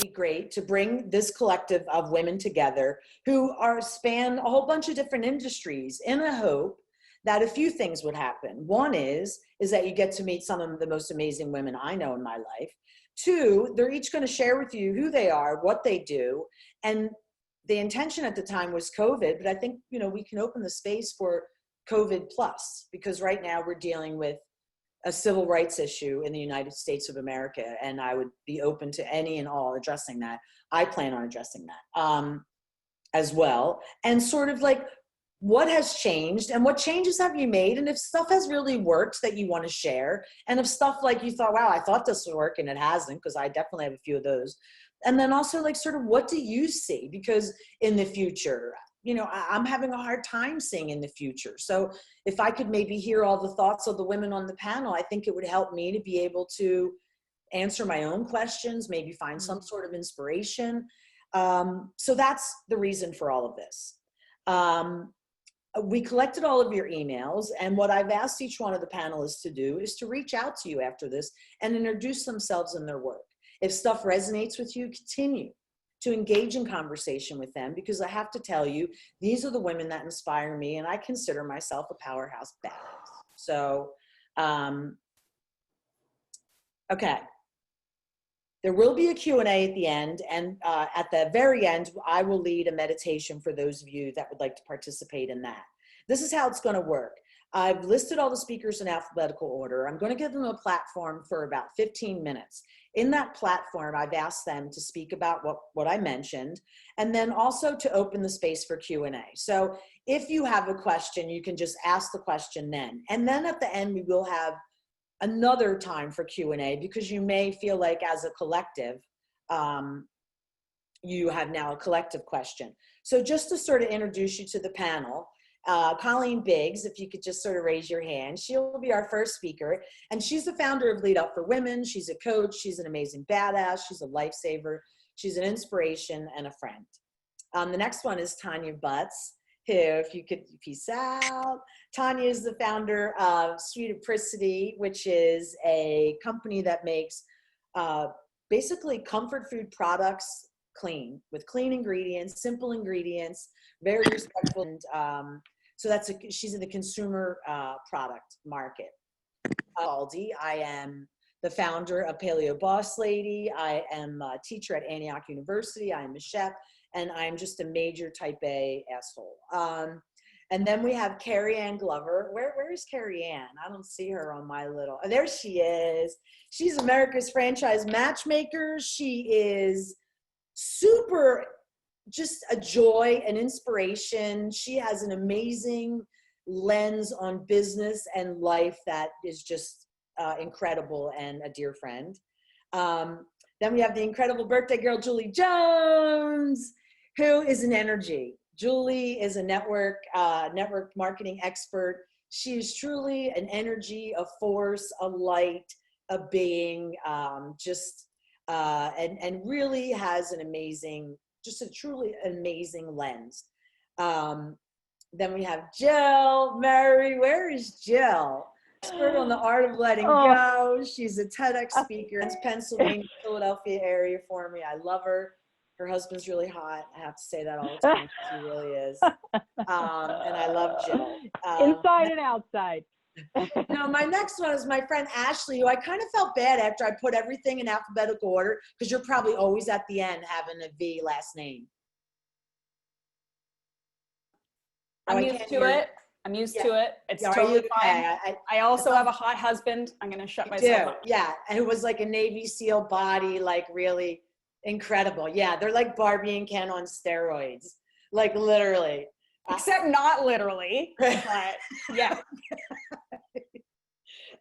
be great to bring this collective of women together who are span a whole bunch of different industries in a hope that a few things would happen. One is that you get to meet some of the most amazing women I know in my life. Two, they're each going to share with you who they are, what they do. And the intention at the time was COVID, but I think, you know, we can open the space for COVID plus, because right now we're dealing with a civil rights issue in the United States of America. And I would be open to any and all addressing that. I plan on addressing that as well. And sort of like, what has changed and what changes have you made? And if stuff has really worked that you want to share, and if stuff like you thought, wow, I thought this would work and it hasn't, because I definitely have a few of those. And then also like sort of what do you see? Because in the future, you know, I'm having a hard time seeing in the future. So if I could maybe hear all the thoughts of the women on the panel, I think it would help me to be able to answer my own questions, maybe find some sort of inspiration. So that's the reason for all of this. We collected all of your emails, and what I've asked each one of the panelists to do is to reach out to you after this and introduce themselves and their work. If stuff resonates with you, continue to engage in conversation with them, because I have to tell you, these are the women that inspire me, and I consider myself a powerhouse badass. So, okay. There will be a Q&A at the end, and at the very end, I will lead a meditation for those of you that would like to participate in that. This is how it's going to work. I've listed all the speakers in alphabetical order. I'm going to give them a platform for about 15 minutes. In that platform, I've asked them to speak about what I mentioned, and then also to open the space for Q&A. So if you have a question, you can just ask the question then. And then at the end, we will have another time for Q&A, because you may feel like as a collective, you have now a collective question. So just to sort of introduce you to the panel, Colleen Biggs, if you could just sort of raise your hand, she'll be our first speaker. And she's the founder of Lead Up for Women. She's a coach. She's an amazing badass. She's a lifesaver. She's an inspiration and a friend. The next one is Tanya Butts, who, if you could peace out. Tanya is the founder of Sweet Apricity, which is a company that makes basically comfort food products clean, with clean ingredients, simple ingredients, very respectful. And so she's in the consumer product market. Capaldi, I am the founder of Paleo Boss Lady. I am a teacher at Antioch University. I am a chef, and I'm just a major type A asshole. And then we have Carrie Ann Glover. Where is Carrie Ann? I don't see her on my little, oh, there she is. She's America's franchise matchmaker. She is super, just a joy, an inspiration. She has an amazing lens on business and life that is just incredible, and a dear friend. Then we have the incredible birthday girl, Julie Jones, who is an energy. Julie is a network marketing expert. She is truly an energy, a force, a light, a being, and really has an amazing, just a truly amazing lens. Then we have Jill Murray. Where is Jill? Expert on the art of letting go. She's a TEDx speaker in Pennsylvania, Philadelphia area for me. I love her. Her husband's really hot. I have to say that all the time. He really is. And I love Jill. Inside and outside. Now, my next one is my friend Ashley, who I kind of felt bad after I put everything in alphabetical order, because you're probably always at the end having a V last name. I'm used to it. I'm used to it. It's totally fine. I also have a hot husband. I'm going to shut myself up. Yeah. And it was like a Navy SEAL body, like really incredible. Yeah. They're like Barbie and Ken on steroids, like literally. Except not literally, but yeah.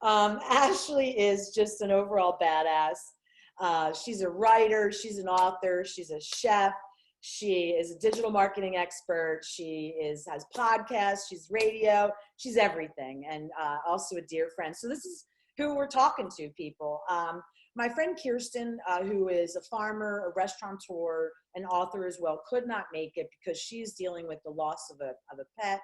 Ashley is just an overall badass. She's a writer. She's an author. She's a chef. She is a digital marketing expert. She has podcasts. She's radio. She's everything, and also a dear friend. So this is who we're talking to, people. My friend Kirsten, who is a farmer, a restaurateur, an author as well, could not make it because she's dealing with the loss of a pet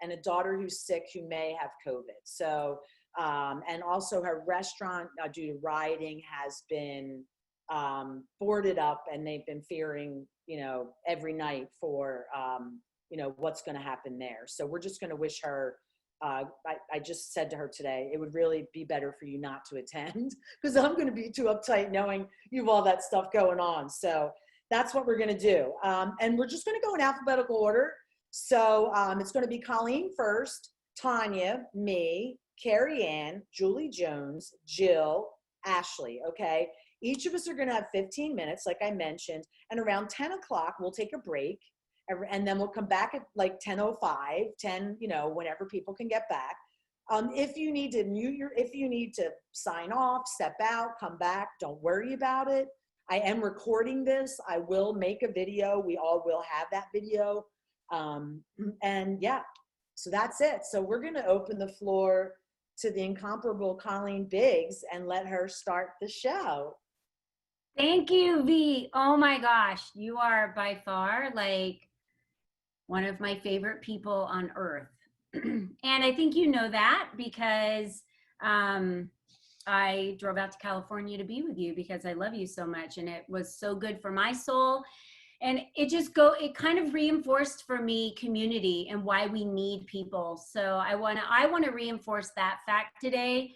and a daughter who's sick who may have COVID. So, and also her restaurant, due to rioting, has been boarded up, and they've been fearing, every night for, what's going to happen there. So we're just going to wish her, I just said to her today, it would really be better for you not to attend because I'm going to be too uptight knowing you have all that stuff going on. So that's what we're going to do. And we're just going to go in alphabetical order. So it's going to be Colleen first, Tanya, me, Carrie Ann, Julie Jones, Jill, Ashley. Okay. Each of us are going to have 15 minutes, like I mentioned, and around 10 o'clock, we'll take a break. And then we'll come back at like 10:05, 10, whenever people can get back. If you need to if you need to sign off, step out, come back, don't worry about it. I am recording this. I will make a video. We all will have that video. And yeah, so that's it. So we're going to open the floor to the incomparable Colleen Biggs and let her start the show. Thank you, V. Oh my gosh, you are by far like one of my favorite people on earth. And I think you know that because I drove out to California to be with you because I love you so much, and it was so good for my soul. And it kind of reinforced for me community and why we need people. So I want to reinforce that fact today,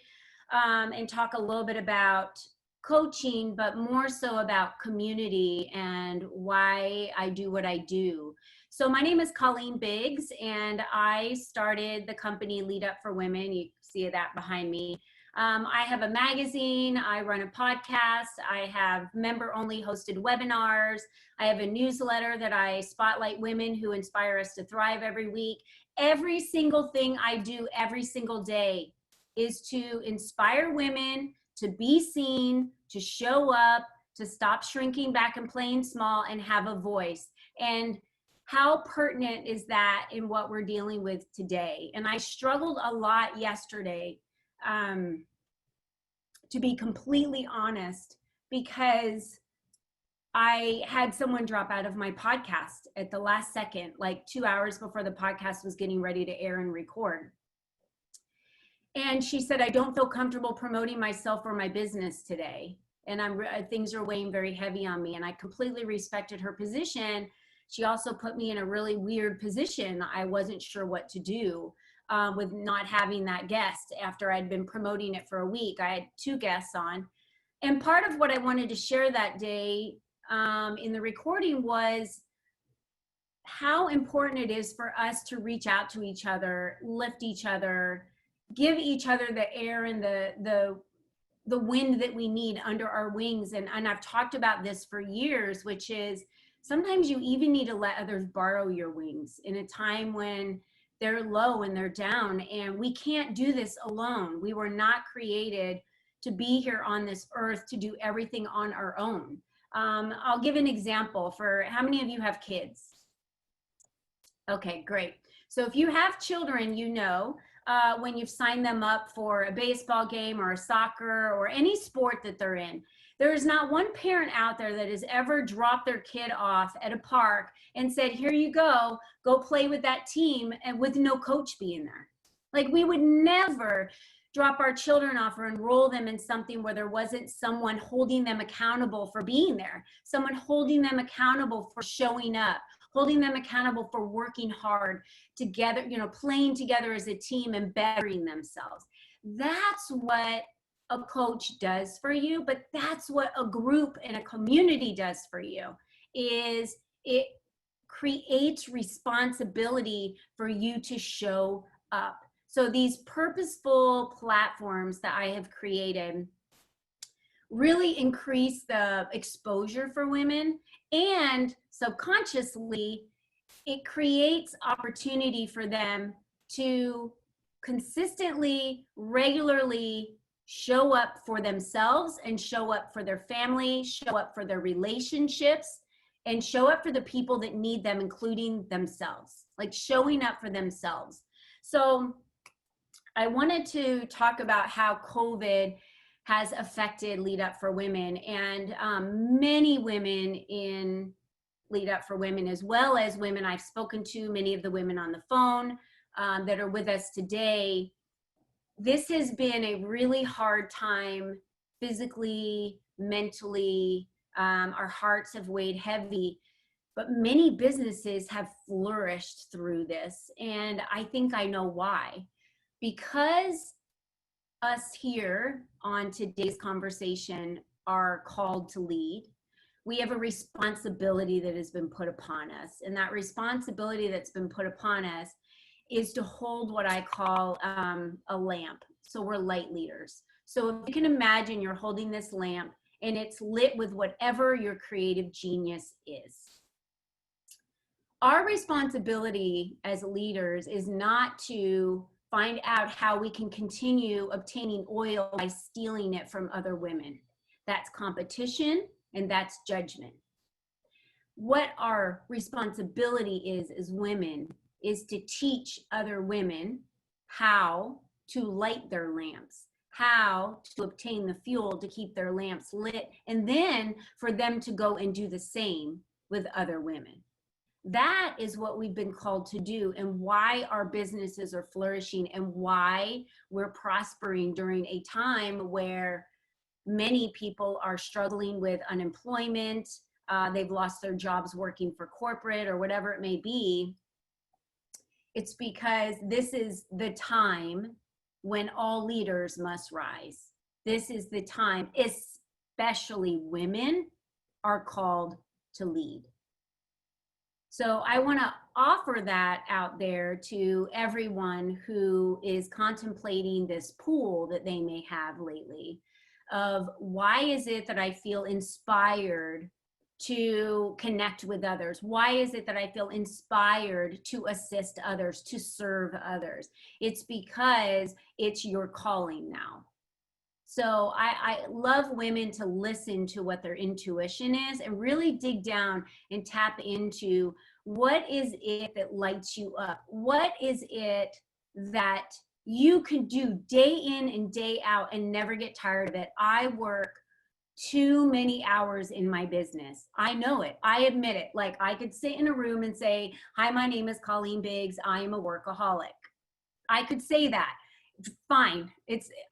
and talk a little bit about coaching, but more so about community and why I do what I do. So my name is Colleen Biggs, and I started the company Lead Up for Women. You see that behind me. I have a magazine, I run a podcast, I have member-only hosted webinars, I have a newsletter that I spotlight women who inspire us to thrive every week. Every single thing I do every single day is to inspire women to be seen, to show up, to stop shrinking back and playing small, and have a voice. And how pertinent is that in what we're dealing with today? And I struggled a lot yesterday, to be completely honest, because I had someone drop out of my podcast at the last second, like 2 hours before the podcast was getting ready to air and record. And she said, I don't feel comfortable promoting myself or my business today. And things are weighing very heavy on me. And I completely respected her position. She also put me in a really weird position. I wasn't sure what to do with not having that guest after I'd been promoting it for a week. I had 2 guests on. And part of what I wanted to share that day in the recording was how important it is for us to reach out to each other, lift each other, give each other the air and the wind that we need under our wings. And I've talked about this for years, which is sometimes you even need to let others borrow your wings in a time when they're low and they're down. And we can't do this alone. We were not created to be here on this earth to do everything on our own. I'll give an example. For how many of you have kids? Okay, great. So if you have children, when you've signed them up for a baseball game or a soccer or any sport that they're in, there is not one parent out there that has ever dropped their kid off at a park and said, here you go play with that team, and with no coach being there. Like, we would never drop our children off or enroll them in something where there wasn't someone holding them accountable for being there, someone holding them accountable for showing up, holding them accountable for working hard together, playing together as a team and bettering themselves. That's what a coach does for you, but that's what a group and a community does for you, is it creates responsibility for you to show up. So these purposeful platforms that I have created really increase the exposure for women, and subconsciously it creates opportunity for them to consistently, regularly show up for themselves and show up for their family, show up for their relationships, and show up for the people that need them, including themselves, like showing up for themselves. So I wanted to talk about how COVID has affected Lead Up for Women, and many women in Lead Up for Women, as well as women I've spoken to, many of the women on the phone that are with us today. This has been a really hard time physically, mentally, our hearts have weighed heavy, but many businesses have flourished through this. And I think I know why. Because us here on today's conversation are called to lead, we have a responsibility that has been put upon us. And that responsibility that's been put upon us is to hold what I call a lamp. So we're light leaders. So if you can imagine you're holding this lamp and it's lit with whatever your creative genius is. Our responsibility as leaders is not to find out how we can continue obtaining oil by stealing it from other women. That's competition and that's judgment. What our responsibility is as women is to teach other women how to light their lamps, how to obtain the fuel to keep their lamps lit, and then for them to go and do the same with other women. That is what we've been called to do, and why our businesses are flourishing and why we're prospering during a time where many people are struggling with unemployment. They've lost their jobs working for corporate or whatever it may be. It's because this is the time when all leaders must rise. This is the time, especially women are called to lead. So I want to offer that out there to everyone who is contemplating this pool that they may have lately of why is it that I feel inspired to connect with others? Why is it that I feel inspired to assist others, to serve others? It's because it's your calling now. So I love women to listen to what their intuition is and really dig down and tap into what is it that lights you up? What is it that you can do day in and day out and never get tired of it? I work too many hours in my business. I know it. I admit it. Like I could sit in a room and say, hi, my name is Colleen Biggs. I am a workaholic. I could say that. Fine.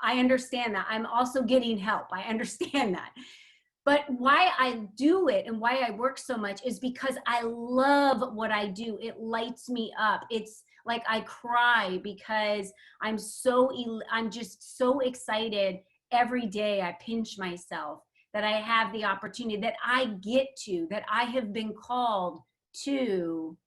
I understand that. I'm also getting help. I understand that. But why I do it and why I work so much is because I love what I do. It lights me up. It's like I cry because I'm just so excited every day. I pinch myself that I have the opportunity, that I have been called to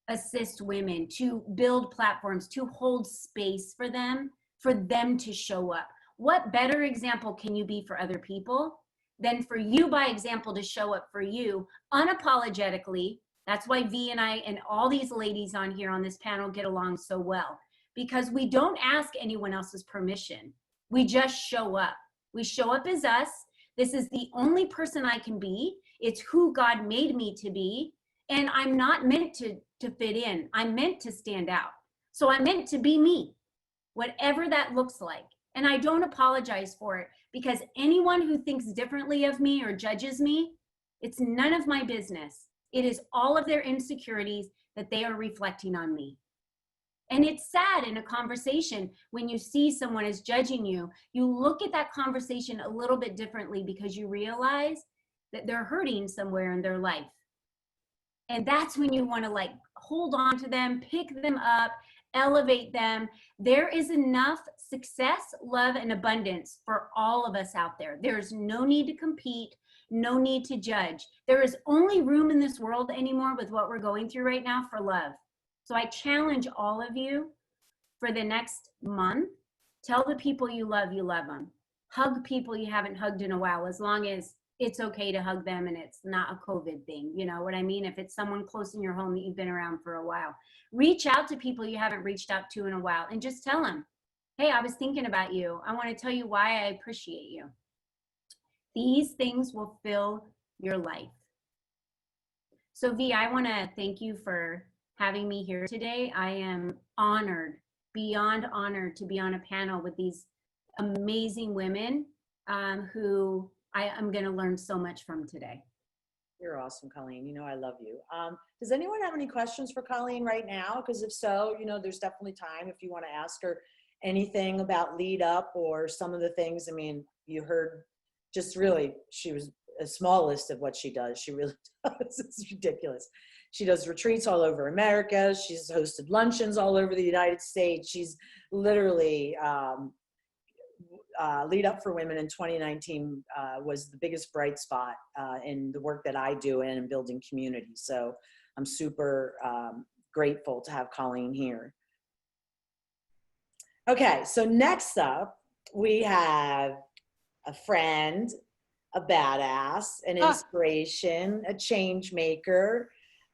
assist women, to build platforms, to hold space for them to show up. What better example can you be for other people than for you by example to show up for you unapologetically? That's why V and I and all these ladies on here on this panel get along so well, because we don't ask anyone else's permission. We just show up. We show up as us. This is the only person I can be. It's who God made me to be. And I'm not meant to fit in. I'm meant to stand out. So I'm meant to be me, whatever that looks like. And I don't apologize for it, because anyone who thinks differently of me or judges me, it's none of my business. It is all of their insecurities that they are reflecting on me. And it's sad in a conversation when you see someone is judging you, you look at that conversation a little bit differently because you realize that they're hurting somewhere in their life. And that's when you want to like hold on to them, pick them up, elevate them. There is enough success, love, and abundance for all of us out there. There's no need to compete, no need to judge. There is only room in this world anymore with what we're going through right now for love. So I challenge all of you for the next month, tell the people you love them. Hug people you haven't hugged in a while, as long as it's okay to hug them and it's not a COVID thing. You know what I mean? If it's someone close in your home that you've been around for a while, reach out to people you haven't reached out to in a while and just tell them, hey, I was thinking about you. I want to tell you why I appreciate you. These things will fill your life. So V, I want to thank you for having me here today. I am honored, beyond honored, to be on a panel with these amazing women who I'm going to learn so much from today. You're awesome, Colleen. You know I love you. Does anyone have any questions for Colleen right now? Because if so, you know, there's definitely time if you want to ask her anything about lead up or some of the things. I mean, you heard just really, she was a small list of what she does. She really does. It's ridiculous. She does retreats all over America. She's hosted luncheons all over the United States. She's literally Lead Up for Women in 2019 was the biggest bright spot in the work that I do in building community. So I'm super grateful to have Colleen here. Okay, so next up, we have a friend, a badass, an inspiration, a change maker,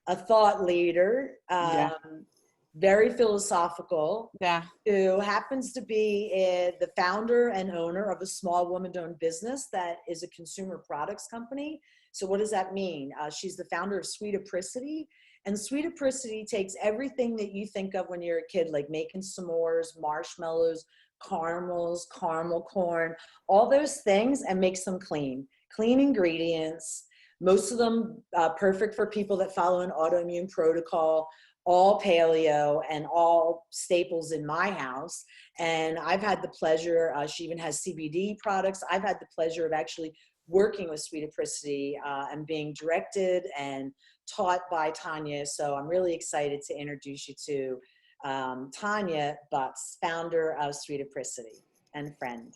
a thought leader, very philosophical, who happens to be the founder and owner of a small woman-owned business that is a consumer products company. So what does that mean? She's the founder of Sweet Apricity. And Sweet Apricity takes everything that you think of when you're a kid, like making s'mores, marshmallows, caramels, caramel corn, all those things, and makes them clean. Clean ingredients, most of them perfect for people that follow an autoimmune protocol, all paleo and all staples in my house. And I've had the pleasure, she even has CBD products. I've had the pleasure of actually working with Sweet Apricity and being directed and taught by Tanya. So I'm really excited to introduce you to Tanya Butts, founder of Sweet Apricity and friend.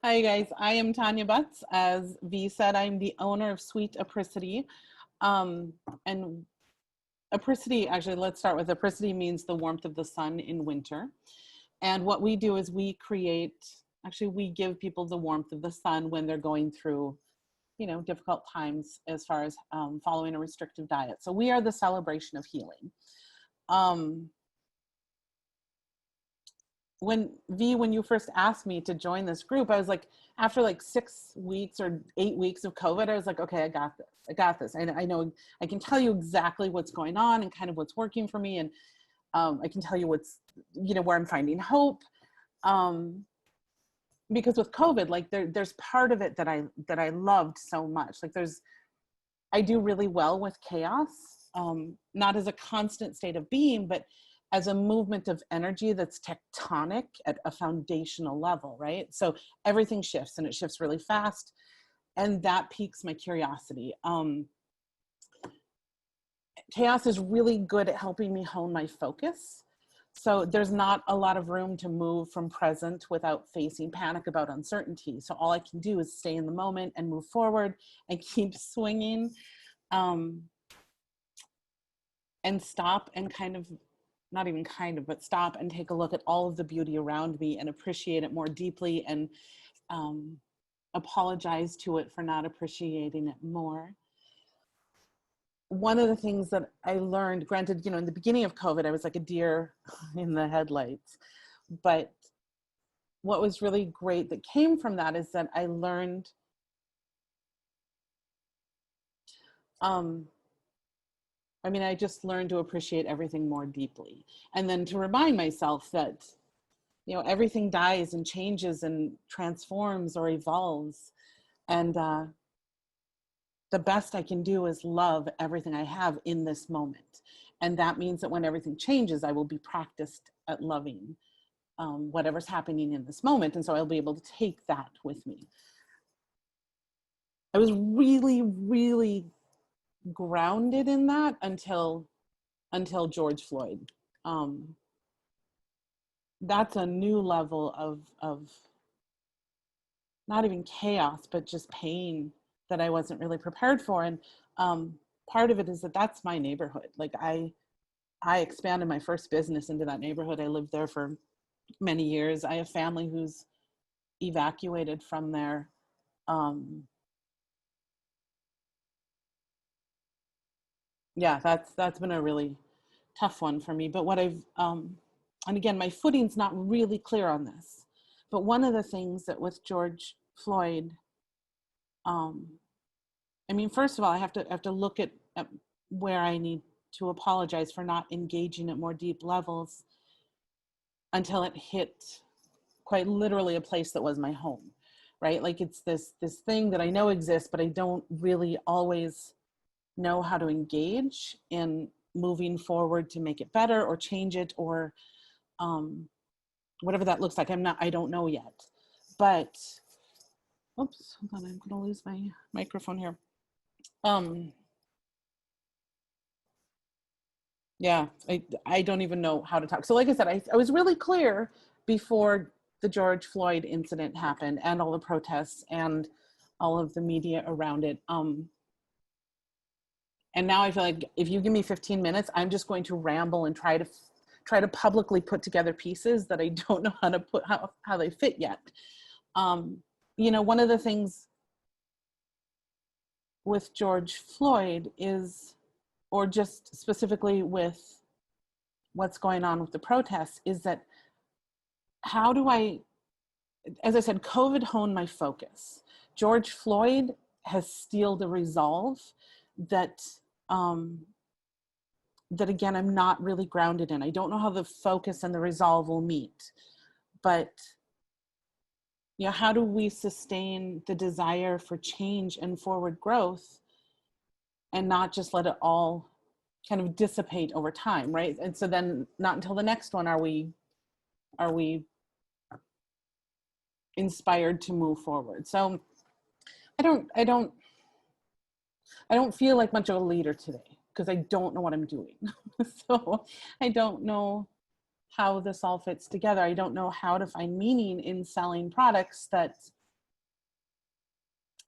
Hi guys, I am Tanya Butts. As V said, I'm the owner of Sweet Apricity. And apricity, actually, let's start with apricity means the warmth of the sun in winter. And what we do is we give people the warmth of the sun when they're going through, difficult times as far as following a restrictive diet. So we are the celebration of healing. When you first asked me to join this group, I was like, after like 6 weeks or 8 weeks of COVID, I was like, okay, I got this. And I know I can tell you exactly what's going on and kind of what's working for me. And I can tell you what's, where I'm finding hope. Because with COVID, like there's part of it that I loved so much. Like I do really well with chaos, not as a constant state of being, but as a movement of energy that's tectonic at a foundational level, right? So everything shifts and it shifts really fast. And that piques my curiosity. Chaos is really good at helping me hone my focus. So there's not a lot of room to move from present without facing panic about uncertainty. So all I can do is stay in the moment and move forward and keep swinging, and stop and but stop and take a look at all of the beauty around me and appreciate it more deeply, and apologize to it for not appreciating it more. One of the things that I learned, granted, in the beginning of COVID, I was like a deer in the headlights, but what was really great that came from that is that I learned I just learned to appreciate everything more deeply. And then to remind myself that, everything dies and changes and transforms or evolves. And the best I can do is love everything I have in this moment. And that means that when everything changes, I will be practiced at loving whatever's happening in this moment. And so I'll be able to take that with me. I was really, really grounded in that until George Floyd. That's a new level of not even chaos, but just pain that I wasn't really prepared for. And part of it is that's my neighborhood. Like I expanded my first business into that neighborhood. I lived there for many years. I have family who's evacuated from there. Yeah, that's been a really tough one for me. But what I've, and again, my footing's not really clear on this, but one of the things that with George Floyd, first of all, I have to look at where I need to apologize for not engaging at more deep levels until it hit quite literally a place that was my home, right? Like it's this thing that I know exists, but I don't really always know how to engage in moving forward to make it better or change it or whatever that looks like. I don't know yet, but Oops, hold on, I'm gonna lose my microphone here. Yeah, I don't even know how to talk. So like I said, I was really clear before the George Floyd incident happened and all the protests and all of the media around it. And now I feel like if you give me 15 minutes, I'm just going to ramble and try to publicly put together pieces that I don't know how to put, how they fit yet. You know, one of the things with George Floyd is, or just specifically with what's going on with the protests, is that how do I, as I said, COVID honed my focus. George Floyd has steeled a resolve that, that again, I'm not really grounded in. I don't know how the focus and the resolve will meet, but you know, how do we sustain the desire for change and forward growth and not just let it all kind of dissipate over time, right? And so then not until the next one are we inspired to move forward. So I don't feel like much of a leader today because I don't know what I'm doing. So I don't know how this all fits together. I don't know how to find meaning in selling products that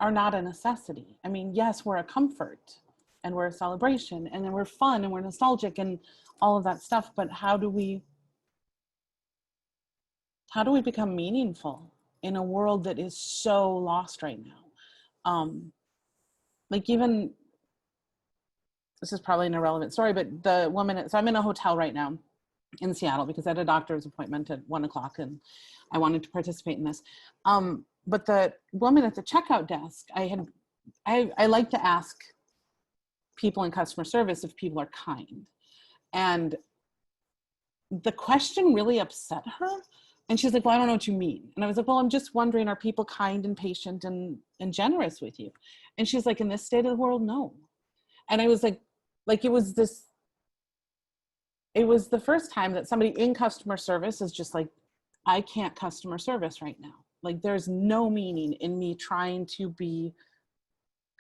are not a necessity. I mean, yes, we're a comfort and we're a celebration and then we're fun and we're nostalgic and all of that stuff, but how do we become meaningful in a world that is so lost right now? Like even, this is probably an irrelevant story, but the woman, so I'm in a hotel right now in Seattle because I had a doctor's appointment at 1:00 and I wanted to participate in this. But the woman at the checkout desk, I like to ask people in customer service if people are kind. And the question really upset her. And she's like, well, I don't know what you mean. And I was like, well, I'm just wondering, are people kind and patient and generous with you? And she's like, in this state of the world, no. And I was like it was the first time that somebody in customer service is just like, I can't customer service right now. Like there's no meaning in me trying to be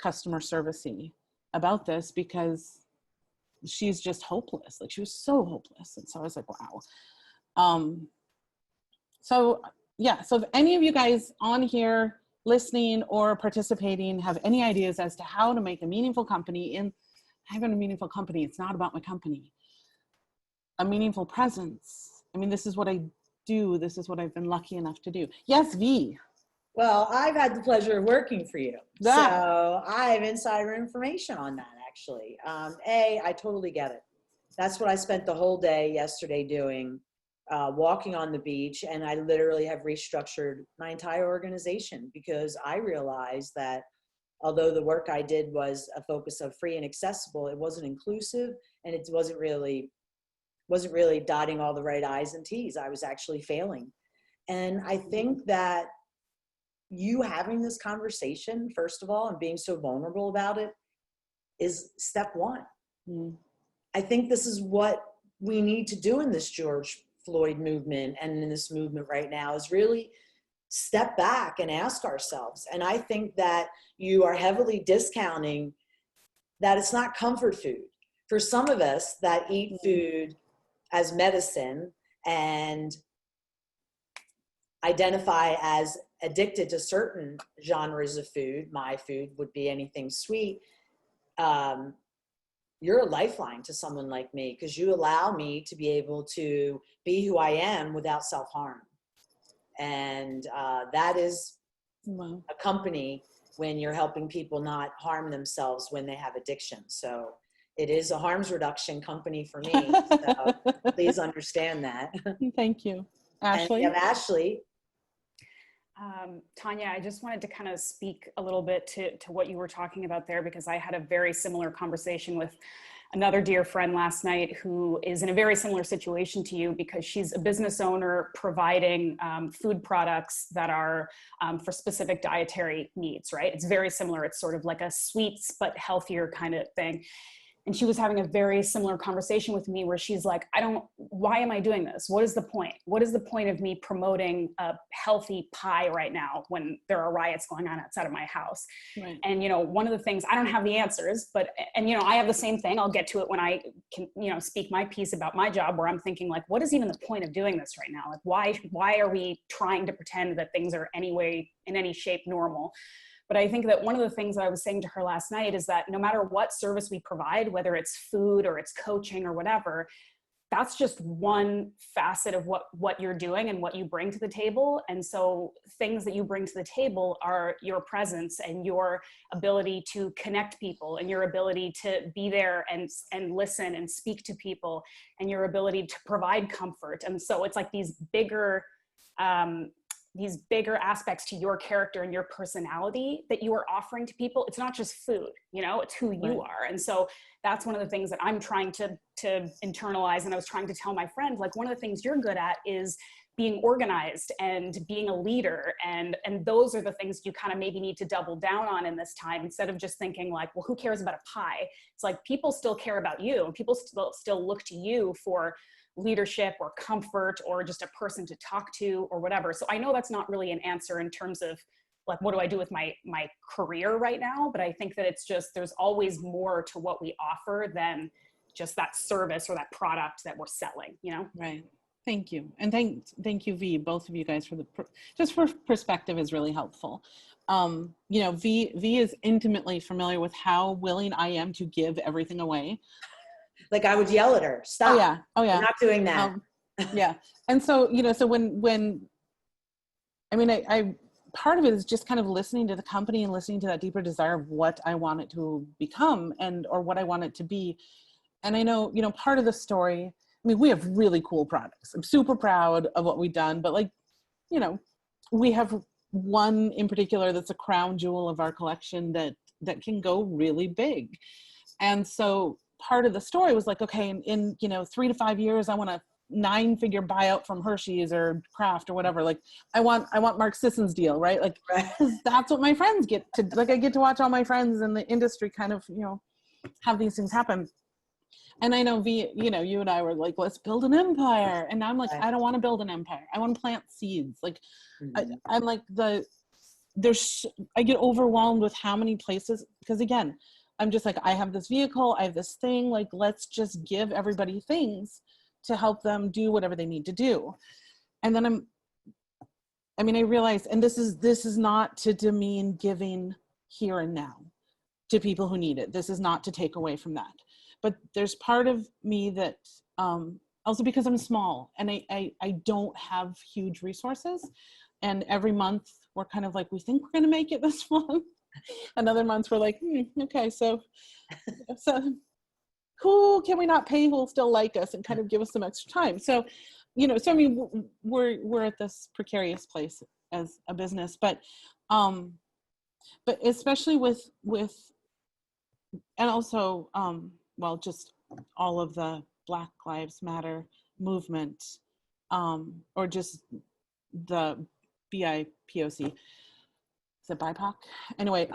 customer servicey about this because she's just hopeless. Like she was so hopeless. And so I was like, wow. So yeah, so if any of you guys on here listening or participating have any ideas as to how to make a meaningful company having a meaningful company, it's not about my company, a meaningful presence. I mean, this is what I do. This is what I've been lucky enough to do. Yes, V. Well, I've had the pleasure of working for you. Yeah. So I have insider information on that, actually. I totally get it. That's what I spent the whole day yesterday doing, walking on the beach. And I literally have restructured my entire organization because I realized that although the work I did was a focus of free and accessible, it wasn't inclusive and it wasn't really dotting all the right I's and T's. I was actually failing. And I think that you having this conversation, first of all, and being so vulnerable about it is step one. I think this is what we need to do in this George Floyd movement and in this movement right now is really step back and ask ourselves. And I think that you are heavily discounting that it's not comfort food. For some of us that eat food as medicine and identify as addicted to certain genres of food, my food would be anything sweet, you're a lifeline to someone like me because you allow me to be able to be who I am without self-harm. And that is a company when you're helping people not harm themselves when they have addiction. So it is a harms reduction company for me. So please understand that. Thank you. Ashley? And we have Ashley. Tanya, I just wanted to kind of speak a little bit to what you were talking about there, because I had a very similar conversation with another dear friend last night who is in a very similar situation to you, because she's a business owner providing food products that are for specific dietary needs, right? It's very similar. It's sort of like a sweets but healthier kind of thing. And she was having a very similar conversation with me where she's like, why am I doing this? What is the point? What is the point of me promoting a healthy pie right now when there are riots going on outside of my house? Right. And, one of the things, I don't have the answers, but, and, I have the same thing. I'll get to it when I can, speak my piece about my job, where I'm thinking like, what is even the point of doing this right now? Like, why are we trying to pretend that things are in any shape normal? But I think that one of the things that I was saying to her last night is that no matter what service we provide, whether it's food or it's coaching or whatever, that's just one facet of what you're doing and what you bring to the table. And so things that you bring to the table are your presence and your ability to connect people and your ability to be there and listen and speak to people and your ability to provide comfort. And so it's like these bigger aspects to your character and your personality that you are offering to people. It's not just food, it's who you are. And so that's one of the things that I'm trying to internalize. And I was trying to tell my friends, like, one of the things you're good at is being organized and being a leader. And those are the things you kind of maybe need to double down on in this time, instead of just thinking like, well, who cares about a pie? It's like, people still care about you, and people still look to you for leadership or comfort or just a person to talk to or whatever. So I know that's not really an answer in terms of like, what do I do with my career right now? But I think that it's just, there's always more to what we offer than just that service or that product that we're selling, Right. Thank you. And thank you, V, both of you guys, for just for perspective is really helpful. V is intimately familiar with how willing I am to give everything away. Like, I would yell at her, stop. Oh yeah. We're not doing that. Yeah. And so, so when I part of it is just kind of listening to the company and listening to that deeper desire of what I want it to become or what I want it to be. And I know, part of the story, we have really cool products. I'm super proud of what we've done, but we have one in particular that's a crown jewel of our collection that can go really big. And so part of the story was like, okay, in 3 to 5 years, I want a 9-figure buyout from Hershey's or Kraft or whatever. Like, I want Mark Sisson's deal, right? Like, because that's what my friends get to, like, I get to watch all my friends in the industry kind of, have these things happen. And I know V, you and I were like, let's build an empire. And now I'm like, I don't want to build an empire. I want to plant seeds. Like, I'm like I get overwhelmed with how many places, because again, I'm just like, I have this vehicle, I have this thing, like, let's just give everybody things to help them do whatever they need to do. And then I realize, and this is not to demean giving here and now to people who need it. This is not to take away from that. But there's part of me that, also because I'm small and I don't have huge resources. And every month we're kind of like, we think we're going to make it this month. Another month we're like, okay, so who can we not pay who will still like us and kind of give us some extra time? So, we're at this precarious place as a business, but especially with and also, just all of the Black Lives Matter movement, or just the BIPOC. Is it BIPOC? Anyway,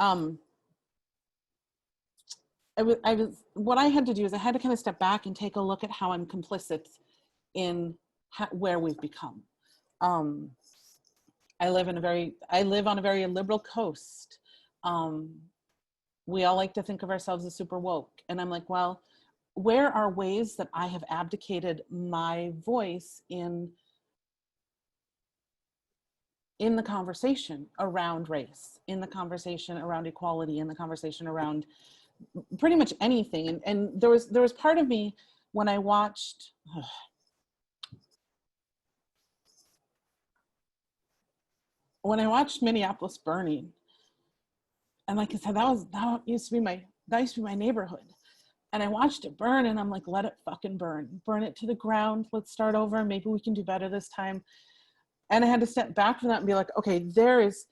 what I had to do is I had to kind of step back and take a look at how I'm complicit in where we've become. I live on a very liberal coast. We all like to think of ourselves as super woke. And I'm like, well, where are ways that I have abdicated my voice in the conversation around race, in the conversation around equality, in the conversation around pretty much anything. And there was part of me when I watched, Minneapolis burning, and like I said, that used to be my neighborhood. And I watched it burn and I'm like, let it fucking burn it to the ground. Let's start over. Maybe we can do better this time. And I had to step back from that and be like, okay, there is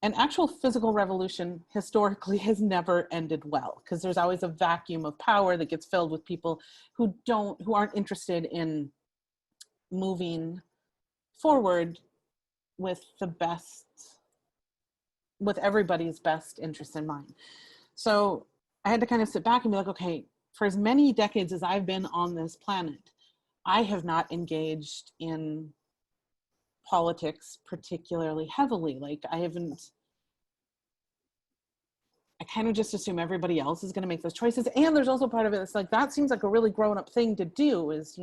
an actual physical revolution historically has never ended well, because there's always a vacuum of power that gets filled with people who aren't interested in moving forward with everybody's best interest in mind. So I had to kind of sit back and be like, okay, for as many decades as I've been on this planet, I have not engaged in politics particularly heavily. Like I kind of just assume everybody else is going to make those choices. And there's also part of it that's like, that seems like a really grown up thing to do is,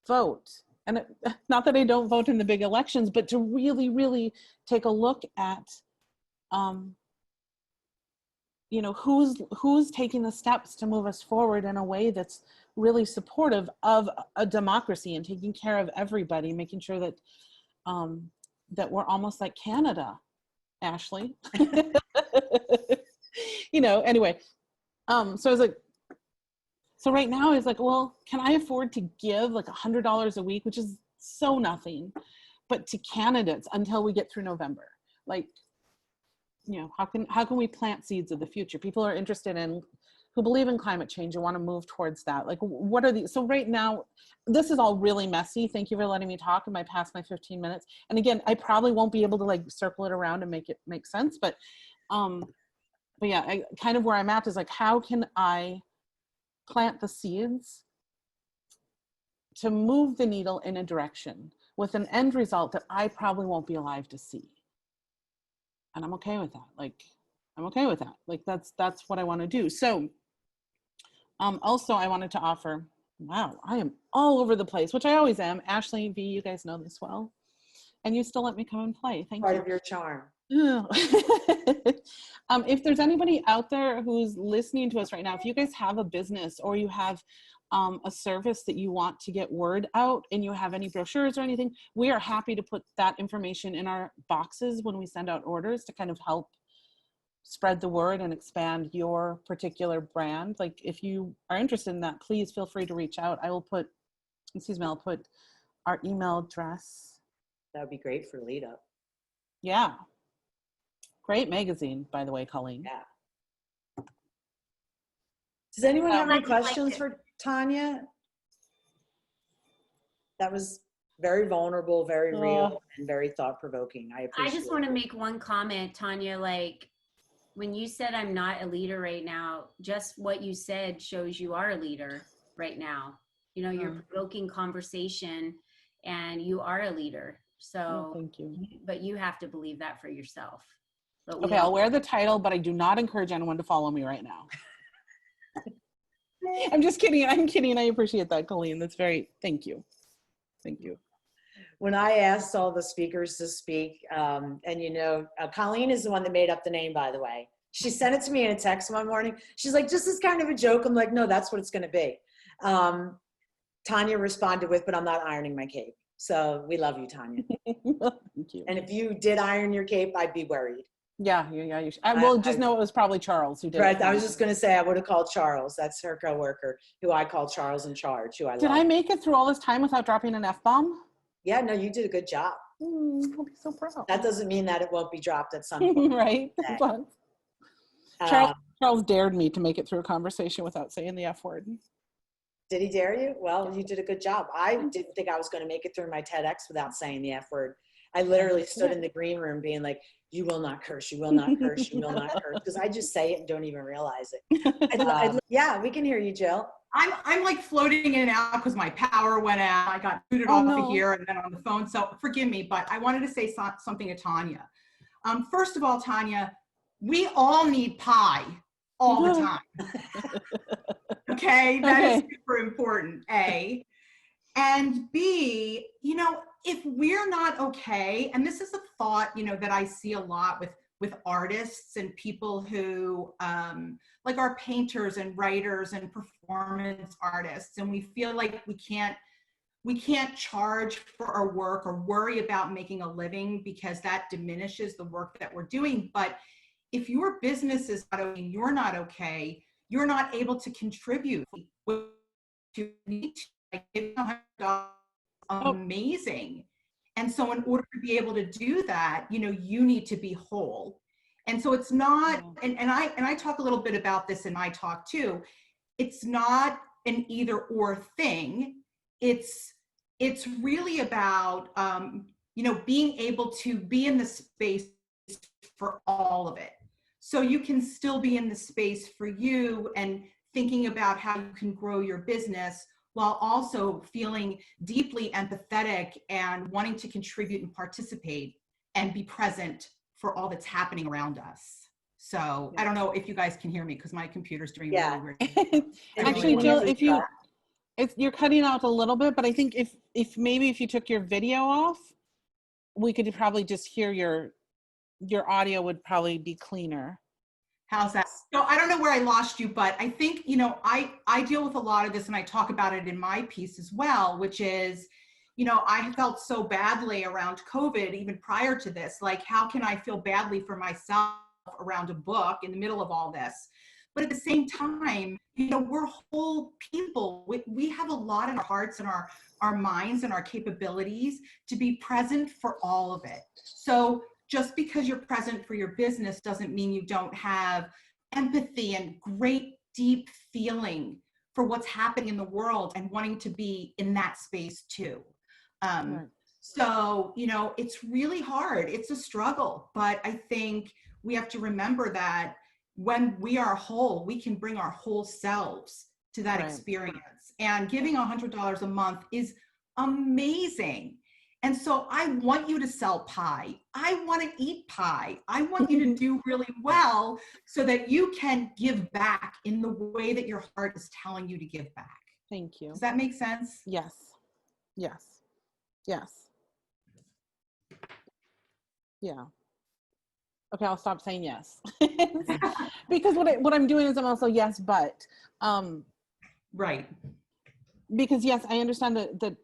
vote. And not that I don't vote in the big elections, but to really, really take a look at, who's taking the steps to move us forward in a way that's really supportive of a democracy and taking care of everybody, making sure that that we're almost like Canada, Ashley. Anyway, so I was like, so right now it's like, well, can I afford to give like $100 a week, which is so nothing, but to candidates until we get through November? Like, how can we plant seeds of the future? People are interested in, who believe in climate change and want to move towards that. Like, what are these? So right now, this is all really messy. Thank you for letting me talk in past my 15 minutes. And again, I probably won't be able to like circle it around and make it make sense. But yeah, kind of where I'm at is like, how can I plant the seeds to move the needle in a direction with an end result that I probably won't be alive to see? And I'm okay with that. Like, I'm okay with that. Like, that's what I want to do. So also I wanted to offer, wow, I am all over the place, which I always am. Ashley V, you guys know this well. And you still let me come and play. Thank you. Part of your charm. If there's anybody out there who's listening to us right now, if you guys have a business or you have a service that you want to get word out and you have any brochures or anything, we are happy to put that information in our boxes when we send out orders to kind of help spread the word and expand your particular brand. Like if you are interested in that, please feel free to reach out. I'll put our email address. That would be great for lead up. Yeah. Great magazine, by the way, Colleen. Yeah. Does anyone have any questions for Tanya? That was very vulnerable, very real, and very thought-provoking. I appreciate it. I just want to make one comment, Tanya. Like, when you said I'm not a leader right now, just what you said shows you are a leader right now. You're provoking conversation and you are a leader. So, thank you. But you have to believe that for yourself. Okay, I'll wear the title, but I do not encourage anyone to follow me right now. I'm just kidding. I'm kidding. I appreciate that, Colleen. That's thank you. Thank you. When I asked all the speakers to speak, and Colleen is the one that made up the name, by the way. She sent it to me in a text one morning. She's like, just as kind of a joke. I'm like, no, that's what it's going to be. Tanya responded with, but I'm not ironing my cape. So we love you, Tanya. Thank you. And if you did iron your cape, I'd be worried. Yeah. You should. I will just know it was probably Charles who did right, it. I was just going to say I would have called Charles. That's her coworker, who I call Charles in charge, who I love. Did I make it through all this time without dropping an F-bomb? Yeah, no, you did a good job. I'll be so proud. That doesn't mean that it won't be dropped at some point. Right. But Charles dared me to make it through a conversation without saying the F word. Did he dare you? Well, you did a good job. I didn't think I was going to make it through my TEDx without saying the F word. I literally stood in the green room being like, you will not curse, you will not curse, you will not curse. Because I just say it and don't even realize it. Yeah, we can hear you, Jill. I'm like floating in and out because my power went out. I got booted off of here and then on the phone. So forgive me, but I wanted to say something to Tanya. First of all, Tanya, we all need pie all the time. Okay, that is super important, A. And B, if we're not okay, and this is a thought, that I see a lot with artists and people who like are painters and writers and performance artists, and we feel like we can't charge for our work or worry about making a living because that diminishes the work that we're doing. But if your business is not okay, you're not okay, you're not able to contribute. You need to, like, give $100 amazing. And so in order to be able to do that, you need to be whole. And so it's not, and I talk a little bit about this in my talk too. It's not an either or thing. It's really about, being able to be in the space for all of it. so you can still be in the space for you and thinking about how you can grow your business while also feeling deeply empathetic and wanting to contribute and participate and be present for all that's happening around us. So I don't know if you guys can hear me because my computer's doing really weird. Actually, Jill, you're cutting out a little bit, but I think if maybe if you took your video off, we could probably just hear your audio would probably be cleaner. How's that? So I don't know where I lost you, but I think, you know, I deal with a lot of this and I talk about it in my piece as well, which is, you know, I felt so badly around COVID, even prior to this, like, how can I feel badly for myself around a book in the middle of all this? But at the same time, you know, we're whole people. We have a lot in our hearts and our minds and our capabilities to be present for all of it. So just because you're present for your business doesn't mean you don't have empathy and great deep feeling for what's happening in the world and wanting to be in that space too. So, you know, it's really hard. It's a struggle, but I think we have to remember that when we are whole, we can bring our whole selves to that experience. And giving $100 a month is amazing. And so I want you to sell pie. I want to eat pie. I want you to do really well so that you can give back in the way that your heart is telling you to give back. Thank you. Does that make sense? Yes. Yes. Yes. Yeah. Okay, I'll stop saying yes. Because what I'm doing is I'm also yes, but. Right. Because yes, I understand that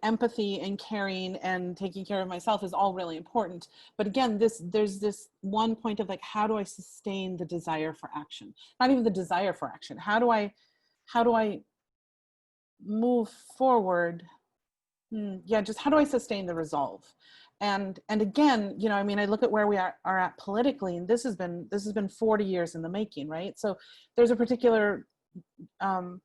empathy and caring and taking care of myself is all really important. But again, there's this one point of like, how do I sustain the desire for action? Not even the desire for action. How do I move forward? Just how do I sustain the resolve? And again, you know, I mean, I look at where we are at politically, and this has been 40 years in the making, right? So there's a particular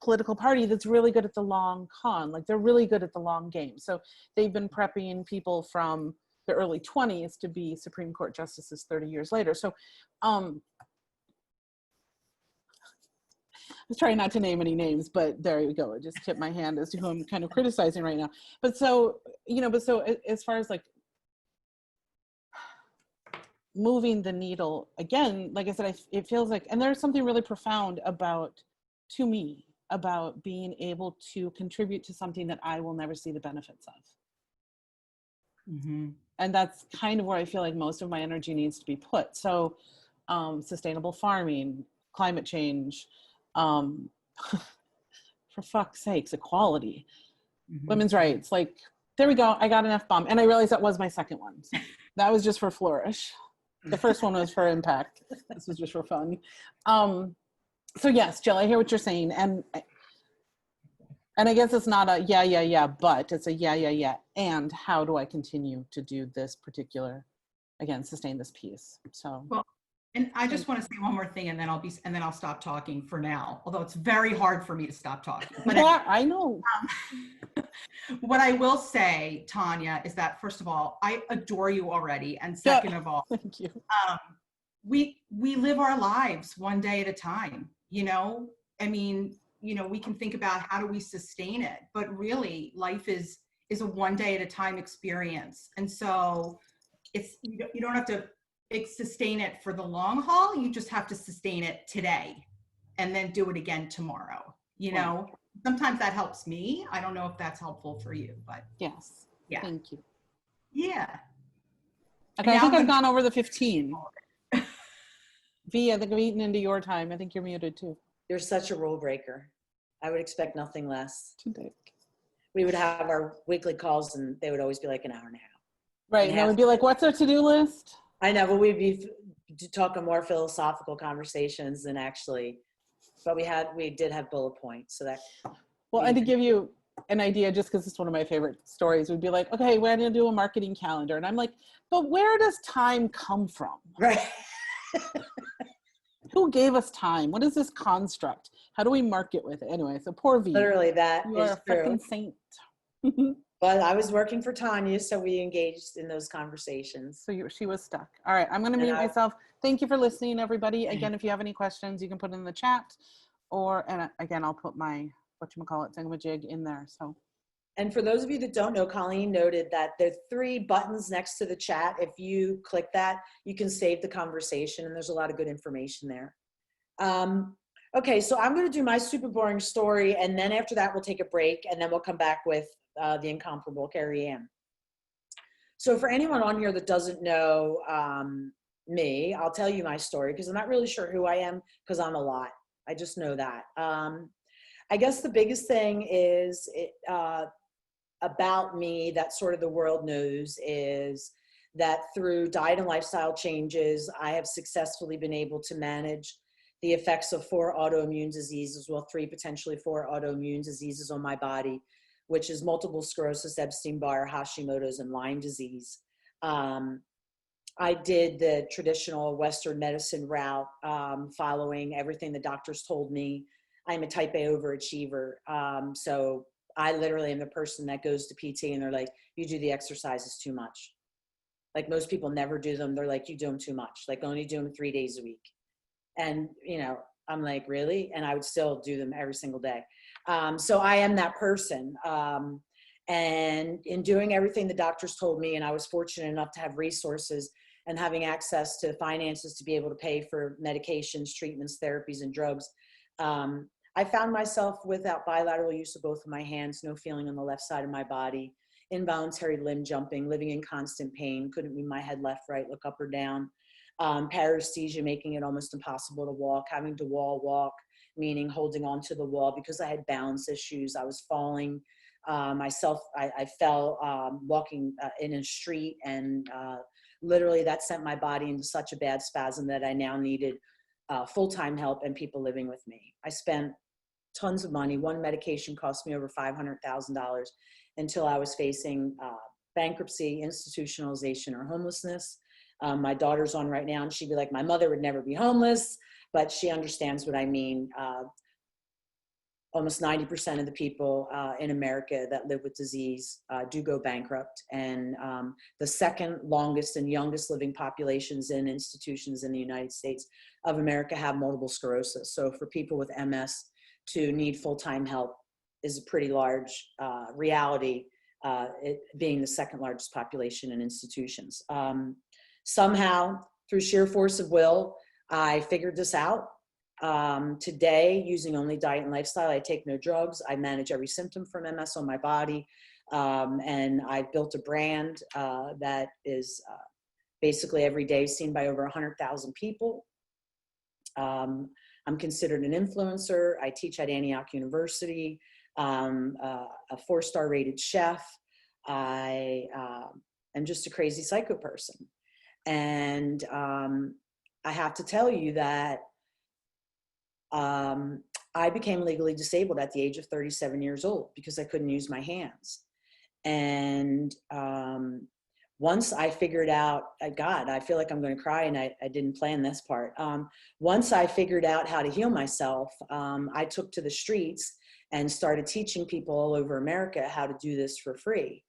political party that's really good at the long con, like they're really good at the long game. So they've been prepping people from the early 20s to be Supreme Court justices 30 years later. So I was trying not to name any names, but there you go. I just tipped my hand as to who I'm kind of criticizing right now. But so, you know, as far as like moving the needle, again, like I said, it feels like, and there's something really profound to me about being able to contribute to something that I will never see the benefits of. Mm-hmm. And that's kind of where I feel like most of my energy needs to be put. So sustainable farming, climate change, for fuck's sakes, equality, women's rights, like, there we go. I got an F-bomb. And I realized that was my second one. So that was just for flourish. The first one was for impact. This was just for fun. So yes, Jill, I hear what you're saying. And I guess it's not a yeah, but it's a yeah. And how do I continue to do this particular, again, sustain this piece? So. Well, and I just want to say one more thing, and then I'll stop talking for now. Although it's very hard for me to stop talking. But yeah, I know. What I will say, Tanya, is that first of all, I adore you already, and second of all, thank you. We live our lives one day at a time. You know, I mean, you know, we can think about how do we sustain it, but really, life is a one day at a time experience, and so it's you don't have to sustain it for the long haul. You just have to sustain it today and then do it again tomorrow. You know, sometimes that helps me. I don't know if that's helpful for you, but yes. Yeah. Thank you. Yeah. Okay, I think I've gone over the 15. V, I think I've eaten into your time. I think you're muted too. You're such a rule breaker. I would expect nothing less. Today. We would have our weekly calls and they would always be like an hour and a half. Right, and I would be like, what's our to-do list? I know, but we'd be talking more philosophical conversations than actually, but we did have bullet points. So that. Well, and to give you an idea, just because it's one of my favorite stories, we'd be like, okay, we're going to do a marketing calendar. And I'm like, but where does time come from? Right. Who gave us time? What is this construct? How do we market with it? Anyway, so poor V. Literally, that you are is a true. freaking saint. But I was working for Tanya, so we engaged in those conversations. So she was stuck. All right, I'm going to mute myself. Thank you for listening, everybody. Again, if you have any questions, you can put it in the chat, and again, I'll put my thingamajig in there. So. And for those of you that don't know, Colleen noted that there are 3 buttons next to the chat. If you click that, you can save the conversation, and there's a lot of good information there. Okay, so I'm going to do my super boring story, and then after that, we'll take a break, and then we'll come back with the incomparable Carrie Ann. So for anyone on here that doesn't know me, I'll tell you my story because I'm not really sure who I am because I'm a lot. I just know that. I guess the biggest thing is about me that sort of the world knows is that through diet and lifestyle changes, I have successfully been able to manage the effects of 4 autoimmune diseases, well, 3, potentially 4 autoimmune diseases on my body, which is multiple sclerosis, Epstein-Barr, Hashimoto's, and Lyme disease. I did the traditional Western medicine route, following everything the doctors told me. I'm a type A overachiever. So I literally am the person that goes to PT and they're like, you do the exercises too much. Like most people never do them. They're like, you do them too much. Like only do them 3 days a week. And, you know, I'm like, really? And I would still do them every single day. So I am that person. And in doing everything the doctors told me, and I was fortunate enough to have resources and having access to finances to be able to pay for medications, treatments, therapies, and drugs, I found myself without bilateral use of both of my hands, no feeling on the left side of my body, involuntary limb jumping, living in constant pain, couldn't move my head left, right, look up or down, paresthesia, making it almost impossible to walk, having to wall walk, meaning holding on to the wall because I had balance issues. I was falling. I fell walking in a street, and literally that sent my body into such a bad spasm that I now needed full-time help and people living with me. I spent tons of money. One medication cost me over $500,000 until I was facing bankruptcy, institutionalization, or homelessness. My daughter's on right now, and she'd be like, my mother would never be homeless, but she understands what I mean. Almost 90% of the people in America that live with disease do go bankrupt. And the second longest and youngest living populations in institutions in the United States of America have multiple sclerosis. So for people with MS to need full-time help is a pretty large reality, it being the second largest population in institutions. Somehow, through sheer force of will, I figured this out. Today, using only diet and lifestyle, I take no drugs. I manage every symptom from MS on my body. And I've built a brand that is basically every day seen by over 100,000 people. I'm considered an influencer. I teach at Antioch University. A 4-star rated chef. I am just a crazy psycho person. And I have to tell you that I became legally disabled at the age of 37 years old because I couldn't use my hands. And once I figured out, God, I feel like I'm going to cry, and I didn't plan this part. Once I figured out how to heal myself, I took to the streets and started teaching people all over America how to do this for free.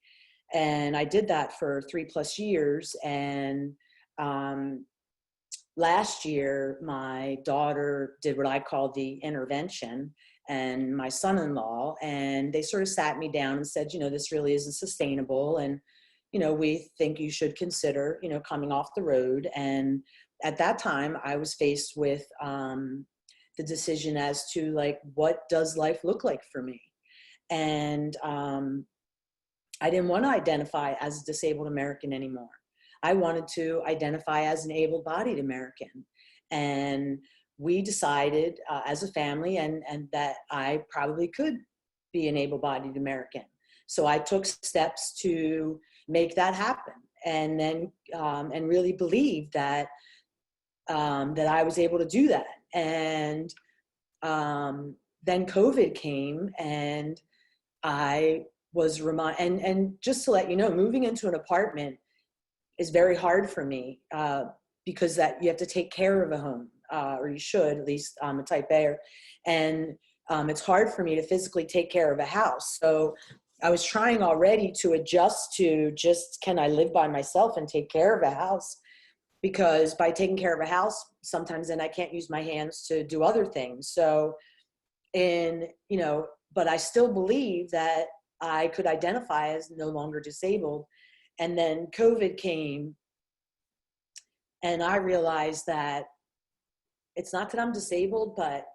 And I did that for 3+ years. And last year, my daughter did what I call the intervention, and my son-in-law, and they sort of sat me down and said, you know, this really isn't sustainable. And, you know, we think you should consider, you know, coming off the road. And at that time, I was faced with the decision as to, like, what does life look like for me? And I didn't want to identify as a disabled American anymore. I wanted to identify as an able-bodied American. And we decided as a family and that I probably could be an able-bodied American. So I took steps to make that happen, and then and really believed that that I was able to do that. And then COVID came, and I was reminded, and just to let you know, moving into an apartment is very hard for me because that you have to take care of a home, or you should, at least I'm a type A, and it's hard for me to physically take care of a house. So I was trying already to adjust to just, can I live by myself and take care of a house? Because by taking care of a house, sometimes then I can't use my hands to do other things. So, but I still believe that I could identify as no longer disabled. And then COVID came, and I realized that it's not that I'm disabled, but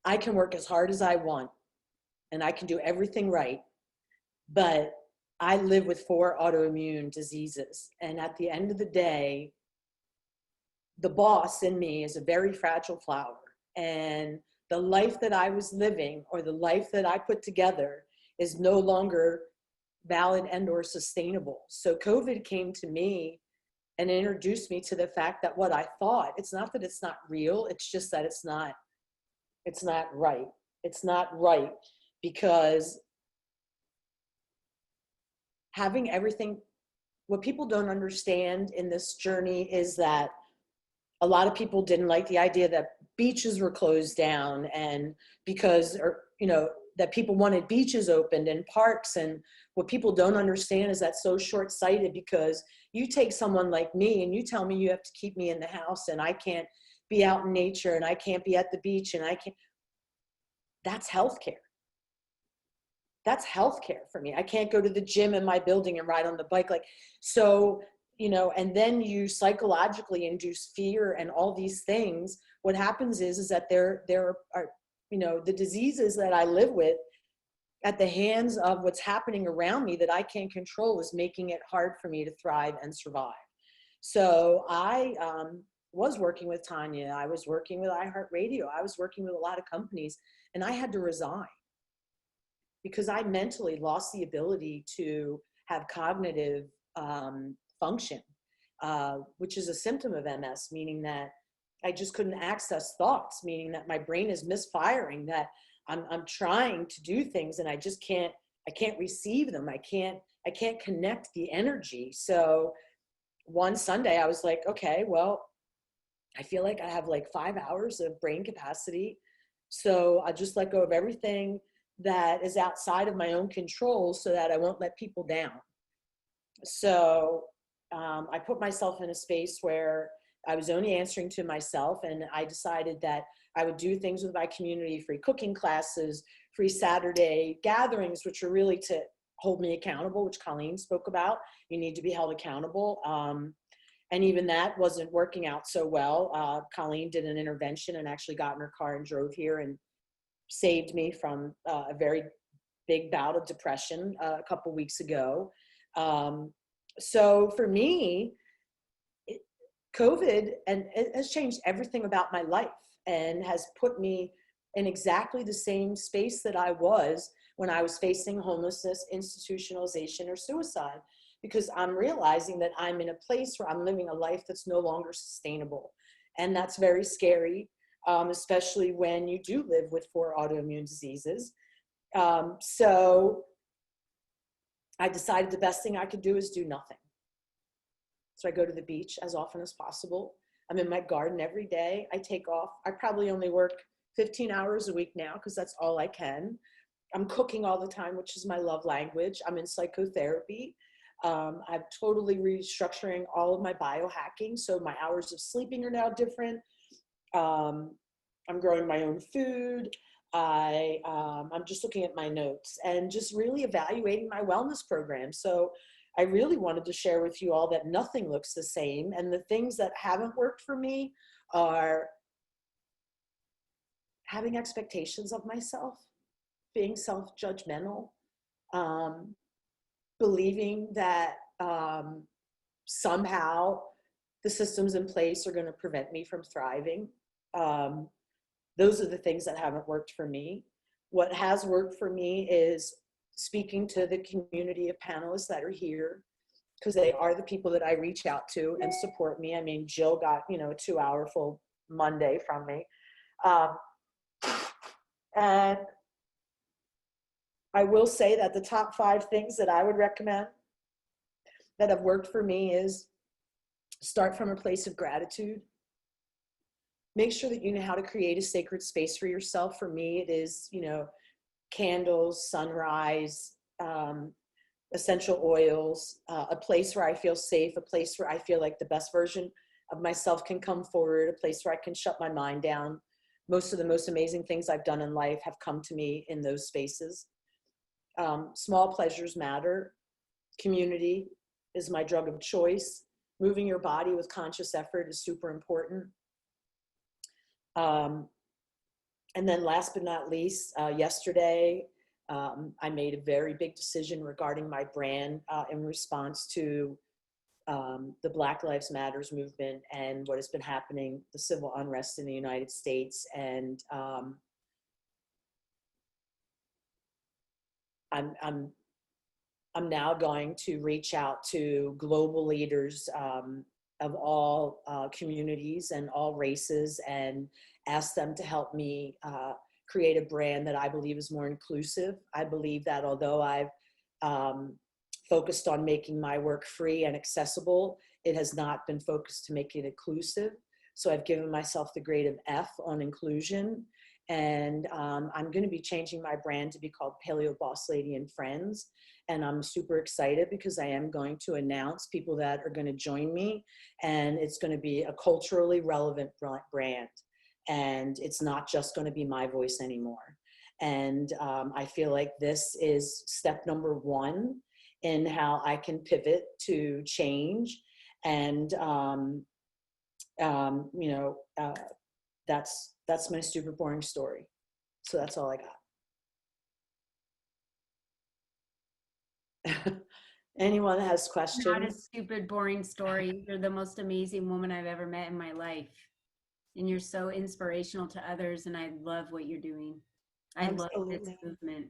I can work as hard as I want and I can do everything right. But I live with 4 autoimmune diseases. And at the end of the day, the boss in me is a very fragile flower. And the life that I was living, or the life that I put together, is no longer valid and or sustainable. So COVID came to me and introduced me to the fact that what I thought, it's not that it's not real, it's just that it's not right. It's not right, because having everything, what people don't understand in this journey is that a lot of people didn't like the idea that beaches were closed down, and because, that people wanted beaches opened and parks. And what people don't understand is that's so short-sighted, because you take someone like me and you tell me you have to keep me in the house and I can't be out in nature and I can't be at the beach and I can't, that's healthcare. That's healthcare for me. I can't go to the gym in my building and ride on the bike. And then you psychologically induce fear and all these things. What happens is that there are, the diseases that I live with, at the hands of what's happening around me that I can't control, is making it hard for me to thrive and survive. So I was working with Tanya. I was working with iHeartRadio. I was working with a lot of companies, and I had to resign because I mentally lost the ability to have cognitive function, which is a symptom of MS, meaning that I just couldn't access thoughts, meaning that my brain is misfiring, that I'm trying to do things and I can't receive them. I can't connect the energy. So one Sunday I was like, okay, well, I feel like I have like 5 hours of brain capacity. So I just let go of everything that is outside of my own control so that I won't let people down. So I put myself in a space where I was only answering to myself, and I decided that I would do things with my community, free cooking classes, free Saturday gatherings, which are really to hold me accountable, which Colleen spoke about. You need to be held accountable. And even that wasn't working out so well. Colleen did an intervention and actually got in her car and drove here and saved me from a very big bout of depression a couple weeks ago. So for me, COVID it has changed everything about my life and has put me in exactly the same space that I was when I was facing homelessness, institutionalization, or suicide, because I'm realizing that I'm in a place where I'm living a life that's no longer sustainable. And that's very scary, especially when you do live with 4 autoimmune diseases. So I decided the best thing I could do is do nothing. So I go to the beach as often as possible. I'm in my garden every day. I take off. I probably only work 15 hours a week now because that's all I can. I'm cooking all the time, which is my love language. I'm in psychotherapy. I'm totally restructuring all of my biohacking. So my hours of sleeping are now different. I'm growing my own food. I'm just looking at my notes and just really evaluating my wellness program. So I really wanted to share with you all that nothing looks the same. And the things that haven't worked for me are having expectations of myself, being self-judgmental, believing that somehow the systems in place are going to prevent me from thriving. Those are the things that haven't worked for me. What has worked for me is speaking to the community of panelists that are here, because they are the people that I reach out to and support me. I mean, Jill got, a 2-hour full Monday from me. And I will say that the top 5 things that I would recommend that have worked for me is start from a place of gratitude. Make sure that you know how to create a sacred space for yourself. For me, it is, candles, sunrise, essential oils, a place where I feel safe, a place where I feel like the best version of myself can come forward, a place where I can shut my mind down. Most of the most amazing things I've done in life have come to me in those spaces. Small pleasures matter. Community is my drug of choice. Moving your body with conscious effort is super important. And then last but not least, yesterday, I made a very big decision regarding my brand in response to the Black Lives Matters movement and what has been happening, the civil unrest in the United States. And I'm now going to reach out to global leaders of all communities and all races and ask them to help me create a brand that I believe is more inclusive. I believe that although I've focused on making my work free and accessible, it has not been focused to make it inclusive. So I've given myself the grade of F on inclusion. And I'm going to be changing my brand to be called Paleo Boss Lady and Friends. And I'm super excited because I am going to announce people that are going to join me. And it's going to be a culturally relevant brand. And it's not just going to be my voice anymore. And I feel like this is step number one in how I can pivot to change. And, that's my super boring story. So that's all I got. Anyone that has questions? Not a stupid, boring story. You're the most amazing woman I've ever met in my life. And you're so inspirational to others. And I love what you're doing. I love this movement.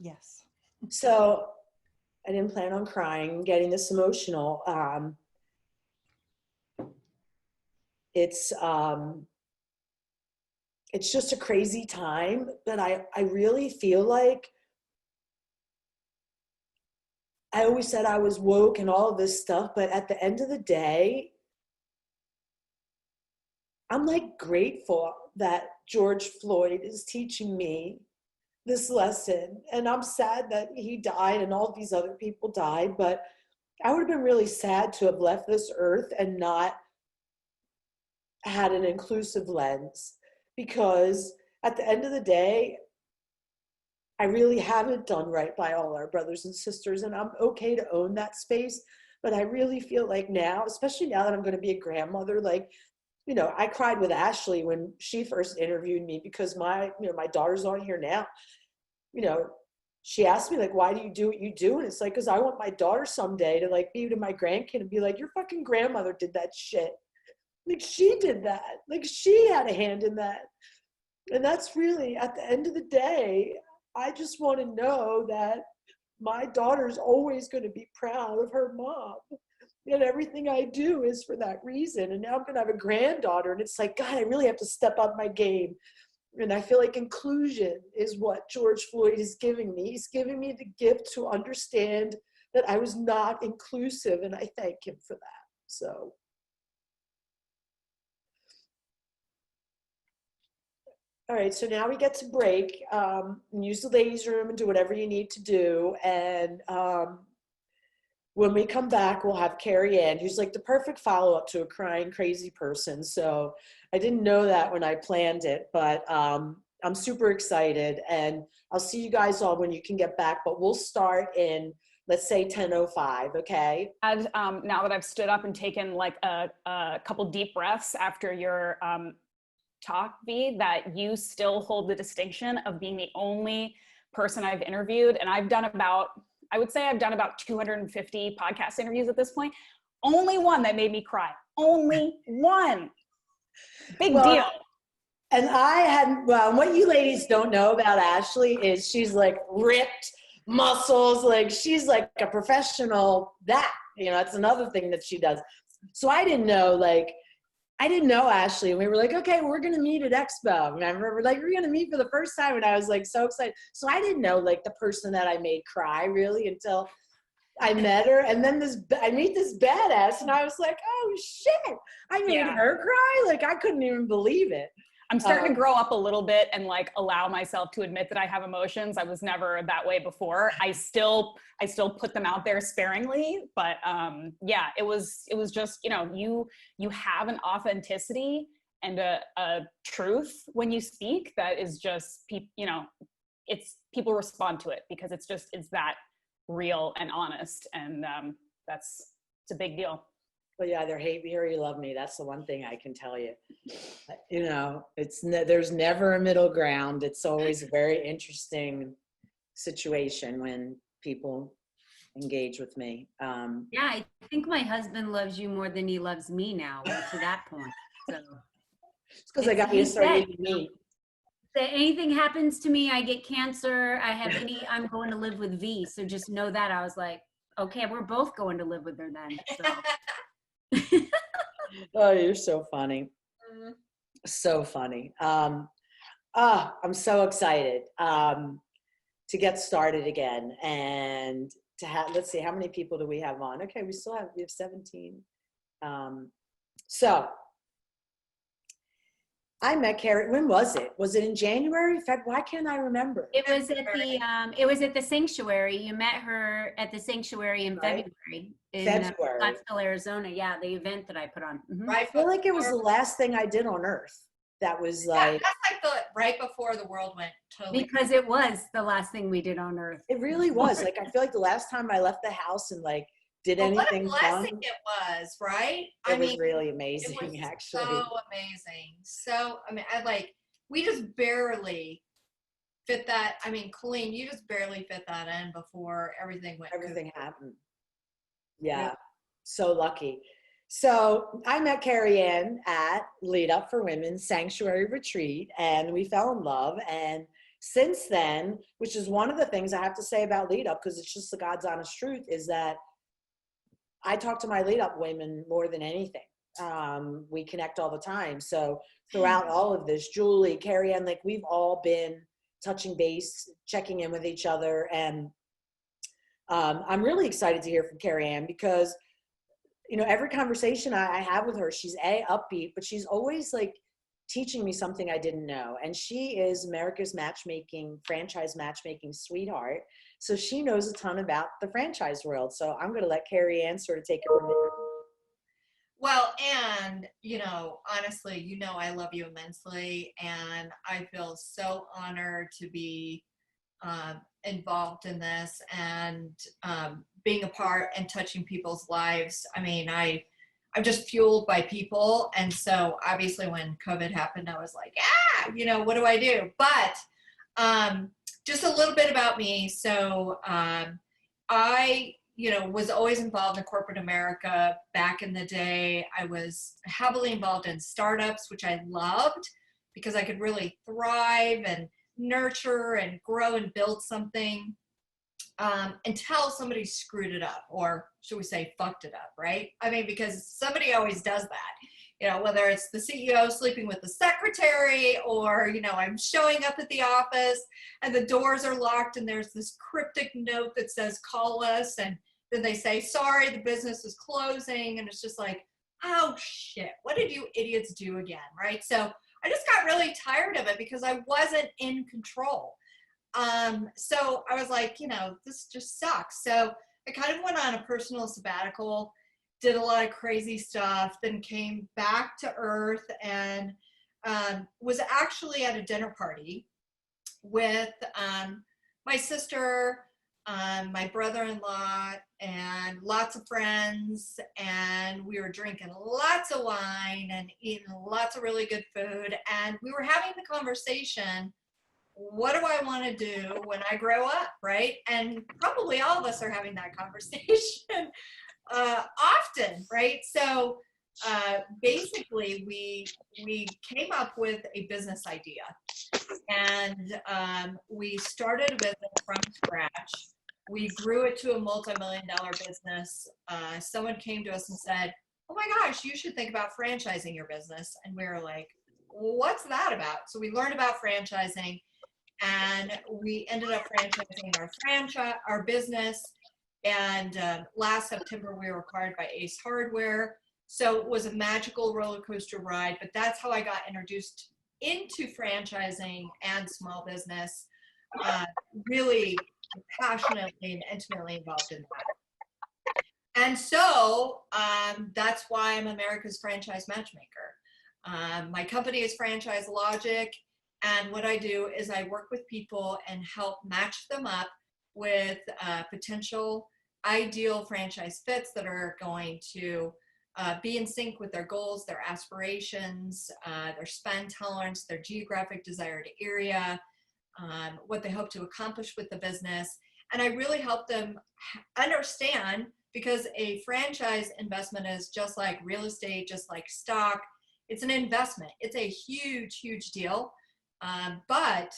Yes. So I didn't plan on crying, getting this emotional. It's just a crazy time, but I really feel like I always said I was woke and all of this stuff, but at the end of the day, I'm like grateful that George Floyd is teaching me this lesson. And I'm sad that he died and all these other people died, but I would have been really sad to have left this earth and not had an inclusive lens, because at the end of the day, I really haven't done right by all our brothers and sisters, and I'm okay to own that space. But I really feel like now, especially now that I'm going to be a grandmother, like, I cried with Ashley when she first interviewed me because my daughter's on here now. She asked me, like, why do you do what you do? And it's like, because I want my daughter someday to like be to my grandkid and be like, your fucking grandmother did that shit. Like, she did that. Like, she had a hand in that. And that's really, at the end of the day, I just want to know that my daughter's always going to be proud of her mom. And everything I do is for that reason. And now I'm going to have a granddaughter. And it's like, God, I really have to step up my game. And I feel like inclusion is what George Floyd is giving me. He's giving me the gift to understand that I was not inclusive. And I thank him for that. So. All right, so now we get to break, and use the ladies' room and do whatever you need to do. And when we come back, we'll have Carrie Ann, who's like the perfect follow-up to a crying crazy person. So I didn't know that when I planned it, but I'm super excited. And I'll see you guys all when you can get back, but we'll start in, let's say 10:05, okay? And now that I've stood up and taken like a couple deep breaths after your talk, V, that you still hold the distinction of being the only person I've interviewed. And I've done about 250 podcast interviews at this point. Only one that made me cry. Only one. Big deal. And what you ladies don't know about Ashley is she's like ripped muscles. Like, she's like a professional that's another thing that she does. So I didn't know Ashley, and we were like, okay, we're going to meet at Expo. And I remember we're going to meet for the first time. And I was like, so excited. So I didn't know like the person that I made cry really until I met her. And then I meet this badass and I was like, oh shit, I made her cry. Like, I couldn't even believe it. I'm starting to grow up a little bit and like allow myself to admit that I have emotions. I was never that way before. I still put them out there sparingly, but yeah, it was just, you know, you have an authenticity and a truth when you speak that is just, you know, people respond to it because it's that real and honest, and it's a big deal. Well, you either hate me or you love me. That's the one thing I can tell you. You know, there's never a middle ground. It's always a very interesting situation when people engage with me. Yeah, I think my husband loves you more than he loves me now, to that point. So it's because I got you to start eating meat. That anything happens to me, I get cancer, I'm going to live with V. So just know that. I was like, okay, we're both going to live with her then. So. Oh, you're so funny. So funny. I'm so excited to get started again and to have, let's see, how many people do we have on? Okay, we have 17. So I met Carrie. When was it? Was it in January? February? Why can't I remember? It was at the Sanctuary. You met her at the Sanctuary in February in Scottsdale, Arizona. Yeah, the event that I put on. Mm-hmm. I feel like it was the last thing I did on Earth. That was like, I thought right before the world went totally. Because it was the last thing we did on Earth. It really was. Like, I feel like the last time I left the house and like did anything what a blessing fun. it was, right? It was really amazing, it was actually. So amazing. So, I mean, we just barely fit that. I mean, Colleen, you just barely fit that in before everything happened. Yeah. So lucky. So I met Carrie Ann at Lead Up for Women Sanctuary Retreat, and we fell in love. And since then, which is one of the things I have to say about Lead Up, because it's just the God's honest truth, is that I talk to my Lead Up women more than anything. We connect all the time. So throughout all of this, Julie, Carrie Ann, like we've all been touching base, checking in with each other. And I'm really excited to hear from Carrie Ann because, you know, every conversation I have with her, she's upbeat, but she's always like teaching me something I didn't know. And she is America's franchise matchmaking sweetheart. So she knows a ton about the franchise world. So I'm going to let Carrie Ann sort of take it from there. Well, and, you know, honestly, you know, I love you immensely, and I feel so honored to be involved in this and being a part and touching people's lives. I mean, I'm just fueled by people. And so obviously when COVID happened, I was like, you know, what do I do? But just a little bit about me. So I, you know, was always involved in corporate America back in the day. I was heavily involved in startups, which I loved because I could really thrive and nurture and grow and build something until somebody screwed it up, or should we say fucked it up, right? I mean, because somebody always does that, you know, whether it's the CEO sleeping with the secretary, or, you know, I'm showing up at the office and the doors are locked and there's this cryptic note that says call us, and then they say sorry, the business is closing, and it's just like, oh shit, what did you idiots do again, right? So I just got really tired of it because I wasn't in control. So I was like, you know, this just sucks. So I kind of went on a personal sabbatical, did a lot of crazy stuff, then came back to earth, and was actually at a dinner party with my sister, my brother-in-law, and lots of friends, and we were drinking lots of wine and eating lots of really good food, and we were having the conversation, what do I want to do when I grow up, right? And probably all of us are having that conversation often, right? So basically we came up with a business idea, and we started a business from scratch. We grew it to a multi-million-dollar business. Someone came to us and said, oh my gosh, you should think about franchising your business. And we were like, what's that about? So we learned about franchising, and we ended up franchising our business. And last September, we were acquired by Ace Hardware. So it was a magical roller coaster ride, but that's how I got introduced into franchising and small business, really passionately and intimately involved in that. And so that's why I'm America's franchise matchmaker. My company is Franchise Logic, and what I do is I work with people and help match them up with potential ideal franchise fits that are going to be in sync with their goals, their aspirations, their spend tolerance, their geographic desired area, what they hope to accomplish with the business. And I really help them understand, because a franchise investment is just like real estate, just like stock. It's an investment. It's a huge, huge deal. But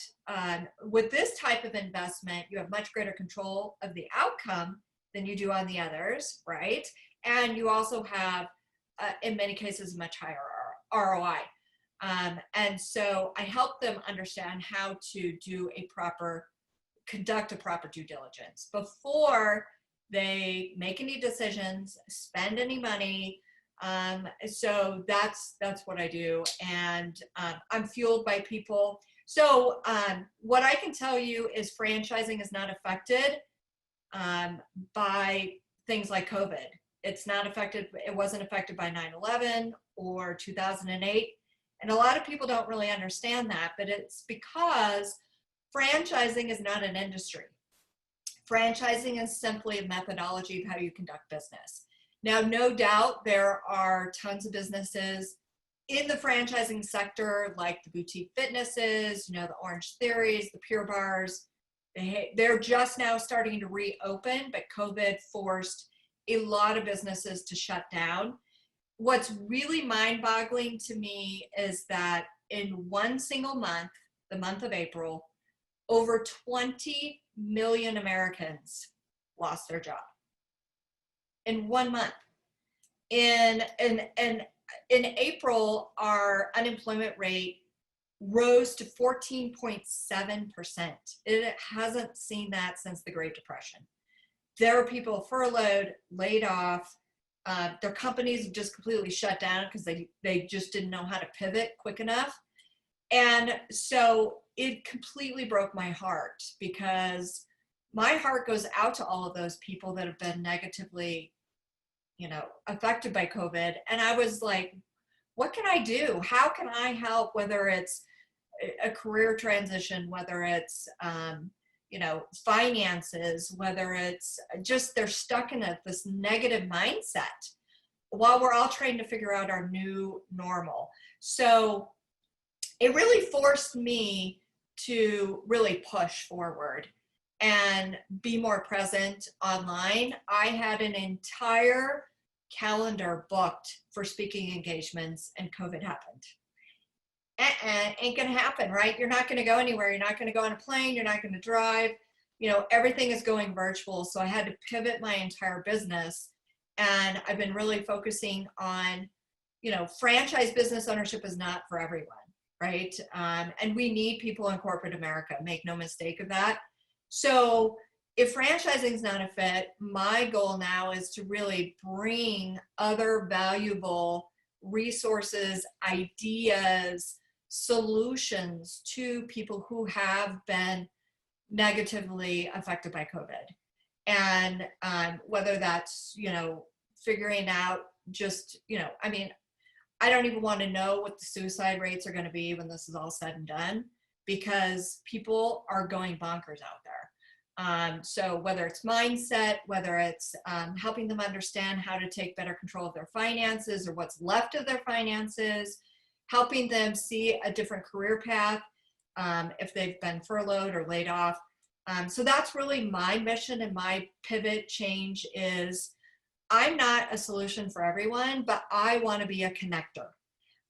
with this type of investment, you have much greater control of the outcome than you do on the others, right? And you also have, in many cases, much higher ROI. And so I help them understand how to conduct a proper due diligence before they make any decisions, spend any money. So that's what I do. And I'm fueled by people. So what I can tell you is franchising is not affected by things like COVID. It's not affected. It wasn't affected by 9/11 or 2008. And a lot of people don't really understand that, but it's because franchising is not an industry. Franchising is simply a methodology of how you conduct business. Now, no doubt there are tons of businesses in the franchising sector, like the boutique fitnesses, the Orange Theories, the Pure Bars. They're just now starting to reopen, but COVID forced a lot of businesses to shut down. What's really mind-boggling to me is that in one single month, the month of April, over 20 million Americans lost their job. In 1 month. In April, our unemployment rate rose to 14.7%. It hasn't seen that since the Great Depression. There are people furloughed, laid off. Their companies have just completely shut down because they just didn't know how to pivot quick enough. And so it completely broke my heart, because my heart goes out to all of those people that have been negatively affected by COVID. And I was like, what can I do? How can I help? Whether it's a career transition, whether it's, finances, whether it's just they're stuck in this negative mindset while we're all trying to figure out our new normal. So it really forced me to really push forward and be more present online. I had an entire calendar booked for speaking engagements, and COVID happened. Ain't gonna happen, right? You're not gonna go anywhere. You're not gonna go on a plane. You're not gonna drive. Everything is going virtual. So I had to pivot my entire business. And I've been really focusing on, franchise business ownership is not for everyone, right? And we need people in corporate America. Make no mistake of that. So if franchising is not a fit, my goal now is to really bring other valuable resources, ideas, solutions to people who have been negatively affected by COVID. And whether that's, figuring out just, I don't even want to know what the suicide rates are going to be when this is all said and done, because people are going bonkers out there. So whether it's mindset, whether it's helping them understand how to take better control of their finances or what's left of their finances, helping them see a different career path if they've been furloughed or laid off. So that's really my mission, and my pivot change is I'm not a solution for everyone, but I want to be a connector.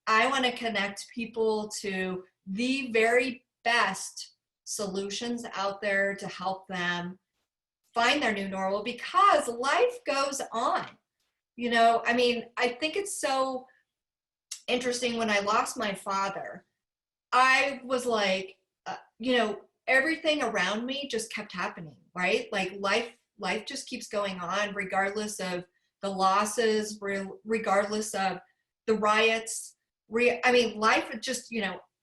I want to connect people to the very best solutions out there to help them find their new normal, because life goes on. I think it's so interesting. When I lost my father, I was like, everything around me just kept happening, right? Like life just keeps going on, regardless of the losses, regardless of the riots. Life just,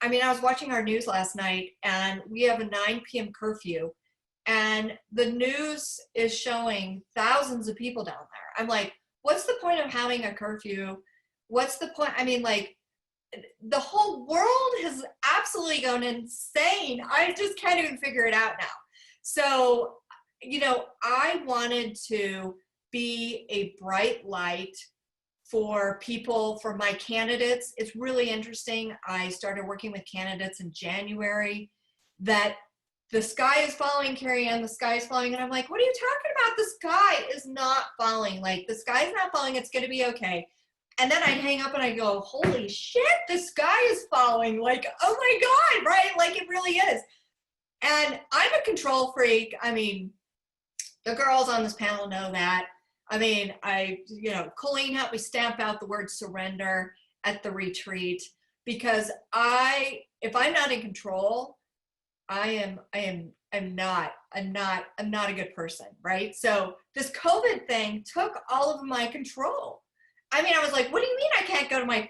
I mean, I was watching our news last night, and we have a 9 p.m. curfew, and the news is showing thousands of people down there. I'm like, what's the point of having a curfew? What's the point? I mean, like, the whole world has absolutely gone insane. I just can't even figure it out now. So, you know, I wanted to be a bright light for people, for my candidates. It's really interesting. I started working with candidates in January that the sky is falling, Carrie Ann, the sky is falling. And I'm like, what are you talking about? The sky is not falling. Like, the sky is not falling. It's going to be okay. And then I'd hang up and I go, holy shit, the sky is falling. Like, oh my God, right? Like, it really is. And I'm a control freak. I mean, the girls on this panel know that. I mean, Colleen helped me stamp out the word surrender at the retreat, because if I'm not in control, I'm not a good person, right? So this COVID thing took all of my control. I mean, I was like, what do you mean I can't go to my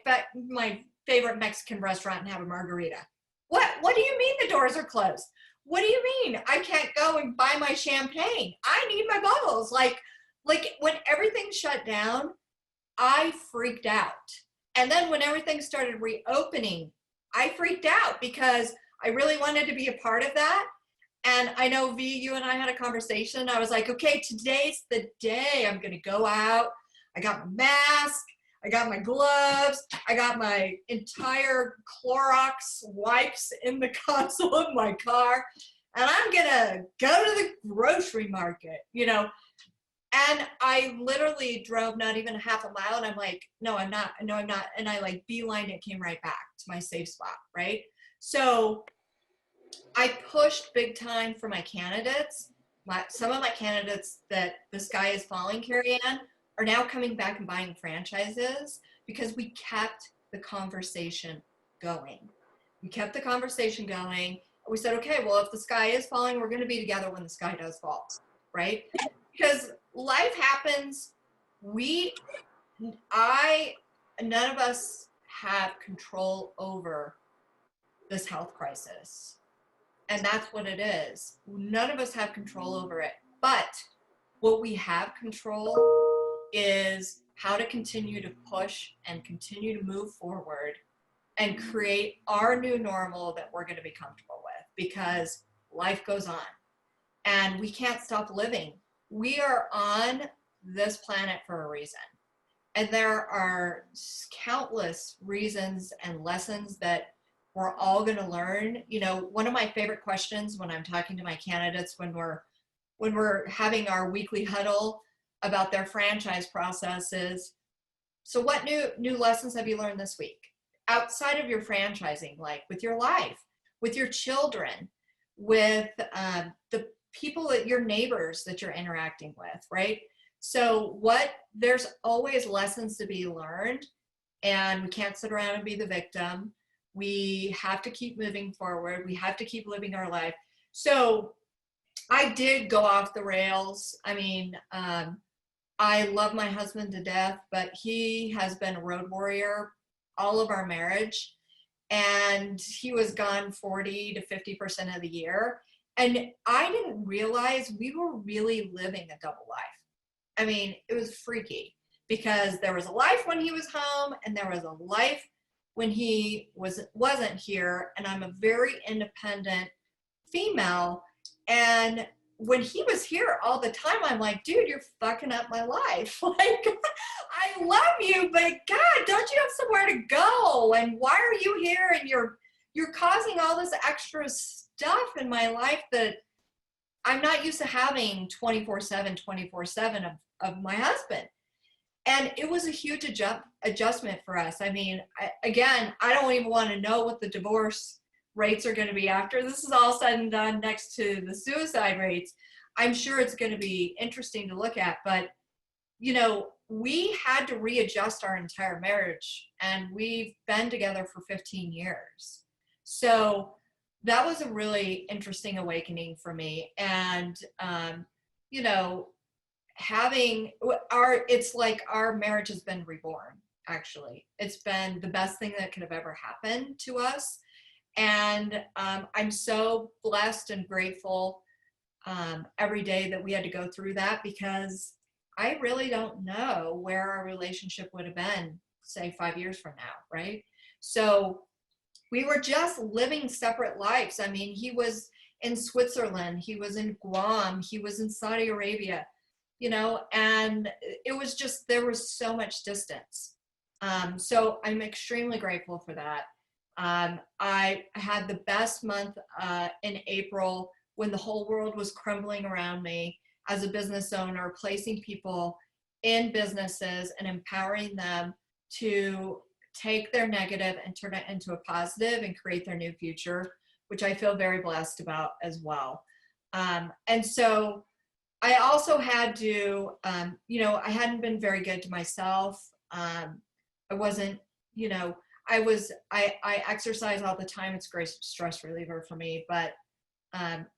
favorite Mexican restaurant and have a margarita? What do you mean the doors are closed? What do you mean I can't go and buy my champagne? I need my bubbles. Like when everything shut down, I freaked out. And then when everything started reopening, I freaked out because I really wanted to be a part of that. And I know, V, you and I had a conversation. I was like, okay, today's the day. I'm going to go out. I got my mask. I got my gloves. I got my entire Clorox wipes in the console of my car. And I'm going to go to the grocery market, you know. And I literally drove not even a half a mile. And I'm like, no, I'm not. No, I'm not. And I like beelined it, came right back to my safe spot, right? So I pushed big time for my candidates. Some of my candidates that the sky is falling, Carrie Ann, are now coming back and buying franchises because we kept the conversation going. We kept the conversation going. We said, okay, well, if the sky is falling, we're going to be together when the sky does fall, right? Because life happens. None of us have control over this health crisis. And that's what it is. None of us have control over it. But what we have control is how to continue to push and continue to move forward and create our new normal that we're going to be comfortable with, because life goes on and we can't stop living. We are on this planet for a reason. And there are countless reasons and lessons that we're all going to learn. You know, one of my favorite questions when I'm talking to my candidates, when we're having our weekly huddle about their franchise process is, so what new lessons have you learned this week outside of your franchising, like with your life, with your children, with the people, your neighbors that you're interacting with, right? So there's always lessons to be learned, and we can't sit around and be the victim. We have to keep moving forward. We have to keep living our life. So I did go off the rails. I mean, I love my husband to death, but he has been a road warrior all of our marriage. And he was gone 40 to 50% of the year. And I didn't realize we were really living a double life. I mean, it was freaky because there was a life when he was home and there was a life when he wasn't here. And I'm a very independent female. And when he was here all the time, I'm like, dude, you're fucking up my life. Like, I love you, but God, don't you have somewhere to go? And why are you here? And you're causing all this extra stuff in my life that I'm not used to having 24/7 of my husband. And it was a huge adjustment for us. I mean, I don't even want to know what the divorce rates are going to be after this is all said and done, next to the suicide rates. I'm sure it's going to be interesting to look at, but you know, we had to readjust our entire marriage, and we've been together for 15 years. So that was a really interesting awakening for me. And, you know, it's like our marriage has been reborn, actually. It's been the best thing that could have ever happened to us. And I'm so blessed and grateful every day that we had to go through that, because I really don't know where our relationship would have been, say 5 years from now, right? So we were just living separate lives. I mean, he was in Switzerland, he was in Guam, he was in Saudi Arabia, you know, and it was just, there was so much distance. So I'm extremely grateful for that. I had the best month in April, when the whole world was crumbling around me, as a business owner, placing people in businesses and empowering them to take their negative and turn it into a positive and create their new future, which I feel very blessed about as well. And so I also had to, you know, I hadn't been very good to myself. I wasn't, you know, I exercise all the time. It's a great stress reliever for me, but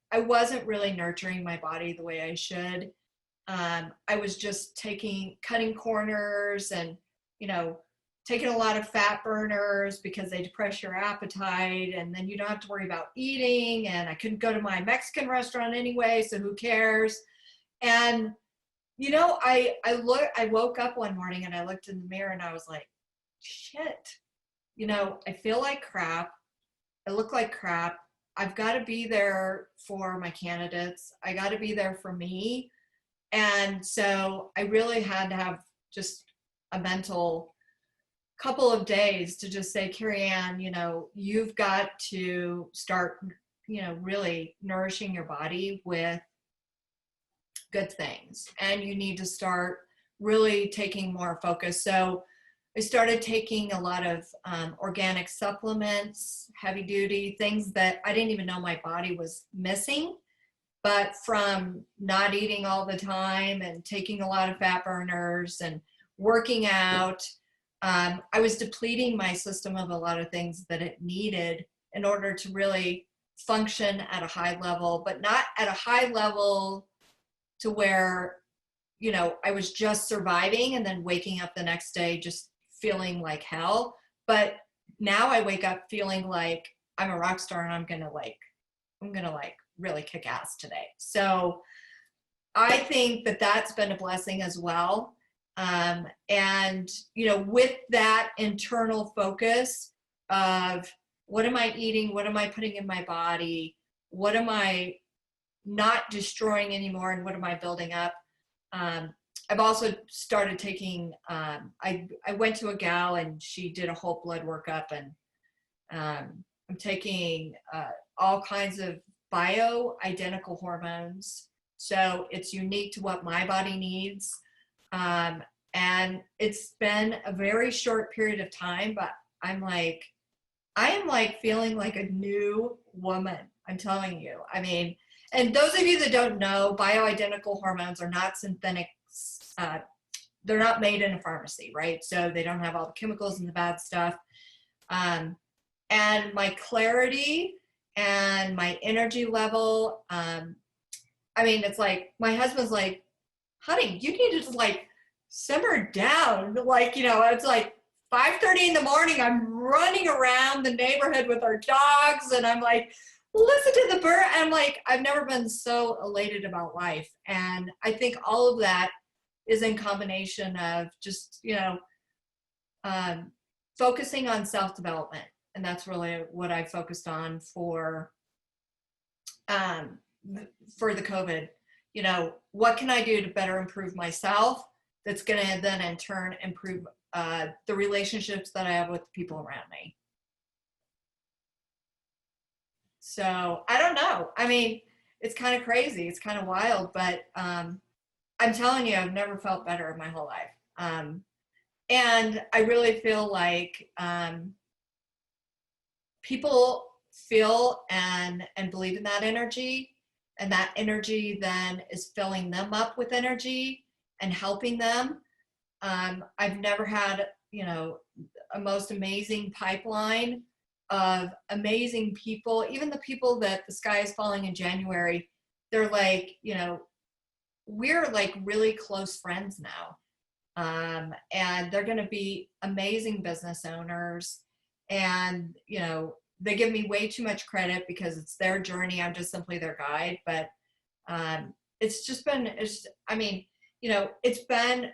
I wasn't really nurturing my body the way I should. I was just cutting corners and, you know, taking a lot of fat burners because they depress your appetite, and then you don't have to worry about eating. And I couldn't go to my Mexican restaurant anyway, so who cares? And, you know, I woke up one morning and I looked in the mirror and I was like, shit, you know, I feel like crap. I look like crap. I've got to be there for my candidates. I got to be there for me. And so I really had to have just a mental couple of days to just say, Carrie Ann, you know, you've got to start, you know, really nourishing your body with good things. And you need to start really taking more focus. So I started taking a lot of organic supplements, heavy duty, things that I didn't even know my body was missing. But from not eating all the time and taking a lot of fat burners and working out, I was depleting my system of a lot of things that it needed in order to really function at a high level, but not at a high level to where, you know, I was just surviving and then waking up the next day just feeling like hell. But now I wake up feeling like I'm a rock star and I'm gonna really kick ass today. So I think that that's been a blessing as well. And, you know, with that internal focus of what am I eating? What am I putting in my body? What am I not destroying anymore? And what am I building up? I've also started taking, I went to a gal and she did a whole blood workup, and I'm taking all kinds of bio-identical hormones. So it's unique to what my body needs. And it's been a very short period of time, but I am like feeling like a new woman. I'm telling you. I mean, and those of you that don't know, bioidentical hormones are not synthetic. They're not made in a pharmacy, right? So they don't have all the chemicals and the bad stuff. And my clarity and my energy level, I mean, it's like, my husband's like, honey, you need to just like simmer down. Like, you know, it's like 5:30 in the morning, I'm running around the neighborhood with our dogs, and I'm like, listen to the bird. I'm like, I've never been so elated about life. And I think all of that is in combination of just, you know, focusing on self-development. And that's really what I focused on for the COVID. You know, what can I do to better improve myself that's going to then in turn improve the relationships that I have with the people around me. So I don't know. I mean, it's kind of crazy. It's kind of wild, but I'm telling you, I've never felt better in my whole life. And I really feel like people feel and believe in that energy, and that energy then is filling them up with energy and helping them. I've never had, you know, a most amazing pipeline of amazing people. Even the people that the sky is falling in January, they're like, you know, we're like really close friends now. And they're going to be amazing business owners. And, you know, they give me way too much credit because it's their journey. I'm just simply their guide. But it's just been, I mean, you know, it's been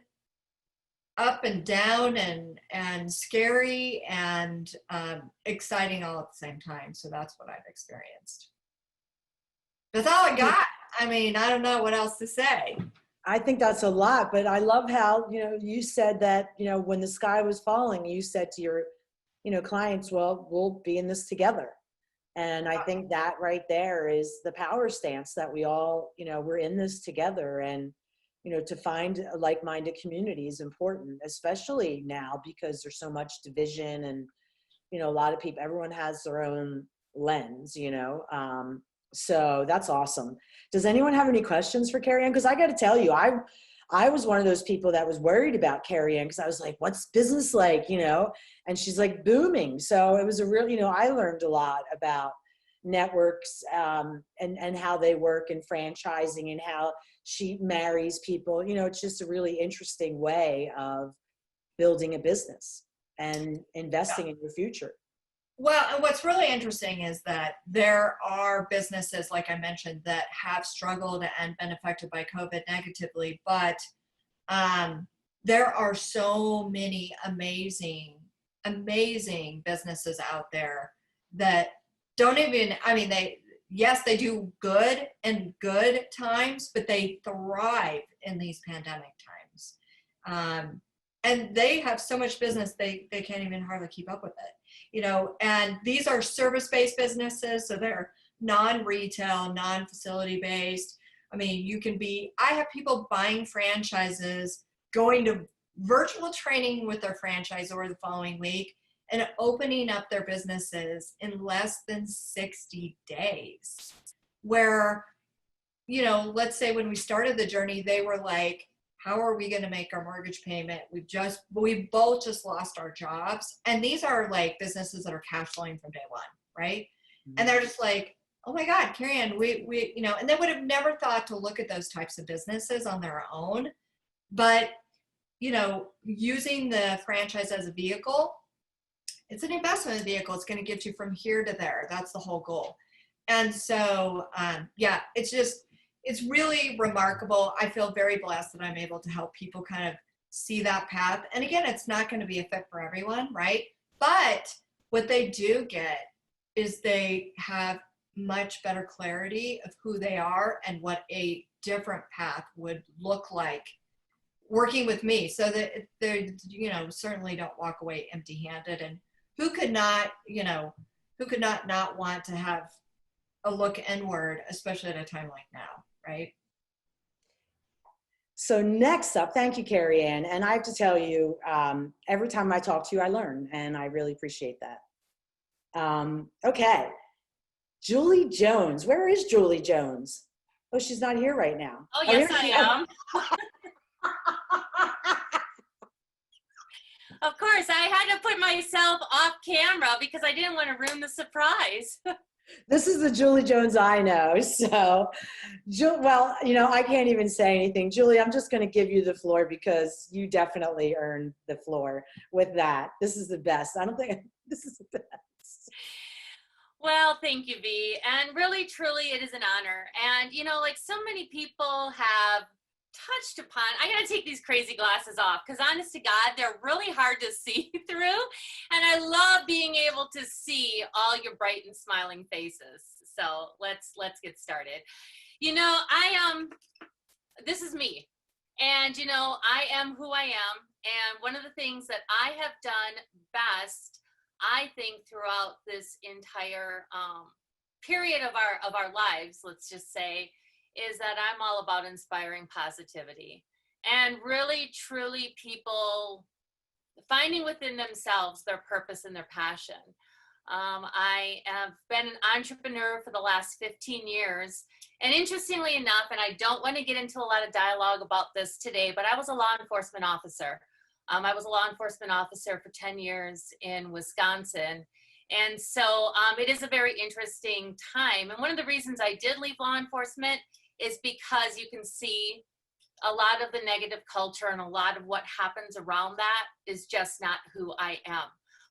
up and down and scary and exciting all at the same time. So that's what I've experienced. That's all I got. I mean, I don't know what else to say. I think that's a lot, but I love how, you know, you said that, you know, when the sky was falling, you said to your, you know, clients, well, we'll be in this together. And I think that right there is the power stance that we all, you know, we're in this together. And, you know, to find a like-minded community is important, especially now because there's so much division and, you know, a lot of people, everyone has their own lens, you know. So that's awesome. Does anyone have any questions for Carrie Ann? Because I got to tell you, I was one of those people that was worried about Carrie Ann because I was like, what's business like, you know? And she's like booming. So it was a real, you know, I learned a lot about networks and how they work and franchising and how she marries people. You know, it's just a really interesting way of building a business and investing in your future. Well, and what's really interesting is that there are businesses, like I mentioned, that have struggled and been affected by COVID negatively, but there are so many amazing businesses out there that don't even, I mean, they do good in good times, but they thrive in these pandemic times. And they have so much business, they can't even hardly keep up with it. You know, and these are service-based businesses, so they're non-retail, non-facility based. I mean, I have people buying franchises, going to virtual training with their franchisor the following week, and opening up their businesses in less than 60 days. Where, you know, let's say when we started the journey, they were like, how are we going to make our mortgage payment? We both just lost our jobs. And these are like businesses that are cash flowing from day one, right? Mm-hmm. And they're just like, oh my God, Carrie Ann, we, you know, and they would have never thought to look at those types of businesses on their own. But, you know, using the franchise as a vehicle, it's an investment vehicle. It's going to get you from here to there. That's the whole goal. And so, yeah, it's really remarkable. I feel very blessed that I'm able to help people kind of see that path. And again, it's not going to be a fit for everyone, right? But what they do get is they have much better clarity of who they are and what a different path would look like working with me, so that they, you know, certainly don't walk away empty-handed. And who could not not want to have a look inward, especially at a time like now, right? So next up, thank you, Carrie Ann. And I have to tell you, every time I talk to you, I learn, and I really appreciate that. Okay, Julie Jones. Where is Julie Jones? Oh, she's not here right now. Oh, yes, I am. Of course, I had to put myself off camera because I didn't want to ruin the surprise. This is the Julie Jones I know. So, well, you know, I can't even say anything. Julie, I'm just going to give you the floor because you definitely earned the floor with that. This is the best. I don't think this is the best. Well, thank you, V. And really, truly, it is an honor. And, you know, like so many people have touched upon, I got to take these crazy glasses off because honest to God, they're really hard to see through. And I love being able to see all your bright and smiling faces. So let's get started. You know, this is me. And, you know, I am who I am. And one of the things that I have done best, I think, throughout this entire period of our lives, let's just say, is that I'm all about inspiring positivity and really, truly people finding within themselves their purpose and their passion. I have been an entrepreneur for the last 15 years. And interestingly enough, and I don't want to get into a lot of dialogue about this today, but I was a law enforcement officer. I was a law enforcement officer for 10 years in Wisconsin. And so it is a very interesting time. And one of the reasons I did leave law enforcement is because you can see a lot of the negative culture and a lot of what happens around that is just not who I am.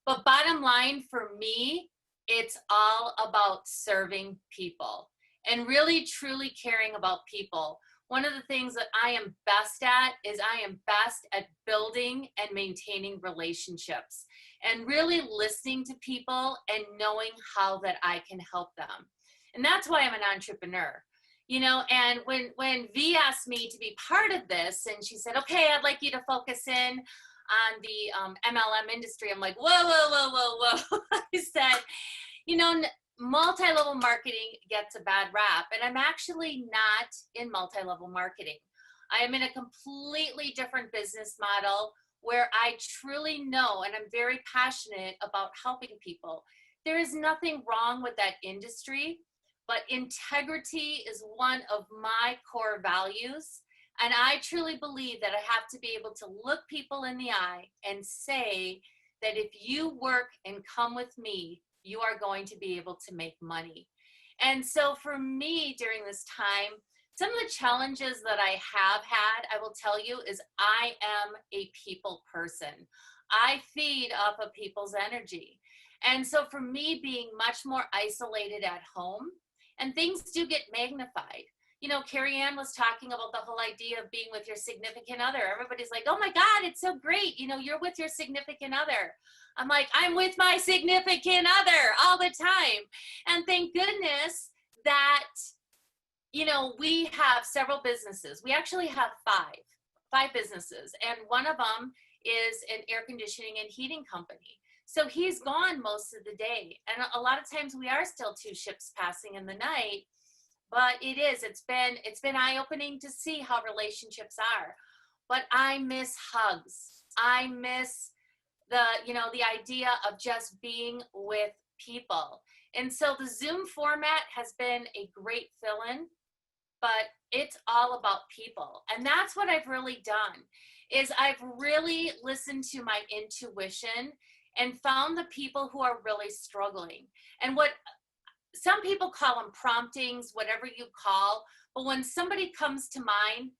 But bottom line for me it's all about serving people and really truly caring about people. One of the things that I am best at is I am best at building and maintaining relationships and really listening to people and knowing how that I can help them. And that's why I'm an entrepreneur. You know, and when V asked me to be part of this, and she said, okay, I'd like you to focus in on the MLM industry. I'm like, whoa. I said, you know, multi-level marketing gets a bad rap, and I'm actually not in multi-level marketing. I am in a completely different business model where I truly know, and I'm very passionate about helping people. There is nothing wrong with that industry, but integrity is one of my core values. And I truly believe that I have to be able to look people in the eye and say that if you work and come with me, you are going to be able to make money. And so for me during this time, some of the challenges that I have had, I will tell you, is I am a people person. I feed off of people's energy. And so for me being much more isolated at home, and things do get magnified. You know, Carrie Ann was talking about the whole idea of being with your significant other. Everybody's like, oh my God, it's so great. You know, you're with your significant other. I'm like, I'm with my significant other all the time. And thank goodness that, you know, we have several businesses. We actually have five businesses. And one of them is an air conditioning and heating company. So he's gone most of the day. And a lot of times we are still two ships passing in the night, but it's been eye-opening to see how relationships are. But I miss hugs. I miss the idea of just being with people. And so the Zoom format has been a great fill-in, but it's all about people. And that's what I've really done, is I've really listened to my intuition and found the people who are really struggling. And what some people call them promptings, whatever you call, but when somebody comes to mind,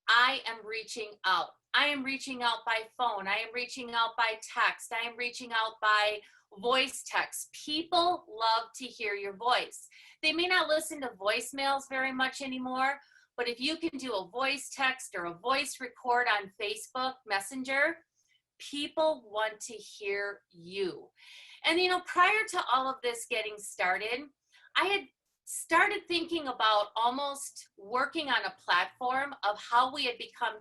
I am reaching out. I am reaching out by phone. I am reaching out by text. I am reaching out by voice text. People love to hear your voice. They may not listen to voicemails very much anymore, but if you can do a voice text or a voice record on Facebook Messenger, people want to hear you. And, you know, prior to all of this getting started, I had started thinking about almost working on a platform of how we had become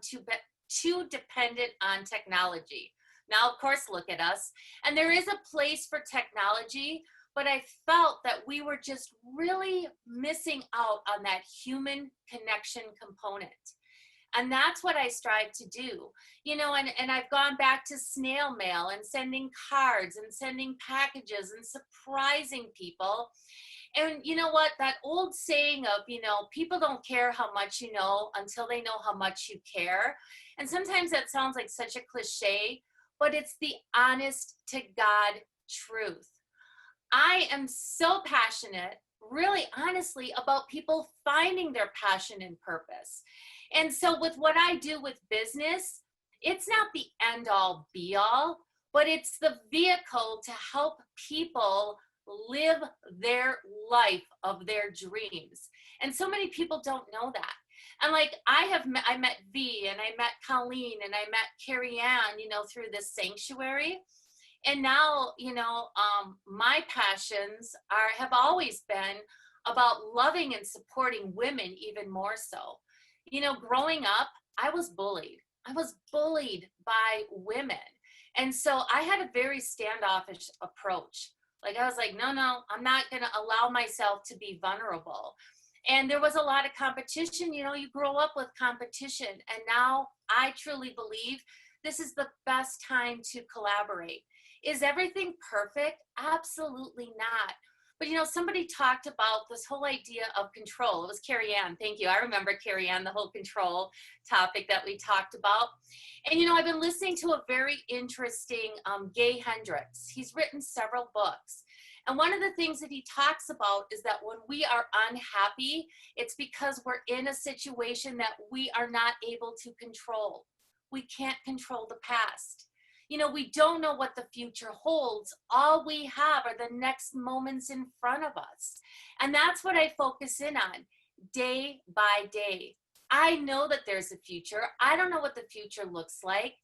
too dependent on technology. Now, of course, look at us. And there is a place for technology, but I felt that we were just really missing out on that human connection component. And that's what I strive to do, you know, and I've gone back to snail mail and sending cards and sending packages and surprising people. And you know what, that old saying of, you know, people don't care how much you know until they know how much you care. And sometimes that sounds like such a cliche, but it's the honest to God truth. I am so passionate, really honestly, about people finding their passion and purpose. And so with what I do with business, it's not the end all be all, but it's the vehicle to help people live their life of their dreams. And so many people don't know that. And like I met V and I met Colleen and I met Carrie Ann, you know, through this sanctuary. And now, you know, my passions have always been about loving and supporting women even more so. You know, growing up, I was bullied. I was bullied by women. And so I had a very standoffish approach. Like I was like, no, I'm not going to allow myself to be vulnerable. And there was a lot of competition. You know, you grow up with competition. And now I truly believe this is the best time to collaborate. Is everything perfect? Absolutely not. But, you know, somebody talked about this whole idea of control. It was Carrie Ann. Thank you. I remember Carrie Ann, the whole control topic that we talked about. And, you know, I've been listening to a very interesting Gay Hendricks. He's written several books. And one of the things that he talks about is that when we are unhappy, it's because we're in a situation that we are not able to control. We can't control the past. You know, we don't know what the future holds. All we have are the next moments in front of us. And that's what I focus in on day by day. I know that there's a future. I don't know what the future looks like,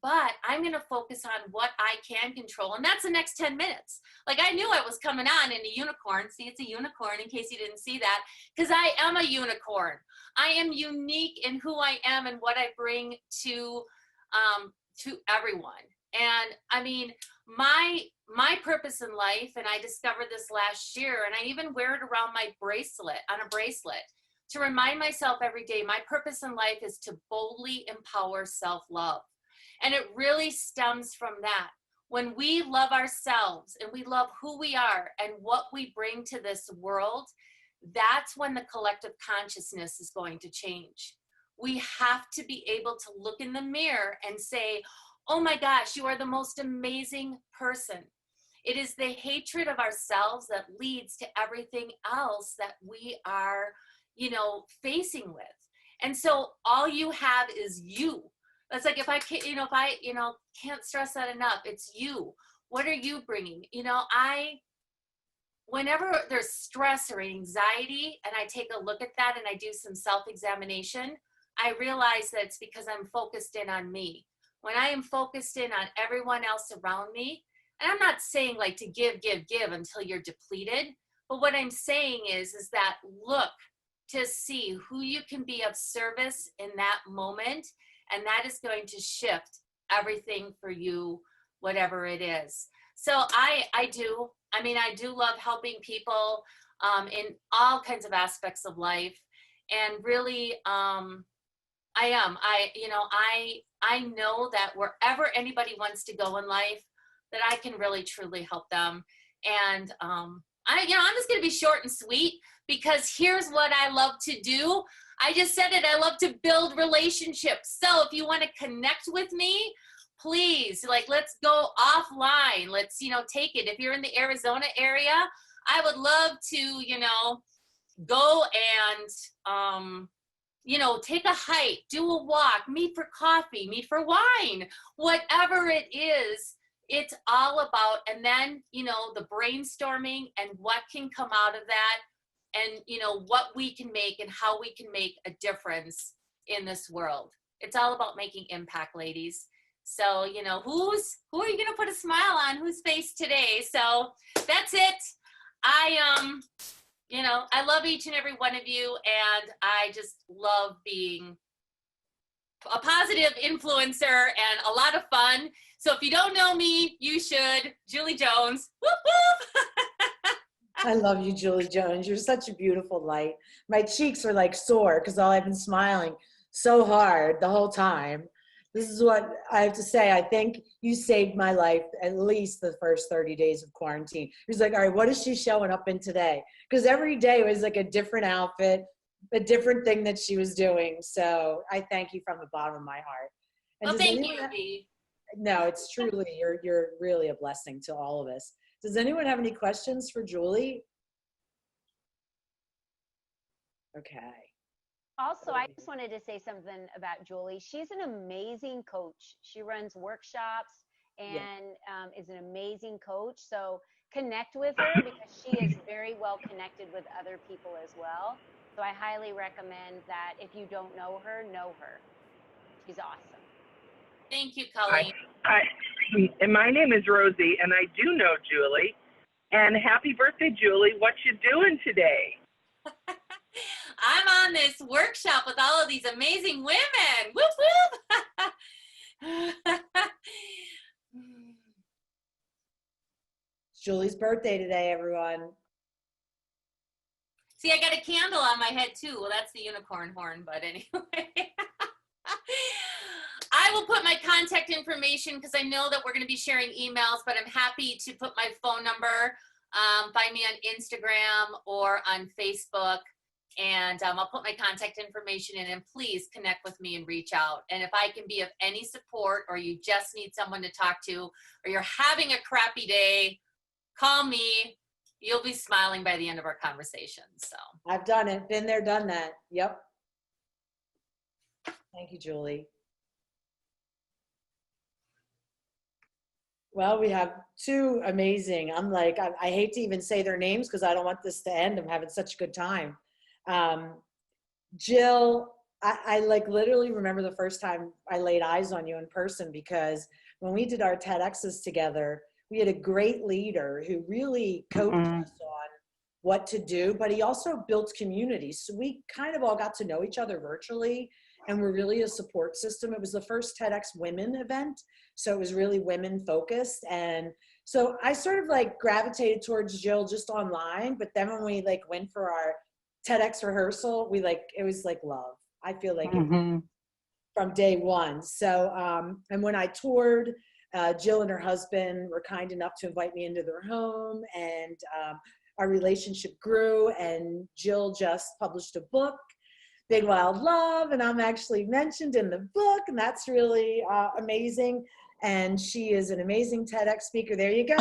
but I'm going to focus on what I can control. And that's the next 10 minutes. Like, I knew I was coming on in a unicorn. See, it's a unicorn in case you didn't see that, because I am a unicorn. I am unique in who I am and what I bring to everyone. And I mean, my purpose in life, and I discovered this last year, and I even wear it around my bracelet, on a bracelet, to remind myself every day, my purpose in life is to boldly empower self-love. And it really stems from that. When we love ourselves and we love who we are and what we bring to this world, that's when the collective consciousness is going to change. We have to be able to look in the mirror and say, oh my gosh, you are the most amazing person. It is the hatred of ourselves that leads to everything else that we are, facing with. And so all you have is you. That's like, if I can't stress that enough, it's you. What are you bringing? Whenever there's stress or anxiety and I take a look at that and I do some self-examination, I realize that it's because I'm focused in on me. When I am focused in on everyone else around me, and I'm not saying like to give until you're depleted, but what I'm saying is that look to see who you can be of service in that moment, and that is going to shift everything for you, whatever it is. So I do love helping people in all kinds of aspects of life, and really I know that wherever anybody wants to go in life, that I can really truly help them. And I'm just going to be short and sweet, because here's what I love to do. I just said it. I love to build relationships. So if you want to connect with me, please, let's go offline. Let's, take it. If you're in the Arizona area, I would love to, go and, take a hike, do a walk, meet for coffee, meet for wine, whatever it is. It's all about, and then, the brainstorming and what can come out of that, and, what we can make and how we can make a difference in this world. It's all about making impact, ladies. So, who are you going to put a smile on whose face today? So that's it. I love each and every one of you, and I just love being a positive influencer and a lot of fun. So if you don't know me, you should. Julie Jones. Whoop, whoop. I love you, Julie Jones. You're such a beautiful light. My cheeks are like sore because I've been smiling so hard the whole time. This is what I have to say. I think you saved my life at least the first 30 days of quarantine. It was like, all right, what is she showing up in today? Because every day was like a different outfit, a different thing that she was doing. So I thank you from the bottom of my heart. And well, thank you, Bea. No, it's truly, you're really a blessing to all of us. Does anyone have any questions for Julie? Okay. Also, I just wanted to say something about Julie. She's an amazing coach. She runs workshops and is an amazing coach. So connect with her, because she is very well connected with other people as well. So I highly recommend that if you don't know her, know her. She's awesome. Thank you, Colleen. And my name is Rosie, and I do know Julie. And happy birthday, Julie. What you doing today? I'm on this workshop with all of these amazing women. Whoop, whoop. It's Julie's birthday today, everyone. See, I got a candle on my head too. Well, that's the unicorn horn, but anyway. I will put my contact information, because I know that we're going to be sharing emails, but I'm happy to put my phone number. Find me on Instagram or on Facebook, and I'll put my contact information in, and please connect with me and reach out. And if I can be of any support, or you just need someone to talk to, or you're having a crappy day, call me. You'll be smiling by the end of our conversation. So I've done it. Been there, done that. Yep. Thank you, Julie. Well, we have two amazing. I'm like, I hate to even say their names because I don't want this to end. I'm having such a good time. Um, Jill, I like literally remember the first time I laid eyes on you in person, because when we did our TEDx's together, we had a great leader who really coached us on what to do, but he also built communities. So we kind of all got to know each other virtually, and we're really a support system. It was the first TEDx women event, so it was really women focused. And so I sort of like gravitated towards Jill just online, but then when we like went for our TEDx rehearsal, we like, it was like love. I feel like it from day one. So, and when I toured, Jill and her husband were kind enough to invite me into their home, and our relationship grew, and Jill just published a book, Big Wild Love, and I'm actually mentioned in the book, and that's really amazing. And she is an amazing TEDx speaker. There you go,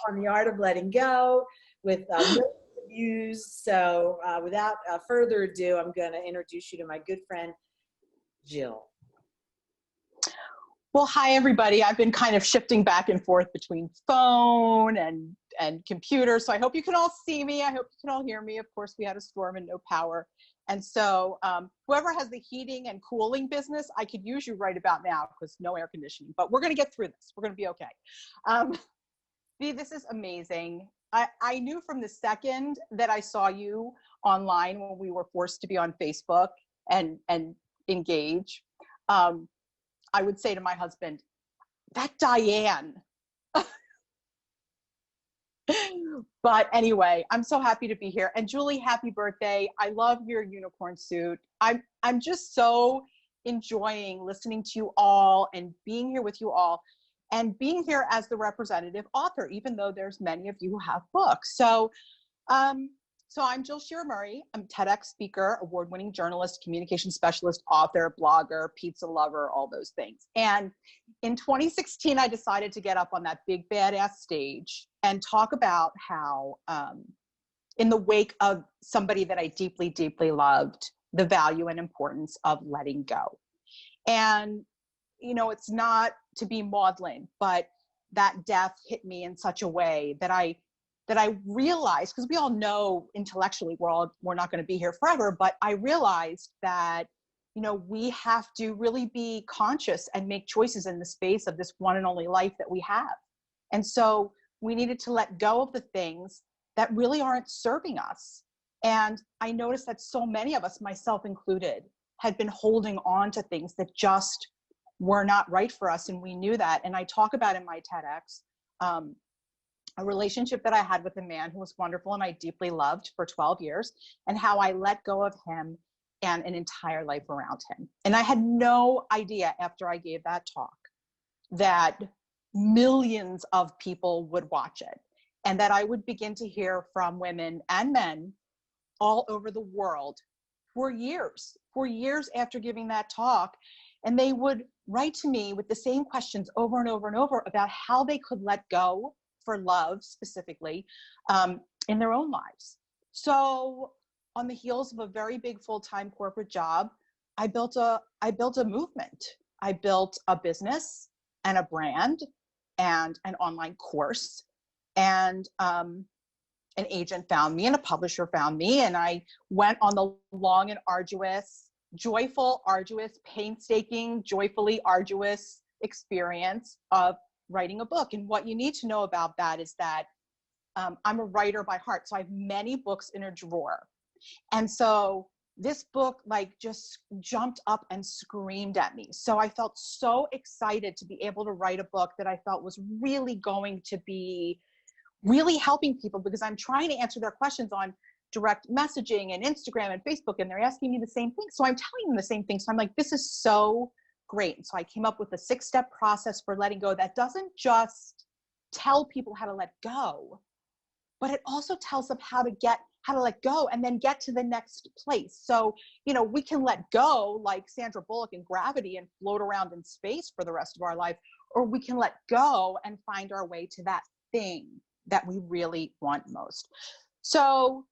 on the art of letting go, with millions of views. So without further ado, I'm going to introduce you to my good friend, Jill. Well, hi, everybody. I've been kind of shifting back and forth between phone and computer. So I hope you can all see me. I hope you can all hear me. Of course, we had a storm and no power. And so whoever has the heating and cooling business, I could use you right about now because no air conditioning. But we're going to get through this. We're going to be okay. This is amazing. I knew from the second that I saw you online when we were forced to be on Facebook and engage. I would say to my husband, that Diane. But anyway, I'm so happy to be here. And Julie, happy birthday. I love your unicorn suit. I'm just so enjoying listening to you all and being here with you all and being here as the representative author, even though there's many of you who have books. So I'm Jill Shearer Murray. I'm a TEDx speaker, award-winning journalist, communication specialist, author, blogger, pizza lover, all those things. And in 2016, I decided to get up on that big badass stage and talk about how, in the wake of somebody that I deeply, deeply loved, the value and importance of letting go. And, you know, it's not to be maudlin, but that death hit me in such a way that I realized, because we all know intellectually we're not going to be here forever, but I realized that, you know, we have to really be conscious and make choices in the space of this one and only life that we have. And so we needed to let go of the things that really aren't serving us. And I noticed that so many of us, myself included, had been holding on to things that just were not right for us. And we knew that. And I talk about in my TEDx, a relationship that I had with a man who was wonderful and I deeply loved for 12 years, and how I let go of him and an entire life around him. And I had no idea after I gave that talk that millions of people would watch it, and that I would begin to hear from women and men all over the world for years after giving that talk. And they would write to me with the same questions over and over and over about how they could let go for love specifically in their own lives. So on the heels of a very big full-time corporate job, I built a movement. I built a business and a brand and an online course, and an agent found me and a publisher found me, and I went on the long and arduous, joyful, arduous, painstaking, joyfully arduous experience of writing a book. And what you need to know about that is that I'm a writer by heart. So I have many books in a drawer. And so this book like just jumped up and screamed at me. So I felt so excited to be able to write a book that I felt was really going to be really helping people, because I'm trying to answer their questions on direct messaging and Instagram and Facebook, and they're asking me the same thing. So I'm telling them the same thing. So I'm like, this is so great. And so I came up with a 6-step process for letting go that doesn't just tell people how to let go, but it also tells them how to let go and then get to the next place. So, you know, we can let go like Sandra Bullock in Gravity and float around in space for the rest of our life, or we can let go and find our way to that thing that we really want most. So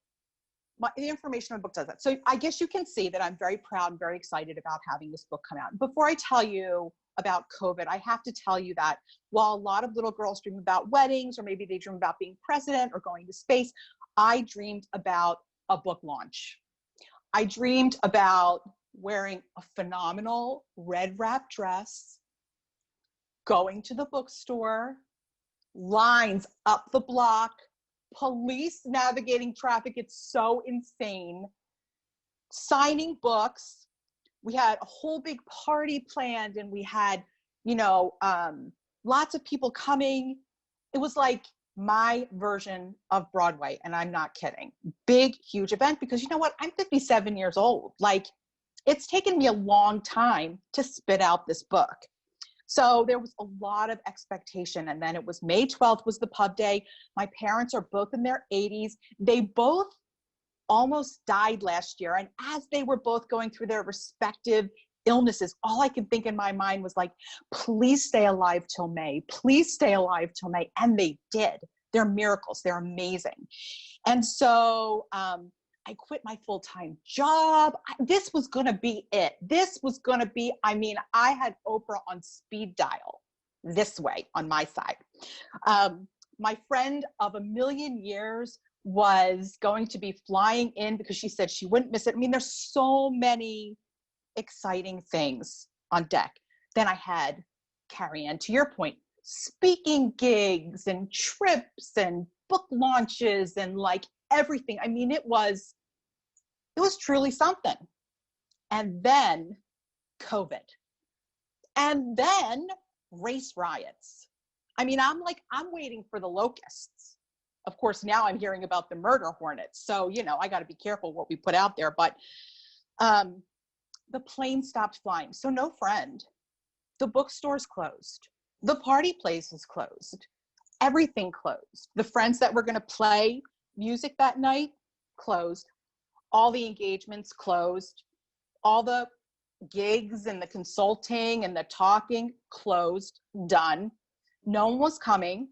the information in the book does that. So I guess you can see that I'm very proud and very excited about having this book come out. Before I tell you about COVID, I have to tell you that while a lot of little girls dream about weddings, or maybe they dream about being president or going to space, I dreamed about a book launch. I dreamed about wearing a phenomenal red wrap dress, going to the bookstore, lines up the block, police navigating traffic. It's so insane. Signing books. We had a whole big party planned, and we had, lots of people coming. It was like my version of Broadway, and I'm not kidding. Big, huge event, because you know what? I'm 57 years old. Like, it's taken me a long time to spit out this book. So there was a lot of expectation. And then it was May 12th was the pub day. My parents are both in their 80s. They both almost died last year. And as they were both going through their respective illnesses, all I could think in my mind was like, please stay alive till May. Please stay alive till May. And they did. They're miracles. They're amazing. And so I quit my full-time job. This was going to be it. This was going to be, I had Oprah on speed dial this way on my side. My friend of a million years was going to be flying in because she said she wouldn't miss it. There's so many exciting things on deck. Then I had, Carrie Ann, to your point, speaking gigs and trips and book launches and like everything. It was truly something. And then COVID. And then race riots. I'm waiting for the locusts. Of course, now I'm hearing about the murder hornets. So, I got to be careful what we put out there. But the plane stopped flying. So no friend. The bookstore's closed. The party place is closed. Everything closed. The friends that were going to play music that night closed. All the engagements closed. All the gigs and the consulting and the talking closed, done. No one was coming.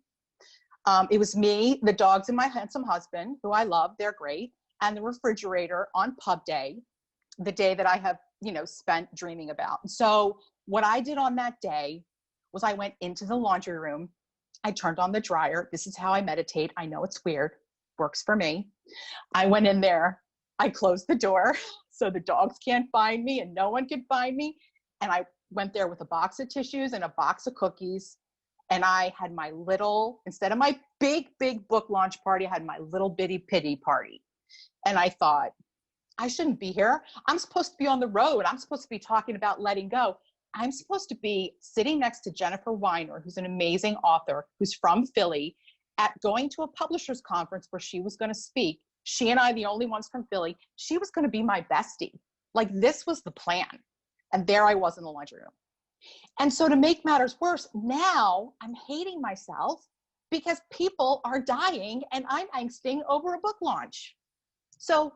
It was me, the dogs, and my handsome husband, who I love, they're great, and the refrigerator on pub day, the day that I have, spent dreaming about. So what I did on that day was I went into the laundry room. I turned on the dryer. This is how I meditate. I know it's weird. Works for me. I went in there. I closed the door so the dogs can't find me and no one can find me. And I went there with a box of tissues and a box of cookies. And I had my little, instead of my big, big book launch party, I had my little bitty pity party. And I thought, I shouldn't be here. I'm supposed to be on the road. I'm supposed to be talking about letting go. I'm supposed to be sitting next to Jennifer Weiner, who's an amazing author, who's from Philly, at going to a publisher's conference where she was going to speak. She and I, the only ones from Philly, she was going to be my bestie. Like, this was the plan. And there I was in the laundry room. And so to make matters worse, now I'm hating myself because people are dying and I'm angsting over a book launch. So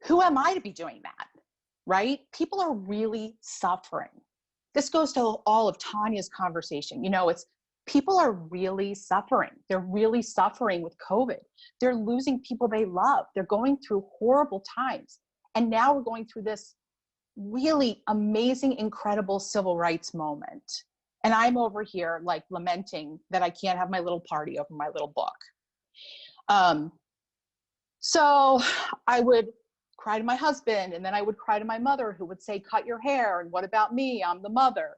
who am I to be doing that, right? People are really suffering. This goes to all of Tanya's conversation. It's people are really suffering. They're really suffering with COVID. They're losing people they love. They're going through horrible times. And now we're going through this really amazing, incredible civil rights moment. And I'm over here like lamenting that I can't have my little party over my little book. So I would cry to my husband, and then I would cry to my mother, who would say, cut your hair. And what about me? I'm the mother,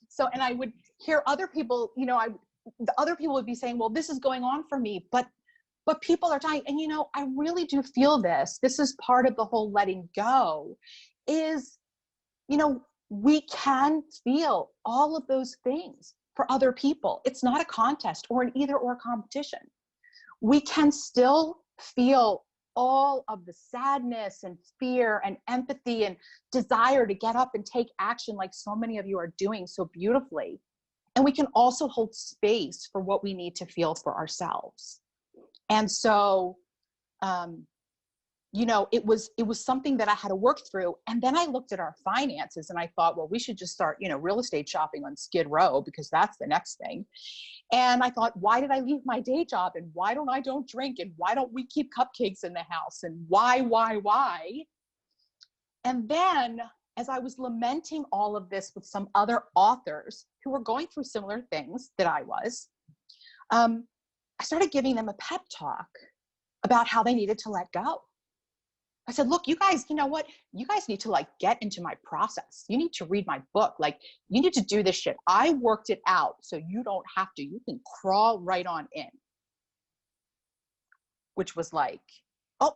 So, and I would hear other people, the other people would be saying, well, this is going on for me, but people are dying. And, I really do feel this. This is part of the whole letting go is, we can feel all of those things for other people. It's not a contest or an either or competition. We can still feel all of the sadness and fear and empathy and desire to get up and take action like so many of you are doing so beautifully. And we can also hold space for what we need to feel for ourselves. And so, it was something that I had to work through. And then I looked at our finances and I thought, well, we should just start, real estate shopping on Skid Row, because that's the next thing. And I thought, why did I leave my day job? And why don't drink? And why don't we keep cupcakes in the house? And why? And then as I was lamenting all of this with some other authors who were going through similar things that I was, I started giving them a pep talk about how they needed to let go. I said, look, you guys, you know what? You guys need to like get into my process. You need to read my book. Like, you need to do this shit. I worked it out so you don't have to. You can crawl right on in. Which was like, oh,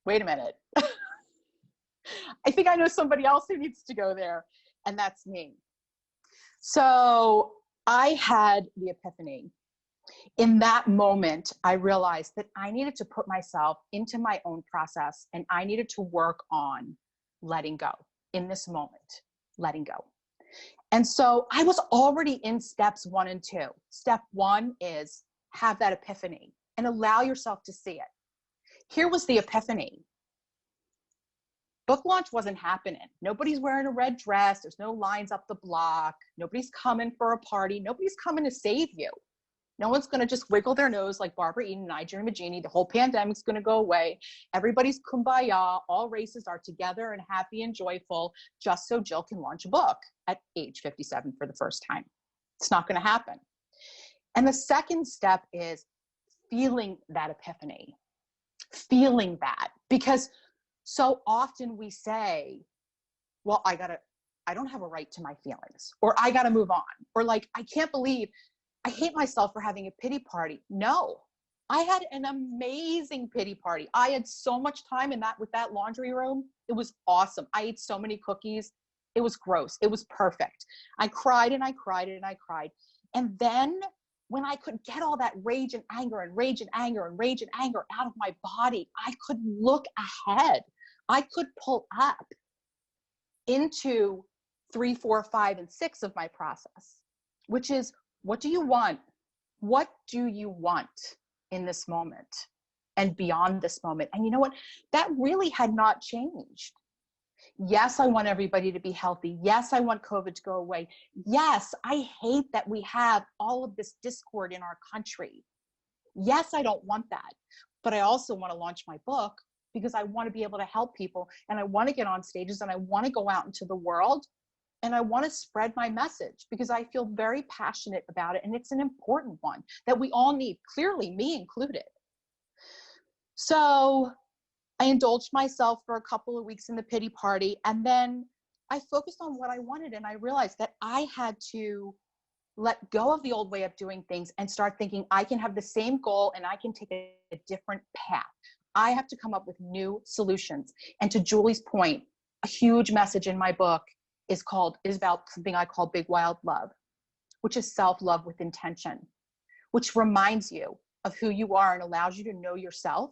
wait a minute. I think I know somebody else who needs to go there, and that's me. So I had the epiphany. In that moment, I realized that I needed to put myself into my own process, and I needed to work on letting go in this moment, letting go. And so I was already in steps 1 and 2. Step 1 is have that epiphany and allow yourself to see it. Here was the epiphany. Book launch wasn't happening. Nobody's wearing a red dress. There's no lines up the block. Nobody's coming for a party. Nobody's coming to save you. No one's going to just wiggle their nose like Barbara Eden and I, Dream of Jeannie. The whole pandemic's going to go away. Everybody's kumbaya. All races are together and happy and joyful just so Jill can launch a book at age 57 for the first time. It's not going to happen. And the second step is feeling that epiphany, feeling that, because so often we say, well, I don't have a right to my feelings, or I got to move on, or like, I can't believe I hate myself for having a pity party. No, I had an amazing pity party. I had so much time with that laundry room. It was awesome. I ate so many cookies. It was gross. It was perfect. I cried and I cried and I cried. And then when I could get all that rage and anger and rage and anger and rage and anger out of my body, I could look ahead. I could pull up into 3, 4, 5, and 6 of my process, which is, what do you want? What do you want in this moment and beyond this moment? And you know what? That really had not changed. Yes, I want everybody to be healthy. Yes, I want COVID to go away. Yes, I hate that we have all of this discord in our country. Yes, I don't want that. But I also want to launch my book because I want to be able to help people, and I want to get on stages, and I want to go out into the world, and I want to spread my message because I feel very passionate about it. And it's an important one that we all need, clearly me included. So I indulged myself for a couple of weeks in the pity party. And then I focused on what I wanted. And I realized that I had to let go of the old way of doing things and start thinking I can have the same goal and I can take a different path. I have to come up with new solutions. And to Julie's point, a huge message in my book is about something I call big wild love, which is self-love with intention, which reminds you of who you are and allows you to know yourself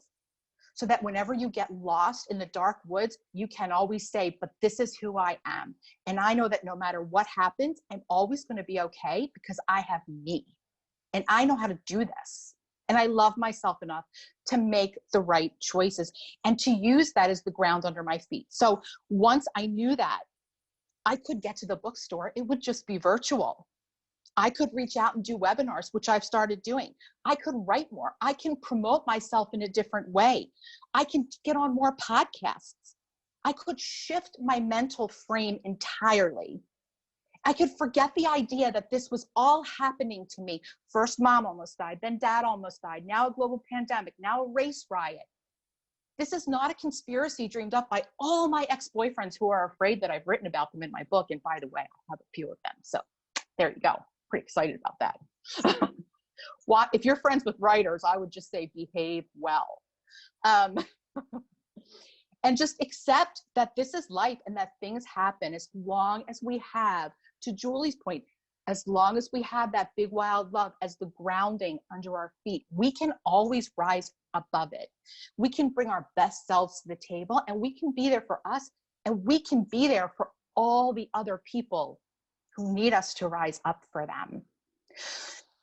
so that whenever you get lost in the dark woods, you can always say, but this is who I am. And I know that no matter what happens, I'm always going to be okay because I have me and I know how to do this. And I love myself enough to make the right choices and to use that as the ground under my feet. So once I knew that, I could get to the bookstore. It would just be virtual. I could reach out and do webinars, which I've started doing. I could write more. I can promote myself in a different way. I can get on more podcasts. I could shift my mental frame entirely. I could forget the idea that this was all happening to me. First, mom almost died, then dad almost died, now a global pandemic, now a race riot. This is not a conspiracy dreamed up by all my ex-boyfriends who are afraid that I've written about them in my book. And by the way, I have a few of them. So there you go. Pretty excited about that. If you're friends with writers, I would just say behave well. And just accept that this is life and that things happen as long as we have, to Julie's point, as long as we have that big wild love as the grounding under our feet, we can always rise above it. We can bring our best selves to the table and we can be there for us and we can be there for all the other people who need us to rise up for them.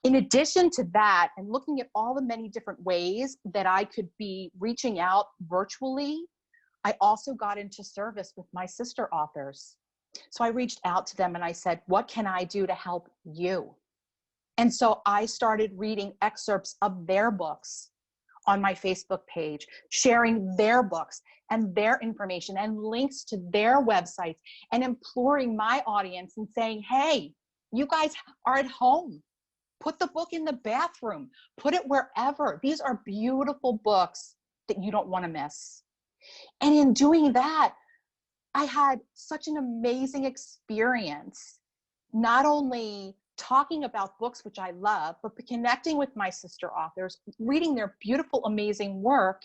In addition to that, and looking at all the many different ways that I could be reaching out virtually, I also got into service with my sister authors. So I reached out to them and I said, what can I do to help you? And so I started reading excerpts of their books on my Facebook page, sharing their books and their information and links to their websites, and imploring my audience and saying, hey, you guys are at home. Put the book in the bathroom, put it wherever. These are beautiful books that you don't want to miss. And in doing that, I had such an amazing experience, not only talking about books, which I love, but connecting with my sister authors, reading their beautiful, amazing work,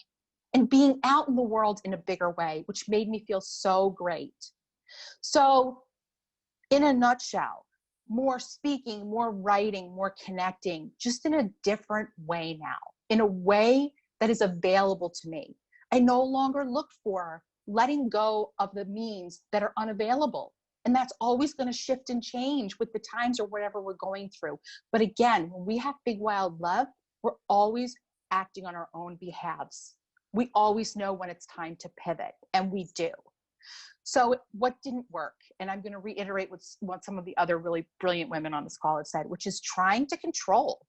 and being out in the world in a bigger way, which made me feel so great. So in a nutshell, more speaking, more writing, more connecting, just in a different way now, in a way that is available to me. I no longer look for letting go of the means that are unavailable. And that's always going to shift and change with the times or whatever we're going through. But again, when we have big, wild love, we're always acting on our own behalves. We always know when it's time to pivot, and we do. So what didn't work, and I'm going to reiterate what some of the other really brilliant women on this call have said, which is trying to control,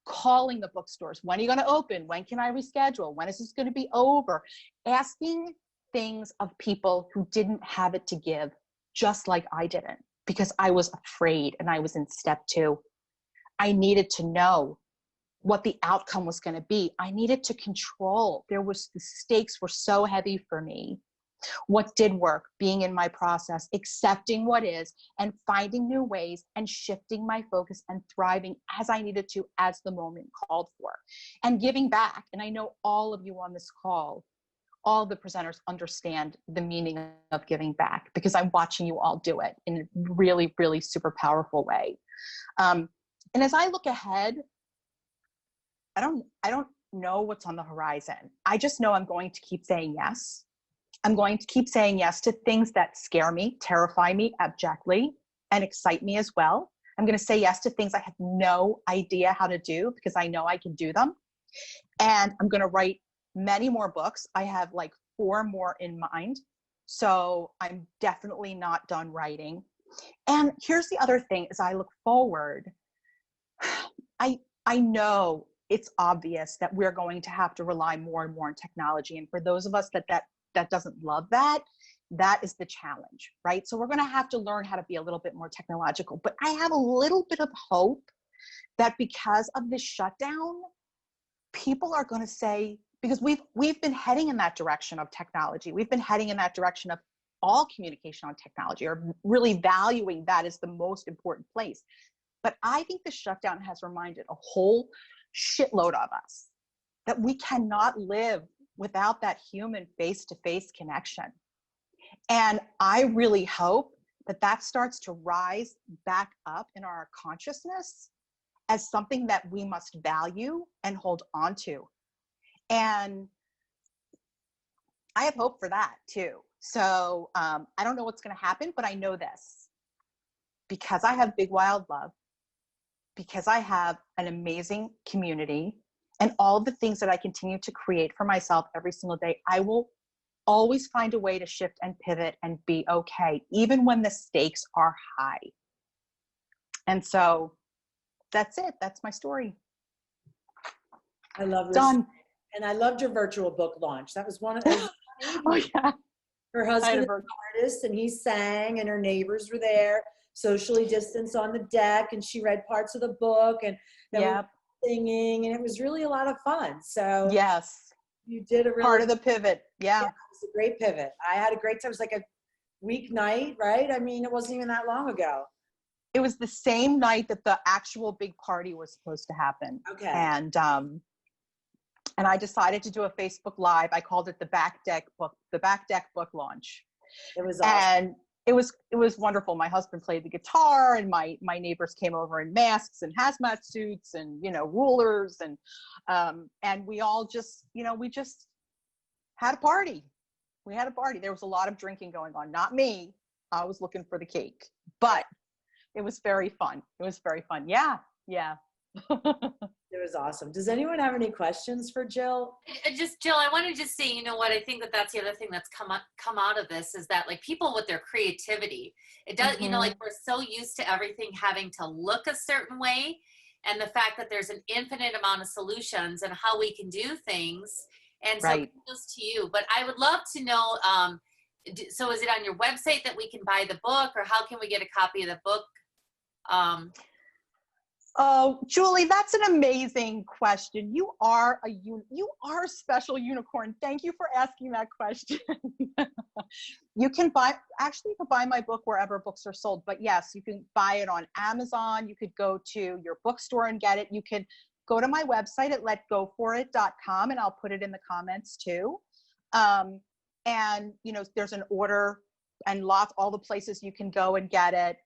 calling the bookstores. When are you going to open? When can I reschedule? When is this going to be over? Asking things of people who didn't have it to give, just like I didn't, because I was afraid and I was in step 2. I needed to know what the outcome was going to be. I needed to control. The stakes were so heavy for me. What did work? Being in my process, accepting what is, and finding new ways, and shifting my focus and thriving as I needed to, as the moment called for, and giving back. And I know all of you on this call, all the presenters understand the meaning of giving back, because I'm watching you all do it in a really, really super powerful way. And as I look ahead, I don't know what's on the horizon. I just know I'm going to keep saying yes. I'm going to keep saying yes to things that scare me, terrify me abjectly, and excite me as well. I'm going to say yes to things I have no idea how to do, because I know I can do them. And I'm going to write many more books. I have like 4 more in mind. So I'm definitely not done writing. And here's the other thing, as I look forward, I know it's obvious that we're going to have to rely more and more on technology. And for those of us that doesn't love that is the challenge, right? So we're going to have to learn how to be a little bit more technological. But I have a little bit of hope that because of this shutdown, people are going to say, because we've been heading in that direction of technology. We've been heading in that direction of all communication on technology, or really valuing that as the most important place. But I think the shutdown has reminded a whole shitload of us that we cannot live without that human face-to-face connection. And I really hope that starts to rise back up in our consciousness as something that we must value and hold on to. And I have hope for that too. So I don't know what's going to happen, but I know this: because I have big, wild love, because I have an amazing community, and all the things that I continue to create for myself every single day, I will always find a way to shift and pivot and be okay, even when the stakes are high. And so that's it. That's my story. I love this. Done. And I loved your virtual book launch. That was one of those. Oh, yeah. Her husband is an artist, and he sang, and her neighbors were there, socially distanced on the deck, and she read parts of the book, and yep. Singing, and it was really a lot of fun. So yes, you did a really part of the pivot. Yeah, it was a great pivot. I had a great time. It was like a weeknight, right? I mean, it wasn't even that long ago. It was the same night that the actual big party was supposed to happen. Okay. And I decided to do a Facebook Live. I called it the Back Deck book launch. It was awesome. And it was wonderful. My husband played the guitar, and my neighbors came over in masks and hazmat suits and, rulers, and we all just, we just had a party. We had a party. There was a lot of drinking going on. Not me. I was looking for the cake, but it was very fun. It was very fun. Yeah. Yeah. It was awesome. Does anyone have any questions for Jill? Jill, I want to just say, I think that's the other thing that's come out of this is that, like, people with their creativity, it does, like, we're so used to everything having to look a certain way. and the fact that there's an infinite amount of solutions and how we can do things. And so Right. kudos to you. But I would love to know, so is it on your website that we can buy the book, or how can we get a copy of the book? Oh, Julie, that's an amazing question. You are a special unicorn. Thank you for asking that question. You can buy my book wherever books are sold. But yes, you can buy it on Amazon. You could go to your bookstore and get it. You can go to my website at letgoforit.com, and I'll put it in the comments too. And there's an order and all the places you can go and get it.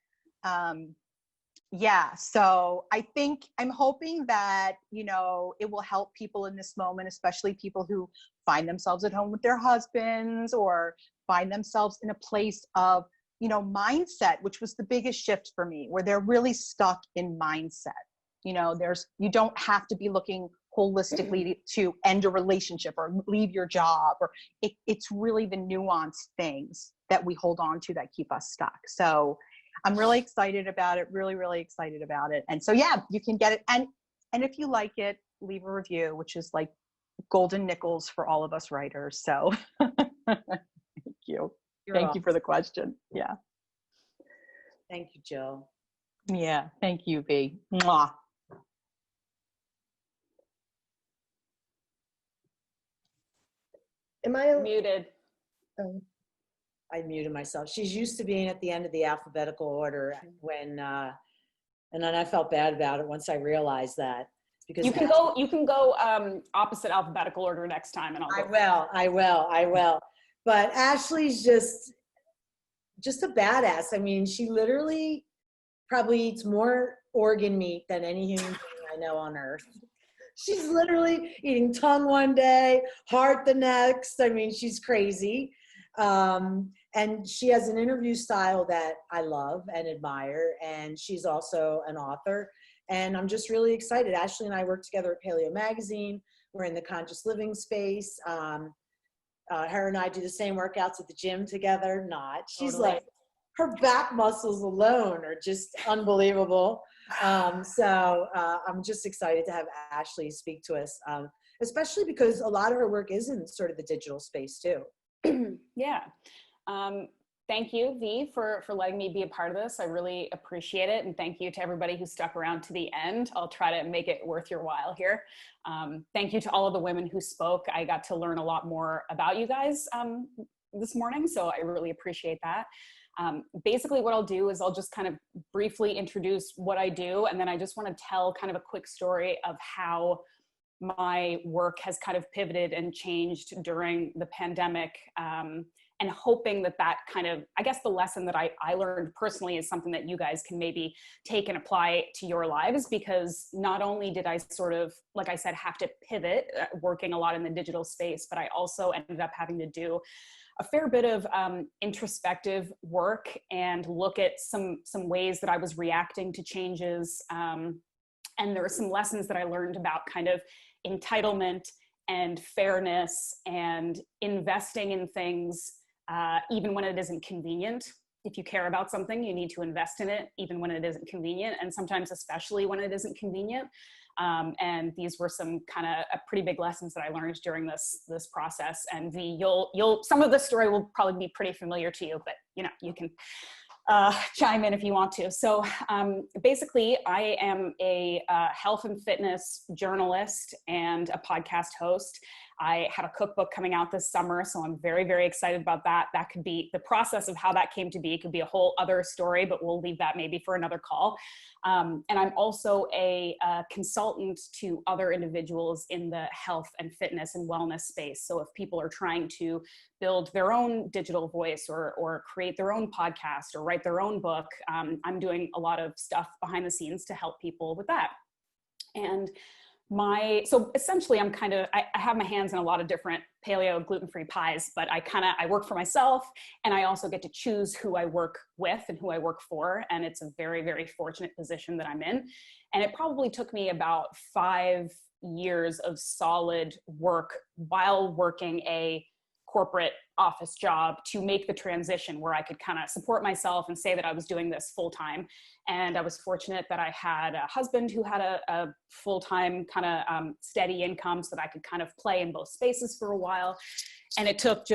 Yeah, so I'm hoping that, it will help people in this moment, especially people who find themselves at home with their husbands or find themselves in a place of, mindset, which was the biggest shift for me, where they're really stuck in mindset. You don't have to be looking holistically to end a relationship or leave your job, or it's really the nuanced things that we hold on to that keep us stuck. So I'm really excited about it, really, really excited about it. And so, yeah, you can get it. And if you like it, leave a review, which is like golden nickels for all of us writers. So thank you. Thank you for the question. Yeah. Thank you, Jill. Yeah. Thank you, V. Mwah. Am I Muted. Oh. I muted myself. She's used to being at the end of the alphabetical order when, and then I felt bad about it once I realized that. Because you can go opposite alphabetical order next time, and I will. But Ashley's just a badass. I mean, she literally probably eats more organ meat than any human being I know on earth. She's literally eating tongue one day, heart the next. I mean, she's crazy. And she has an interview style that I love and admire. And she's also an author. And I'm just really excited. Ashley and I work together at Paleo Magazine. We're in the conscious living space. Her and I do the same workouts at the gym together. She's Totally. like, her back muscles alone are just unbelievable. So I'm just excited to have Ashley speak to us, especially because a lot of her work is in sort of the digital space too. Yeah. Thank you, V, for letting me be a part of this. I really appreciate it. And thank you to everybody who stuck around to the end. I'll try to make it worth your while here. Thank you to all of the women who spoke. I got to learn a lot more about you guys this morning, so I really appreciate that. Basically what I'll do is I'll just kind of briefly introduce what I do, and then I just want to tell kind of a quick story of how my work has kind of pivoted and changed during the pandemic, and hoping that kind of, I guess the lesson that I learned personally is something that you guys can maybe take and apply to your lives, because not only did I sort of, like I said, have to pivot, working a lot in the digital space, but I also ended up having to do a fair bit of introspective work and look at some ways that I was reacting to changes. And there were some lessons that I learned about kind of entitlement and fairness and investing in things, even when it isn't convenient. If you care about something, you need to invest in it, even when it isn't convenient, and sometimes especially when it isn't convenient. And these were some kind of pretty big lessons that I learned during this process. And some of the story will probably be pretty familiar to you, but you can chime in if you want to. So basically, I am a health and fitness journalist and a podcast host. I have a cookbook coming out this summer, so I'm very, very excited about that. That could be, the process of how that came to be could be a whole other story, but we'll leave that maybe for another call. And I'm also a consultant to other individuals in the health and fitness and wellness space. So if people are trying to build their own digital voice or create their own podcast or write their own book, I'm doing a lot of stuff behind the scenes to help people with that. And so essentially I have my hands in a lot of different paleo gluten-free pies, but I work for myself, and I also get to choose who I work with and who I work for. And it's a very, very fortunate position that I'm in. And it probably took me about 5 years of solid work while working a corporate office job to make the transition where I could kind of support myself and say that I was doing this full time. And I was fortunate that I had a husband who had a full-time kind of steady income so that I could kind of play in both spaces for a while. And it took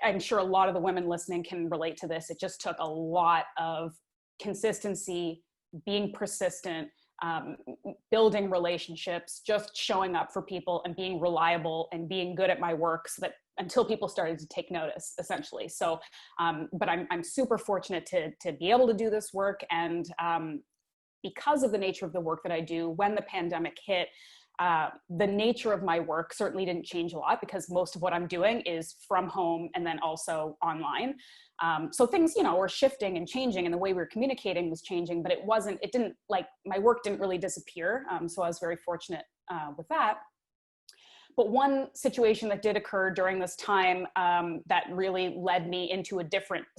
I'm sure a lot of the women listening can relate to this. It just took a lot of consistency, being persistent, building relationships, just showing up for people and being reliable and being good at my work so that until people started to take notice, essentially. So, but I'm super fortunate to be able to do this work. And because of the nature of the work that I do, when the pandemic hit, the nature of my work certainly didn't change a lot because most of what I'm doing is from home and then also online. So things, were shifting and changing, and the way we were communicating was changing, but my work didn't really disappear. So I was very fortunate with that. But one situation that did occur during this time that really led me into a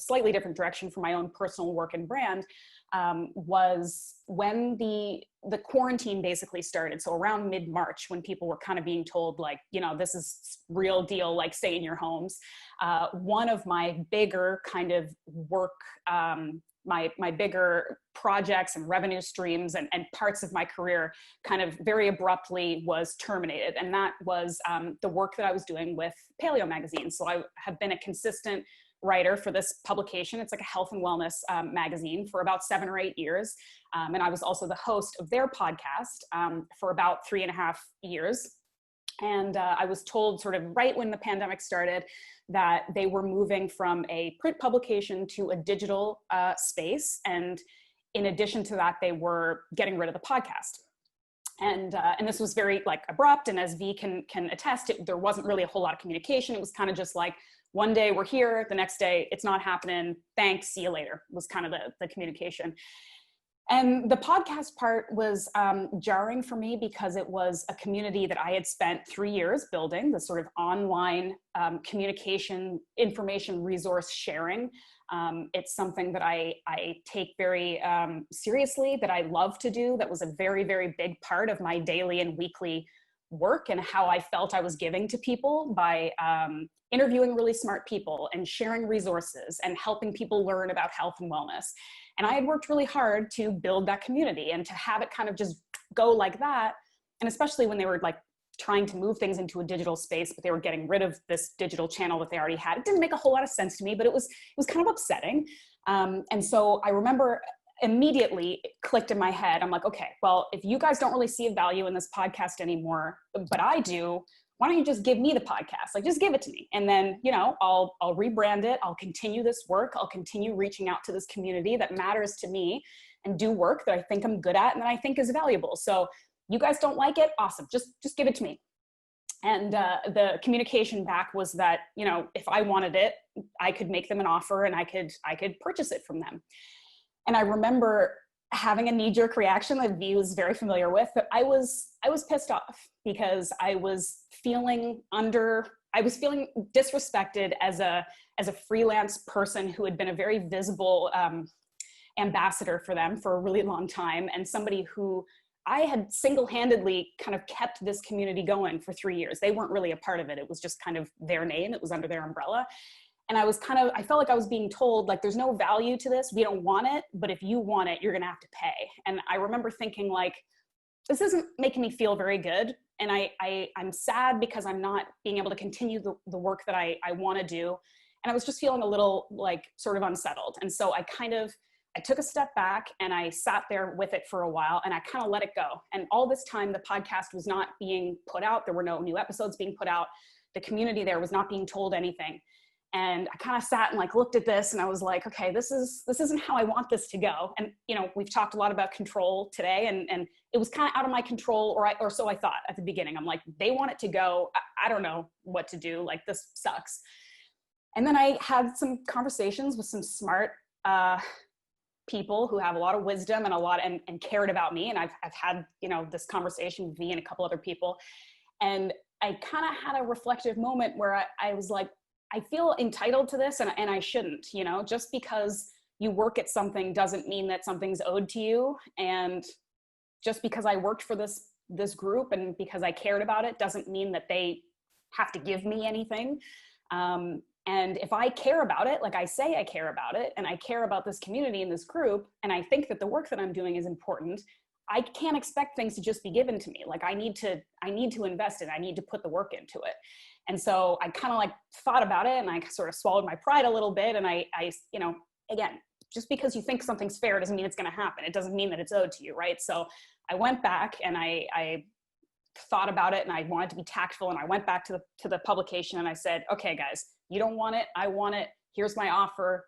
slightly different direction for my own personal work and brand was when the quarantine basically started. So around mid-March, when people were kind of being told, like, this is real deal, like stay in your homes. One of my bigger kind of work, my bigger projects and revenue streams and parts of my career kind of very abruptly was terminated. And that was the work that I was doing with Paleo Magazine. So I have been a consistent writer for this publication. It's like a health and wellness magazine for about 7 or 8 years. And I was also the host of their podcast for about 3.5 years. And I was told sort of right when the pandemic started that they were moving from a print publication to a digital space. And in addition to that, they were getting rid of the podcast. And this was very abrupt. And as V can attest, there wasn't really a whole lot of communication. It was kind of just like, one day we're here, the next day it's not happening. Thanks, see you later, was kind of the communication. And the podcast part was jarring for me because it was a community that I had spent 3 years building, the sort of online communication, information resource sharing. It's something that I take very seriously, that I love to do. That was a very, very big part of my daily and weekly work and how I felt I was giving to people by interviewing really smart people and sharing resources and helping people learn about health and wellness. And I had worked really hard to build that community and to have it kind of just go like that. And especially when they were trying to move things into a digital space, but they were getting rid of this digital channel that they already had. It didn't make a whole lot of sense to me, but it was kind of upsetting. And so I remember immediately it clicked in my head. I'm like, okay, well, if you guys don't really see a value in this podcast anymore, but I do, why don't you just give me the podcast? Just give it to me. And then, I'll rebrand it. I'll continue this work. I'll continue reaching out to this community that matters to me and do work that I think I'm good at and that I think is valuable. So you guys don't like it? Awesome. Just give it to me. And the communication back was that, if I wanted it, I could make them an offer and I could purchase it from them. And I remember having a knee-jerk reaction that V was very familiar with, that I was pissed off because I was feeling disrespected as a freelance person who had been a very visible ambassador for them for a really long time, and somebody who I had single-handedly kind of kept this community going for 3 years. They weren't really a part of it. It was just kind of their name. It was under their umbrella. And I felt like I was being told, there's no value to this. We don't want it, but if you want it, you're going to have to pay. And I remember thinking this isn't making me feel very good. And I'm sad because I'm not being able to continue the work that I want to do. And I was just feeling a little sort of unsettled. And so I took a step back and I sat there with it for a while and I kind of let it go. And all this time, the podcast was not being put out. There were no new episodes being put out. The community there was not being told anything. And I kind of sat and looked at this and I was like, okay, this isn't how I want this to go. And, we've talked a lot about control today and it was kind of out of my control or so I thought at the beginning. I'm like, they want it to go. I don't know what to do. This sucks. And then I had some conversations with some smart people who have a lot of wisdom and cared about me. And I've had, this conversation with me and a couple other people. And I kind of had a reflective moment where I was like, I feel entitled to this and I shouldn't, just because you work at something doesn't mean that something's owed to you. And just because I worked for this group and because I cared about it doesn't mean that they have to give me anything. And if I care about it, like I say I care about it, and I care about this community and this group, and I think that the work that I'm doing is important, I can't expect things to just be given to me. Like I need to invest in it. I need to put the work into it. And so I kind of like thought about it, and I sort of swallowed my pride a little bit. And I, you know, again, just because you think something's fair doesn't mean it's going to happen. It doesn't mean that it's owed to you, right? So I went back and I thought about it, and I wanted to be tactful, and I went back to the publication and I said, okay, guys, you don't want it. I want it. Here's my offer.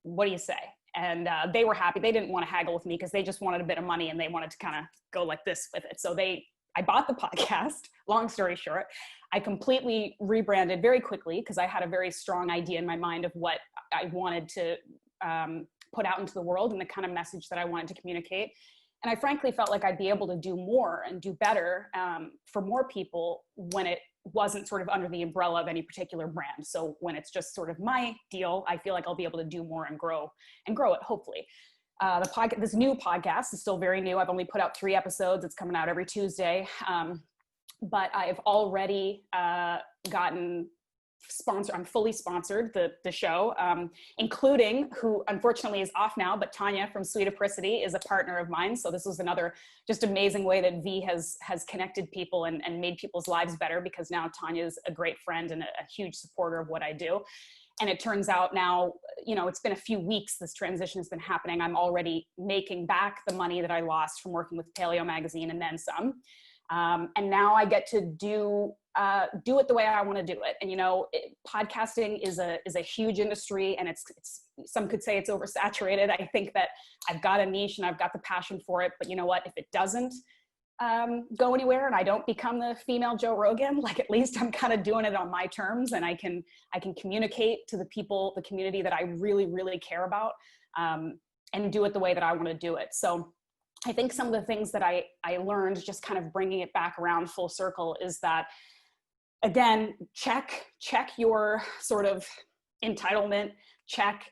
What do you say? And they were happy. They didn't want to haggle with me because they just wanted a bit of money and they wanted to kind of go like this with it. So I bought the podcast. Long story short, I completely rebranded very quickly because I had a very strong idea in my mind of what I wanted to put out into the world and the kind of message that I wanted to communicate. And I frankly felt like I'd be able to do more and do better for more people when it wasn't sort of under the umbrella of any particular brand. So when it's just sort of my deal, I feel like I'll be able to do more and grow it, hopefully. This new podcast is still very new. I've only put out 3 episodes. It's coming out every Tuesday. But I've already gotten sponsored. I'm fully sponsored, the show, including, who unfortunately is off now, but Tanya from Sweet Apricity is a partner of mine. So this was another just amazing way that V has connected people and made people's lives better, because now Tanya's a great friend and a huge supporter of what I do. And it turns out now, you know, it's been a few weeks, this transition has been happening. I'm already making back the money that I lost from working with Paleo Magazine and then some. And now I get to do it the way I want to do it. And, you know, podcasting is a huge industry, and it's some could say it's oversaturated. I think that I've got a niche and I've got the passion for it, but you know what, if it doesn't go anywhere and I don't become the female Joe Rogan, like at least I'm kind of doing it on my terms, and I can communicate to the people, the community that I really, really care about, and do it the way that I want to do it. So I think some of the things that I learned, just kind of bringing it back around full circle, is that, again, check your sort of entitlement, check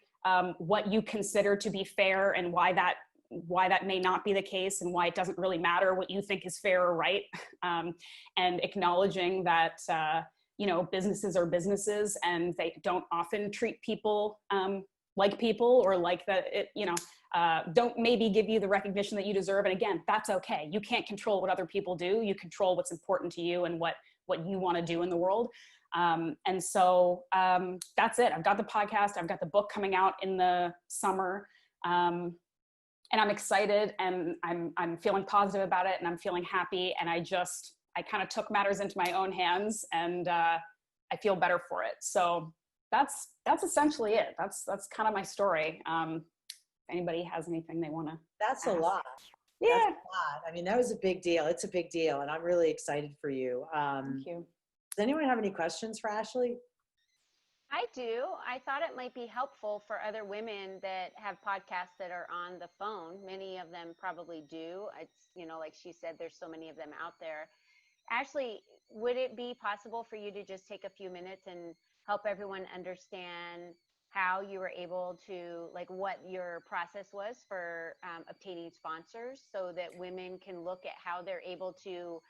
what you consider to be fair and why that may not be the case, and why it doesn't really matter what you think is fair or right. And acknowledging that, you know, businesses are businesses, and they don't often treat people like people, or like that, you know, don't maybe give you the recognition that you deserve. And again, that's okay. You can't control what other people do. You control what's important to you and what you want to do in the world. And so that's it. I've got the podcast. I've got the book coming out in the summer. And I'm excited, and I'm feeling positive about it, and I'm feeling happy. And I kind of took matters into my own hands, and I feel better for it. So that's essentially it. That's kind of my story. If anybody has anything they want to That's ask. a lot. Yeah. That's a lot. I mean, that was a big deal. It's a big deal, and I'm really excited for you. Thank you. Does anyone have any questions for Ashley? I do. I thought it might be helpful for other women that have podcasts that are on the phone. Many of them probably do. It's, you know, like she said, there's so many of them out there. Ashley, would it be possible for you to just take a few minutes and help everyone understand how you were able to, like, what your process was for obtaining sponsors, so that women can look at how they're able to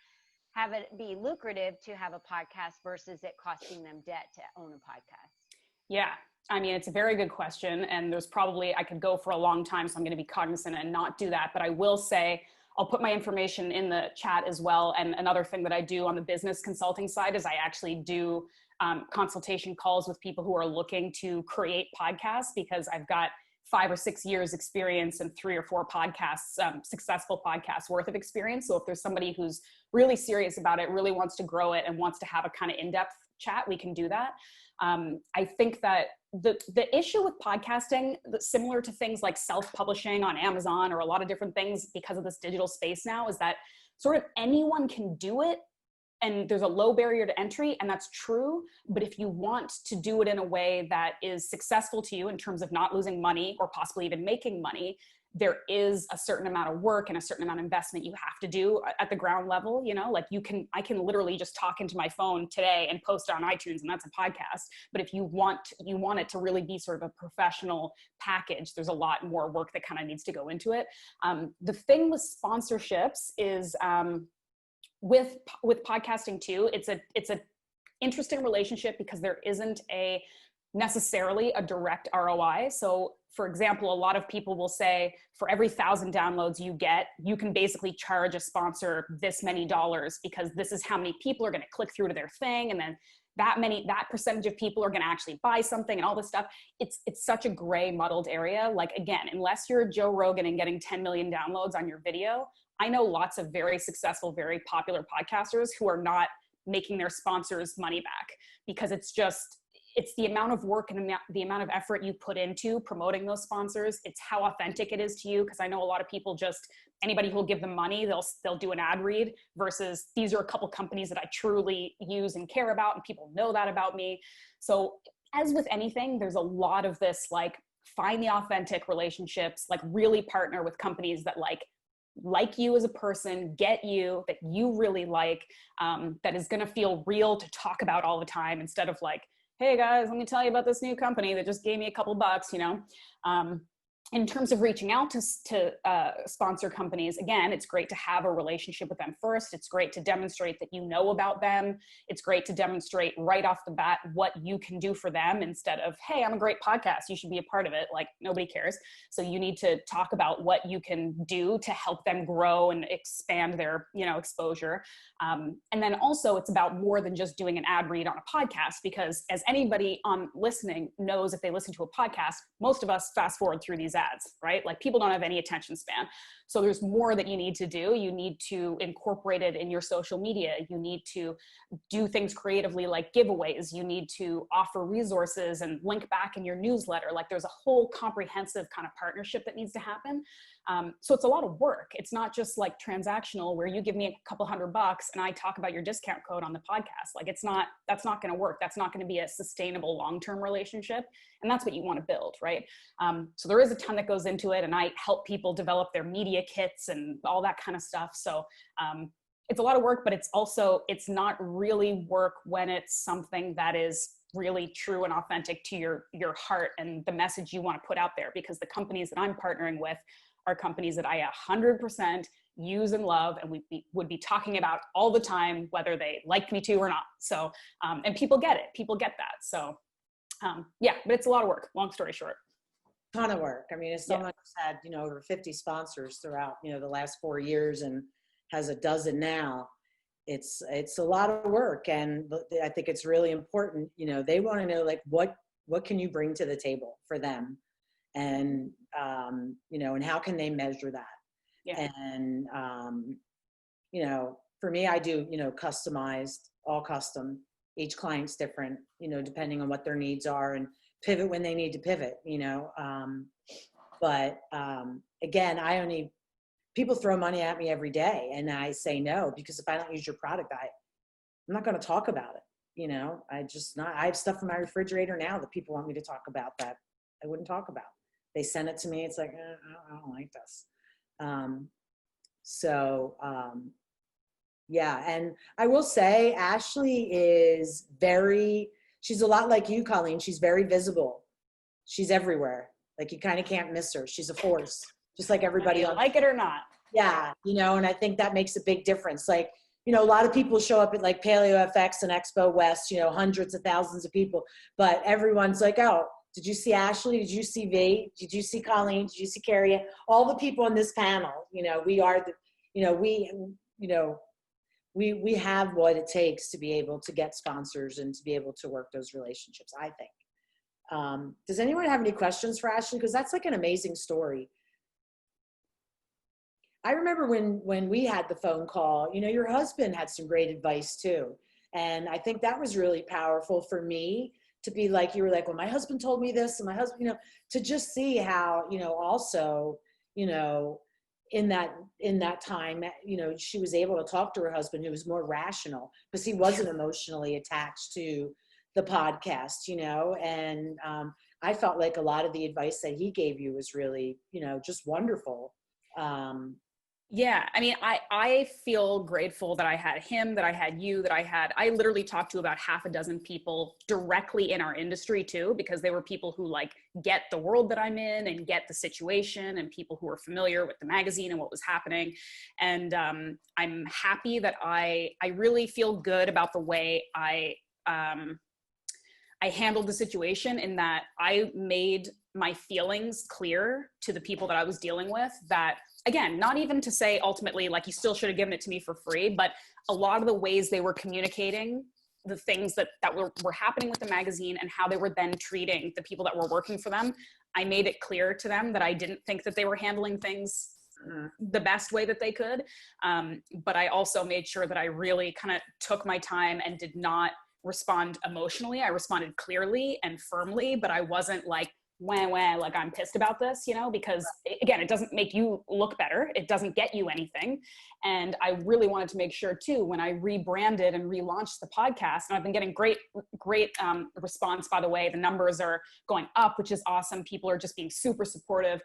have it be lucrative to have a podcast versus it costing them debt to own a podcast? Yeah, I mean, it's a very good question. And there's probably, I could go for a long time, so I'm going to be cognizant and not do that. But I will say, I'll put my information in the chat as well. And another thing that I do on the business consulting side is I actually do consultation calls with people who are looking to create podcasts, because I've got 5 or 6 years experience and 3 or 4 podcasts, successful podcasts worth of experience. So if there's somebody who's really serious about it, really wants to grow it, and wants to have a kind of in-depth chat, we can do that. I think that the issue with podcasting, similar to things like self-publishing on Amazon or a lot of different things because of this digital space now, is that sort of anyone can do it, and there's a low barrier to entry, and that's true. But if you want to do it in a way that is successful to you in terms of not losing money or possibly even making money, there is a certain amount of work and a certain amount of investment you have to do at the ground level. You know, like I can literally just talk into my phone today and post it on iTunes, and that's a podcast. But if you want it to really be sort of a professional package, there's a lot more work that kind of needs to go into it. The thing with sponsorships is, with podcasting too, it's a interesting relationship because there isn't necessarily a direct ROI. So for example, a lot of people will say for every 1,000 downloads you get, you can basically charge a sponsor this many dollars because this is how many people are going to click through to their thing. And then that percentage of people are going to actually buy something and all this stuff. It's such a gray, muddled area. Like, again, unless you're Joe Rogan and getting 10 million downloads on your video, I know lots of very successful, very popular podcasters who are not making their sponsors money back because it's the amount of work and the amount of effort you put into promoting those sponsors. It's how authentic it is to you. Because I know a lot of people anybody who will give them money, they'll do an ad read versus these are a couple companies that I truly use and care about and people know that about me. So as with anything, there's a lot of this, like, find the authentic relationships, like really partner with companies that like you as a person, get you, that you really like, that is going to feel real to talk about all the time instead of like, hey guys, let me tell you about this new company that just gave me a couple bucks, in terms of reaching out to sponsor companies, again, it's great to have a relationship with them first. It's great to demonstrate that you know about them. It's great to demonstrate right off the bat what you can do for them instead of, hey, I'm a great podcast, you should be a part of it. Like, nobody cares. So you need to talk about what you can do to help them grow and expand their, exposure. And then also it's about more than just doing an ad read on a podcast, because as anybody on listening knows, if they listen to a podcast, most of us fast forward through these ads, right? Like, people don't have any attention span. So there's more that you need to do. You need to incorporate it in your social media. You need to do things creatively, like giveaways. You need to offer resources and link back in your newsletter. Like, there's a whole comprehensive kind of partnership that needs to happen. So it's a lot of work. It's not just like transactional where you give me a couple $100 and I talk about your discount code on the podcast. Like, that's not going to work. That's not going to be a sustainable long-term relationship. And that's what you want to build, right? So there is a ton that goes into it, and I help people develop their media kits and all that kind of stuff. So it's a lot of work, but it's not really work when it's something that is really true and authentic to your heart and the message you want to put out there, because the companies that I'm partnering with are companies that I 100% use and love, and we would be talking about all the time, whether they like me to or not. So, and people get it. People get that. So, yeah, but it's a lot of work, long story short. Ton of work. I mean, as someone who's had, over 50 sponsors throughout, the last 4 years and has a dozen now, it's a lot of work. And I think it's really important, they want to know, like, what can you bring to the table for them? And, and how can they measure that? Yeah. And, for me, I do, customized, all custom. Each client's different, depending on what their needs are, and pivot when they need to pivot, but again, people throw money at me every day and I say no, because if I don't use your product, I'm not going to talk about it. I have stuff in my refrigerator now that people want me to talk about that I wouldn't talk about. They send it to me. It's like, I don't like this. Yeah. And I will say Ashley she's a lot like you, Colleen. She's very visible. She's everywhere. Like, you kind of can't miss her. She's a force, just like everybody else. Like it or not. Yeah. And I think that makes a big difference. Like, a lot of people show up at like Paleo FX and Expo West, hundreds of thousands of people, but everyone's like, oh, did you see Ashley? Did you see V? Did you see Colleen? Did you see Carrie? All the people on this panel, we are we have what it takes to be able to get sponsors and to be able to work those relationships, I think. Does anyone have any questions for Ashley? Because that's like an amazing story. I remember when we had the phone call, your husband had some great advice too. And I think that was really powerful for me to be like, you were like, well, my husband told me this, and my husband, to just see how, also, in that time, she was able to talk to her husband, who was more rational, because he wasn't emotionally attached to the podcast, and I felt like a lot of the advice that he gave you was really, just wonderful. Yeah, I mean, I feel grateful that I had him, that I had you, I literally talked to about half a dozen people directly in our industry too, because they were people who like get the world that I'm in and get the situation, and people who are familiar with the magazine and what was happening. And I'm happy that I really feel good about the way I I handled the situation in that I made my feelings clear to the people that I was dealing with, that, again, not even to say ultimately, like, you still should have given it to me for free, but a lot of the ways they were communicating the things that were happening with the magazine and how they were then treating the people that were working for them, I made it clear to them that I didn't think that they were handling things the best way that they could. But I also made sure that I really kind of took my time and did not respond emotionally. I responded clearly and firmly, but I wasn't like, wah, wah, like I'm pissed about this, you know, because again, it doesn't make you look better. It doesn't get you anything. And I really wanted to make sure too, when I rebranded and relaunched the podcast, and I've been getting great response, by the way, the numbers are going up, which is awesome. People are just being super supportive.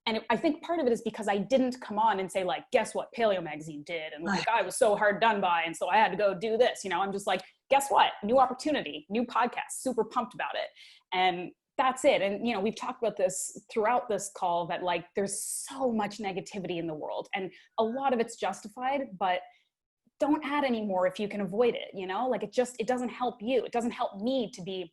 And I think part of it is because I didn't come on and say, like, guess what Paleo Magazine did? And like, I was so hard done by, and so I had to go do this, you know. I'm just like, guess what? New opportunity, new podcast, super pumped about it. And that's it. And, you know, we've talked about this throughout this call, that like, there's so much negativity in the world, and a lot of it's justified, but don't add any more if you can avoid it, you know, like, it doesn't help you. It doesn't help me to be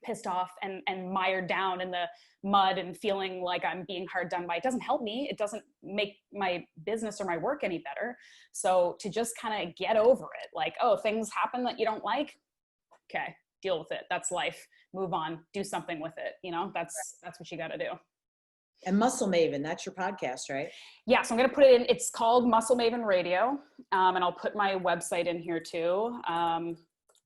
pissed off and mired down in the mud and feeling like I'm being hard done by. It doesn't help me. It doesn't make my business or my work any better. So to just kind of get over it, like, oh, things happen that you don't like. Okay, deal with it. That's life. Move on. Do something with it. You know, that's what you got to do. And Muscle Maven, that's your podcast, right? Yeah, so I'm going to put it in. It's called Muscle Maven Radio, and I'll put my website in here too.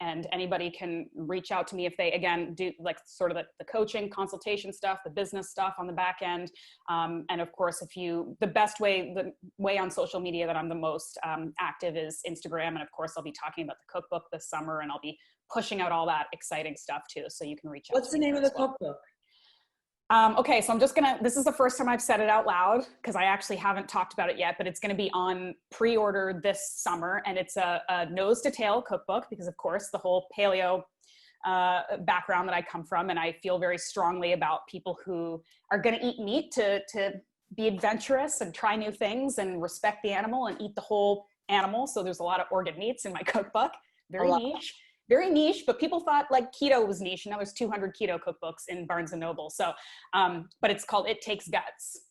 And anybody can reach out to me if they, again, do like sort of the coaching, consultation stuff, the business stuff on the back end. And of course, the way on social media that I'm the most active is Instagram. And of course, I'll be talking about the cookbook this summer, and I'll be pushing out all that exciting stuff too. So you can reach out. What's the name of the cookbook? Okay, so this is the first time I've said it out loud, because I actually haven't talked about it yet, but it's going to be on pre-order this summer. And it's a nose to tail cookbook, because of course the whole paleo background that I come from, and I feel very strongly about people who are going to eat meat to be adventurous and try new things and respect the animal and eat the whole animal. So there's a lot of organ meats in my cookbook. Very niche, but people thought like keto was niche, and now there's 200 keto cookbooks in Barnes and Noble. So, but it's called It Takes Guts,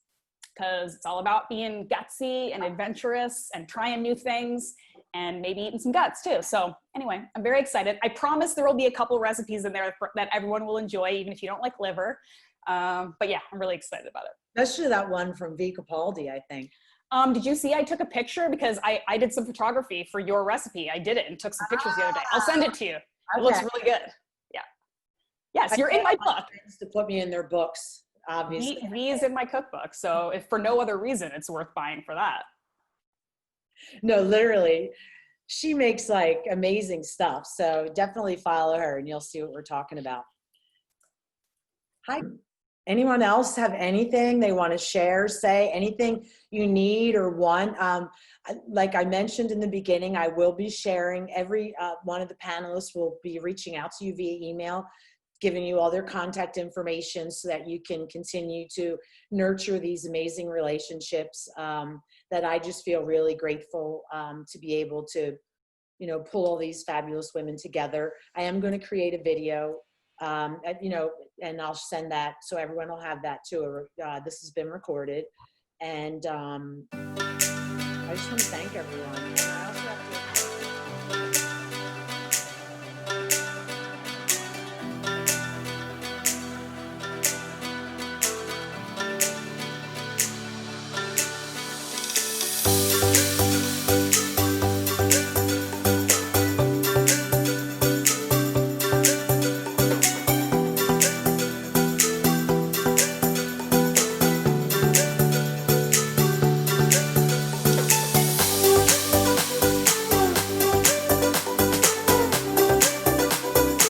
because it's all about being gutsy and adventurous and trying new things and maybe eating some guts too. So anyway, I'm very excited. I promise there will be a couple recipes in there that everyone will enjoy, even if you don't like liver. But yeah, I'm really excited about it. Especially that one from V. Capaldi, I think. Did you see I took a picture, because I did some photography for your recipe. I did it and took some pictures the other day. I'll send it to you. It looks really good. Yeah. Yes, you're in my book. To put me in their books, obviously. V is in my cookbook. So if for no other reason, it's worth buying for that. No, literally. She makes like amazing stuff. So definitely follow her and you'll see what we're talking about. Hi. Anyone else have anything they want to share, say, anything you need or want? Like I mentioned in the beginning, I will be sharing, every one of the panelists will be reaching out to you via email, giving you all their contact information so that you can continue to nurture these amazing relationships that I just feel really grateful to be able to, you know, pull all these fabulous women together. I am going to create a video, you know, and I'll send that so everyone will have that too. This has been recorded. And I just want to thank everyone.